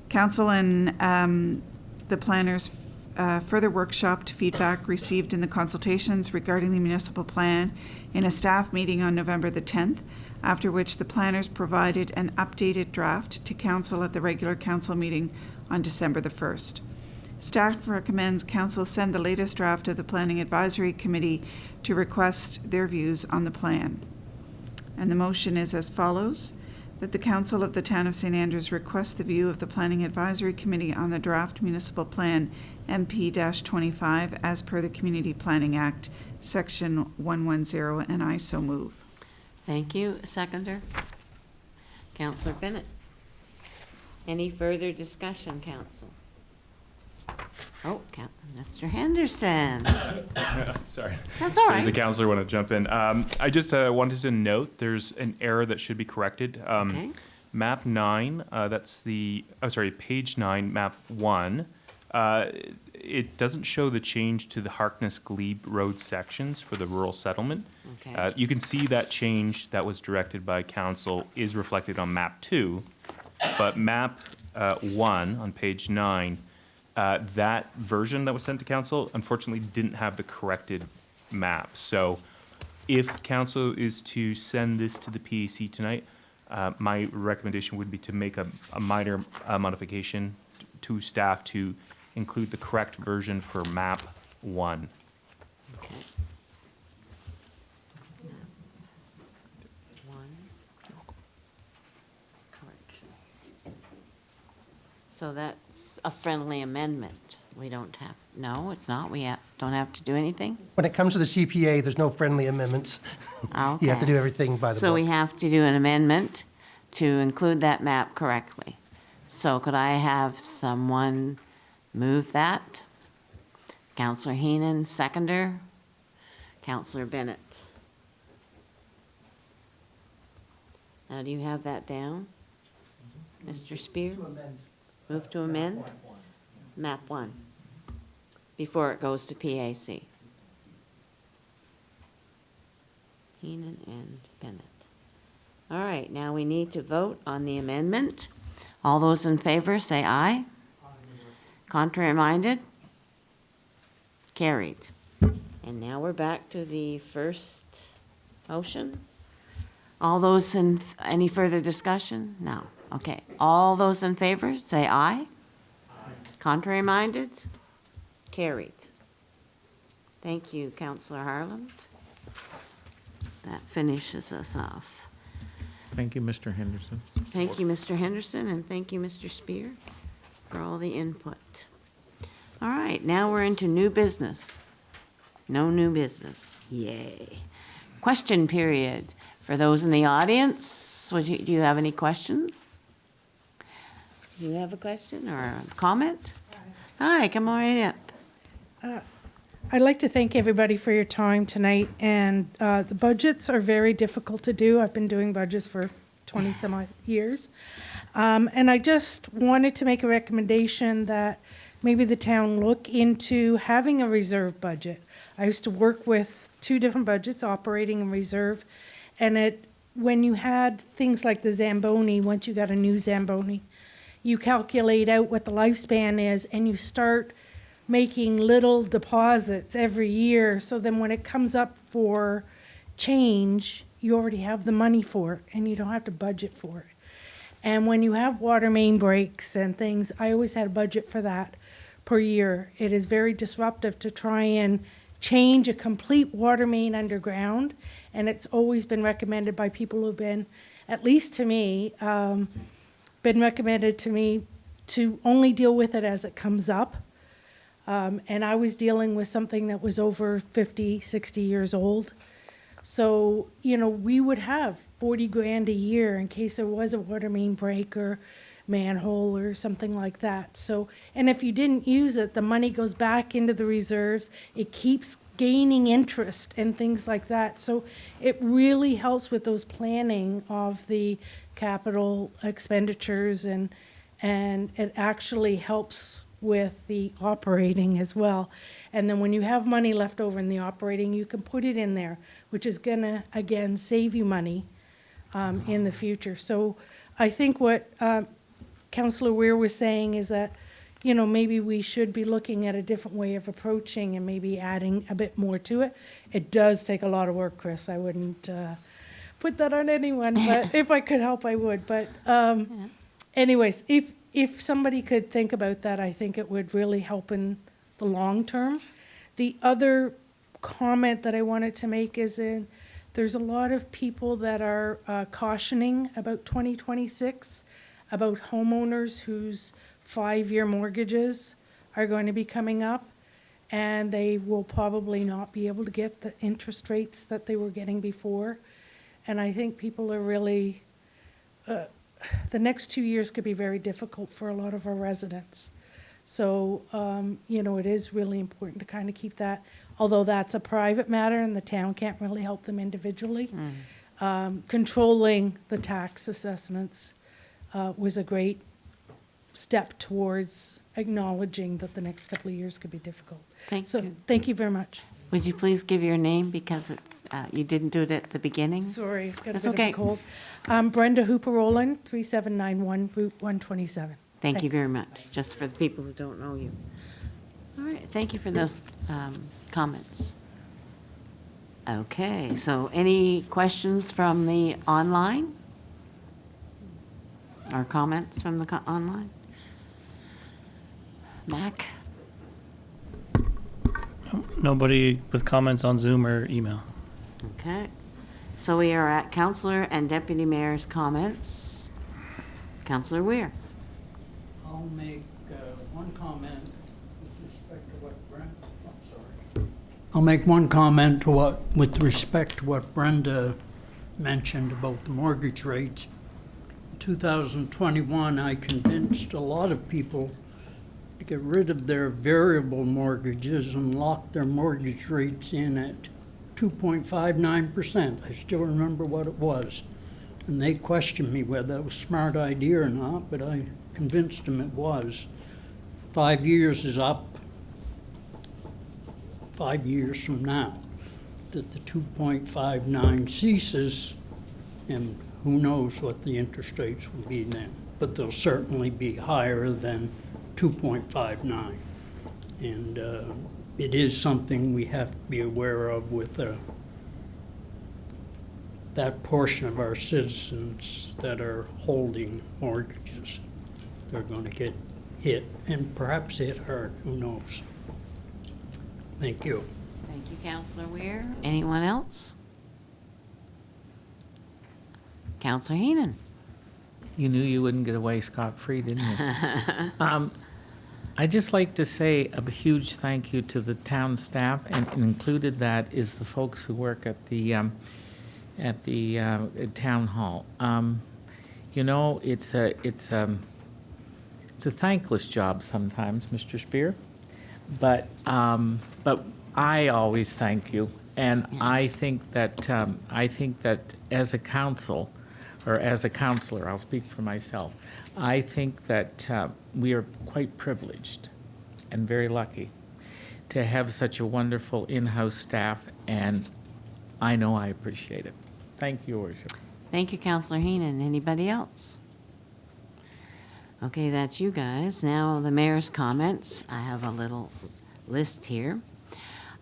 Council and the planners further workshopped feedback received in the consultations regarding the municipal plan in a staff meeting on November the 10th, after which the planners provided an updated draft to council at the regular council meeting on December the 1st. Staff recommends council send the latest draft of the Planning Advisory Committee to request their views on the plan. And the motion is as follows, that the Council of the Town of St. Andrews request the view of the Planning Advisory Committee on the draft municipal plan MP-25 as per the Community Planning Act, Section 110, and I so move. Thank you. Seconder? Councillor Bennett. Any further discussion, council? Oh, Mr. Henderson. Sorry. That's all There's a right. counselor want to jump in. I just wanted to note there's an error that should be corrected. Okay. Map 9, page 9, map 1. It doesn't show the change to the Harkness-Glebe Road sections for the rural settlement. Okay. You can see that change that was directed by council is reflected on map 2, but map 1 on page 9, that version that was sent to council unfortunately didn't have the corrected map. So if council is to send this to the PAC tonight, my recommendation would be to make a minor modification to staff to include the correct version for map 1. Okay. One. Correction. So that's a friendly amendment. We don't have, no, it's not. We don't have to do anything? When it comes to the CPA, there's no friendly amendments. You have to do everything by the So book. we have to do an amendment to include that map correctly. So could I have someone move that? Councillor Heenan, seconder. Councillor Bennett. Now, do you have that down? Mr. Spear? Move to amend? Map 1, before it goes to PAC. Heenan and Bennett. All right, now we need to vote on the amendment. All those in favor, say aye. Contrary minded? Carried. And now we're back to the first motion. All those in, any further discussion? No. Okay. All those in favor, say aye. Contrary minded? Carried. Thank you, Councillor Harland. That finishes us off. Thank you, Mr. Henderson. Thank you, Mr. Henderson, and thank you, Mr. Spear, for all the input. All right, now we're into new business. No new business. Yay. Question period. For those in the audience, do you have any questions? Do you have a question or a comment? Hi, come on right up. I'd like to thank everybody for your time tonight, and the budgets are very difficult to do. I've been doing budgets for 20-some odd years. And I just wanted to make a recommendation that maybe the town look into having a reserve budget. I used to work with 2 different budgets, operating and reserve, and when you had things like the Zamboni, once you got a new Zamboni, you calculate out what the lifespan is, and you start making little deposits every year, so then when it comes up for change, you already have the money for it, and you don't have to budget for it. And when you have water main breaks and things, I always had a budget for that per year. It is very disruptive to try and change a complete water main underground, and it's always been recommended by people who've been, at least to me, been recommended to me to only deal with it as it comes up. And I was dealing with something that was over 50, 60 years old. So, you know, we would have 40 grand a year in case there was a water main break or manhole or something like that. So, and if you didn't use it, the money goes back into the reserves. It keeps gaining interest and things like that. So it really helps with those planning of the capital expenditures, and it actually helps with the operating as well. And then when you have money left over in the operating, you can put it in there, which is gonna, again, save you money in the future. So I think what Councillor Weir was saying is that, you know, maybe we should be looking at a different way of approaching and maybe adding a bit more to it. It does take a lot of work, Chris. I wouldn't put that on anyone, but if I could help, I would. But anyways, if somebody could think about that, I think it would really help in the long term. The other comment that I wanted to make is there's a lot of people that are cautioning about 2026, about homeowners whose 5-year mortgages are going to be coming up, and they will probably not be able to get the interest rates that they were getting before. And I think people are really the next 2 years could be very difficult for a lot of our residents. So, it is really important to kind of keep that, although that's a private matter and the town can't really help them individually. Controlling the tax assessments was a great step towards acknowledging that the next couple of years could be difficult. Thank you. Thank you very much. Would you please give your name because it's, you didn't do it at the beginning? Sorry, I've got a That's bit of okay. a cold. Brenda Hooper-Rowland, 3791 Route 127. Thank you Thanks. very much, just for the people who don't know you. All right, thank you for those comments. Okay, so any questions from the online? Or comments from the online? Mac? Nobody with comments on Zoom or email. Okay, so we are at Councillor and Deputy Mayor's comments. Councillor Weir. I'll make one comment with respect to what Brenda, I'll make one comment with respect to what Brenda mentioned about the mortgage rates. In 2021, I convinced a lot of people to get rid of their variable mortgages and lock their mortgage rates in at 2.59%. I still remember what it was. And they questioned me whether that was a smart idea or not, but I convinced them it was. 5 years is up, 5 years from now, that the 2.59 ceases, and who knows what the interest rates will be then. But they'll certainly be higher than 2.59. And it is something we have to be aware of with that portion of our citizens that are holding mortgages. They're going to get hit, and perhaps hit hard, who knows. Thank you. Thank you, Councillor Weir. Anyone else? Councillor Heenan. You knew you wouldn't get away scot-free, didn't you? I'd just like to say a huge thank you to the town staff, and included that is the folks who work at the town hall. It's a thankless job sometimes, Mr. Spear, but I always thank you, and I think that as a council, or as a counselor, I'll speak for myself, I think that we are quite privileged and very lucky to have such a wonderful in-house staff, and I know I appreciate it. Thank you, Your Worship. Thank you, Councillor Heenan. Anybody else? Okay, that's you guys. Now the mayor's comments. I have a little list here.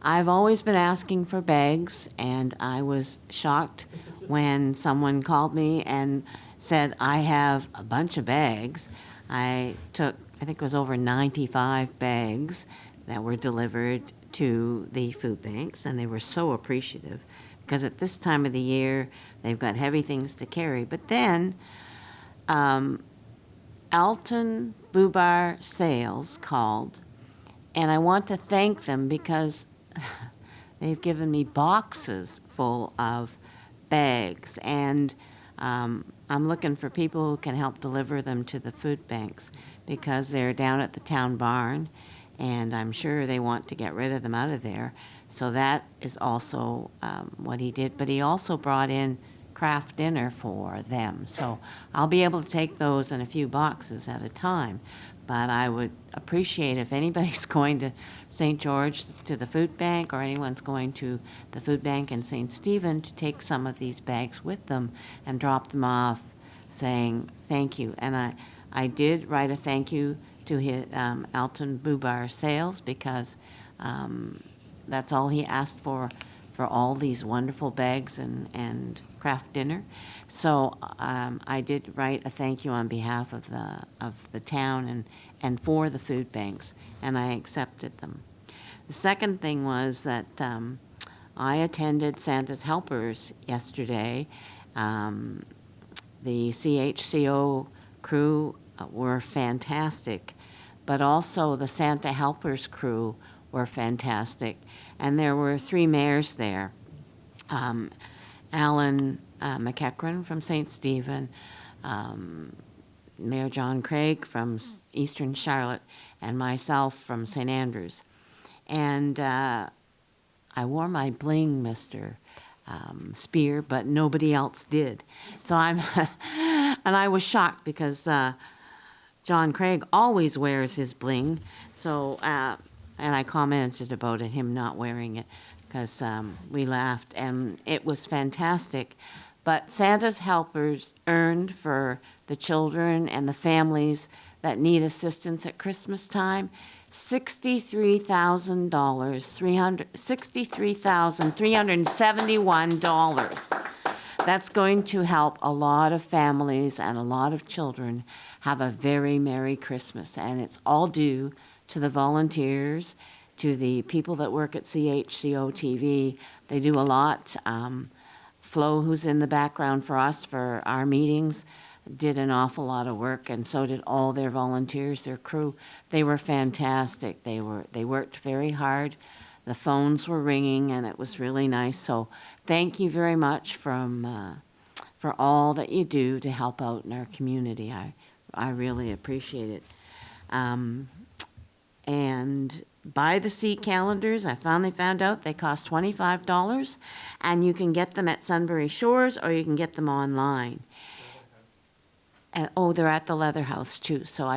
I've always been asking for bags, and I was shocked when someone called me and said, I have a bunch of bags. I took, I think it was over 95 bags that were delivered to the food banks, and they were so appreciative because at this time of the year, they've got heavy things to carry. But then, Alton Bubar Sales called, and I want to thank them because they've given me boxes full of bags, and I'm looking for people who can help deliver them to the food banks because they're down at the town barn, and I'm sure they want to get rid of them out of there. So that is also what he did. But he also brought in craft dinner for them. So I'll be able to take those in a few boxes at a time. But I would appreciate if anybody's going to St. George to the food bank, or anyone's going to the food bank in St. Stephen, to take some of these bags with them and drop them off saying thank you. And I did write a thank you to his, Alton Bubar Sales, because that's all he asked for all these wonderful bags and craft dinner. So I did write a thank you on behalf of the town and for the food banks, and I accepted them. The second thing was that I attended Santa's Helpers yesterday. The CHCO crew were fantastic, but also the Santa Helpers crew were fantastic. And there were 3 mayors there. Alan McEachran from St. Stephen, Mayor John Craig from Eastern Charlotte, and myself from St. Andrews. And I wore my bling, Mr. Spear, but nobody else did. So and I was shocked because John Craig always wears his bling. So, and I commented about it, him not wearing it, because we laughed, and it was fantastic. But Santa's helpers earned for the children and the families that need assistance at Christmas time $63,371. That's going to help a lot of families and a lot of children have a very Merry Christmas. And it's all due to the volunteers, to the people that work at CHCO-TV. They do a lot. Flo, who's in the background for us for our meetings, did an awful lot of work, and so did all their volunteers, their crew. They were fantastic. They worked very hard. The phones were ringing, and it was really nice. So thank you very much for all that you do to help out in our community. I really appreciate it. And buy the seat calendars. I finally found out they cost $25, and you can get them at Sunbury Shores or you can get them online. And, they're at the Leather House too. So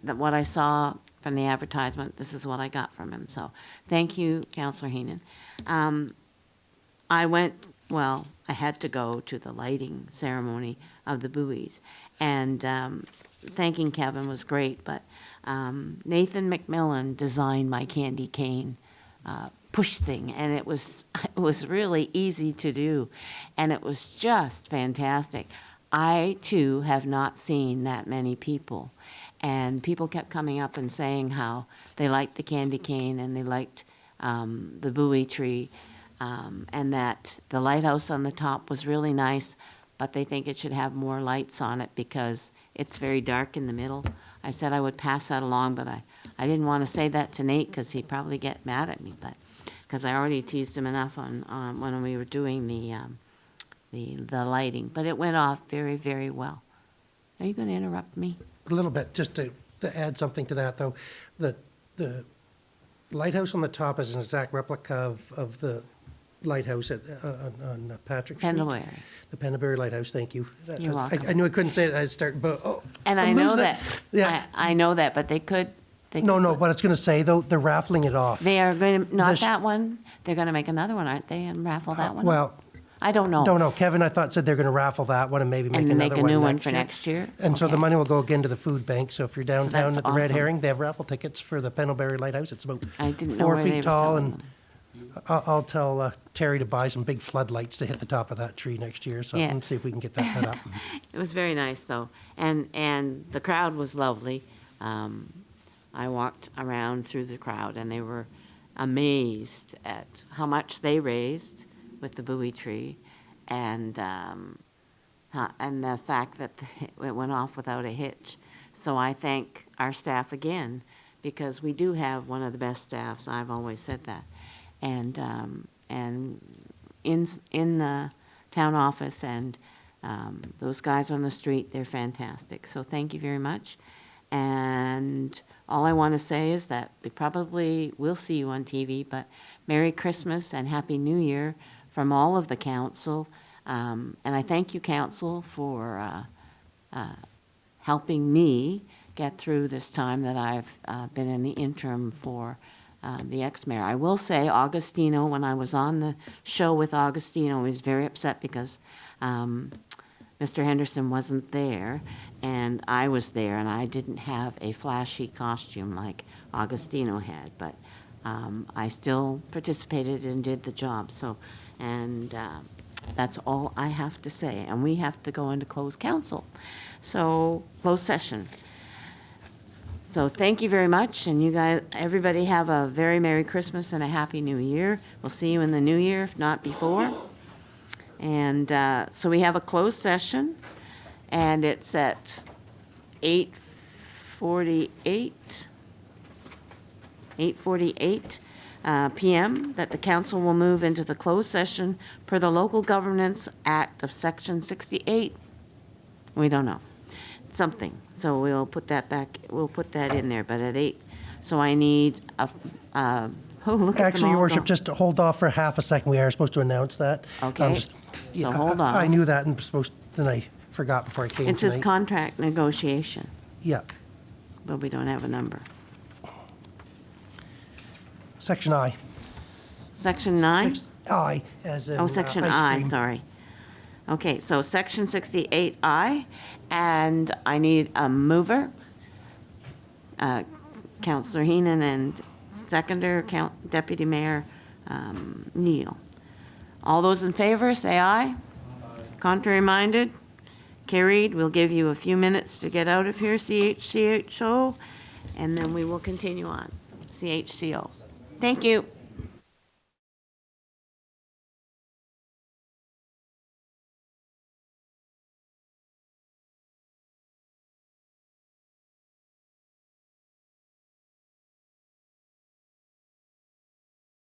what I saw from the advertisement, this is what I got from him. So thank you, Councillor Heenan. I had to go to the lighting ceremony of the buoys, and thanking Kevin was great, but Nathan McMillan designed my candy cane push thing, and it was really easy to do, and it was just fantastic. I, too, have not seen that many people, and people kept coming up and saying how they liked the candy cane and they liked the buoy tree, and that the lighthouse on the top was really nice, but they think it should have more lights on it because it's very dark in the middle. I said I would pass that along, but I didn't want to say that to Nate because he'd probably get mad at me, but because I already teased him enough on when we were doing the lighting, but it went off very, very well. Are you going to interrupt me? A little bit, just to add something to that, though. The lighthouse on the top is an exact replica of the lighthouse on Patrick Street. Pendlebury. The Pendlebury Lighthouse, thank you. You're welcome. I knew I couldn't say it, I'd start, but, And I'm I know losing it. that. Yeah. I know that, but they could. No, what I was going to say, though, they're raffling it off. They are going to, not that one. They're going to make another one, aren't they, and raffle that one? Well, I don't know. don't know. Kevin, I thought, said they're going to raffle that one and maybe make another one And make a new one for next year? And so the Okay. money will go again to the food bank. So if you're downtown that's at the Red awesome. Herring, they have raffle tickets for the Pendlebury Lighthouse. It's about I didn't know 4 where they feet were tall, selling and them. I'll tell Terry to buy some big floodlights to hit the top of that tree next year. So let's see if we can get that put up. It was very nice, though, and the crowd was lovely. I walked around through the crowd, and they were amazed at how much they raised with the buoy tree, and the fact that it went off without a hitch. So I thank our staff again, because we do have one of the best staffs. I've always said that, and in the town office and those guys on the street, they're fantastic. So thank you very much. And all I want to say is that we probably will see you on TV, but Merry Christmas and Happy New Year from all of the council. And I thank you, council, for helping me get through this time that I've been in the interim for the ex-mayor. I will say Augustino, when I was on the show with Augustino, he was very upset because Mr. Henderson wasn't there, and I was there, and I didn't have a flashy costume like Augustino had, but I still participated and did the job. So, and that's all I have to say, and we have to go into closed council. So, closed session. So thank you very much, and you guys, everybody have a very Merry Christmas and a Happy New Year. We'll see you in the new year, if not before. And so we have a closed session, and it's at 8:48 p.m. that the council will move into the closed session per the Local Governance Act of Section 68. We don't know. Something. So we'll put that back, we'll put that in there, but at 8, so I need a, oh, look at them Actually, Your all Worship, go. just to hold off for half a second. We are supposed to announce that. Okay. Just- So yeah, hold on. I knew that and supposed, then I forgot before I came It says tonight. contract negotiation, Yeah, but we don't have a number. section I. Section 9? I, as in Oh, section ice I, cream. sorry. Okay, so section 68I, and I need a mover, Counselor Heenan, and seconder, Deputy Mayor Neal. All those in favor, say aye. Contrary minded? Carried. We'll give you a few minutes to get out of here, CHCO, and then we will continue on. CHCO. Thank you.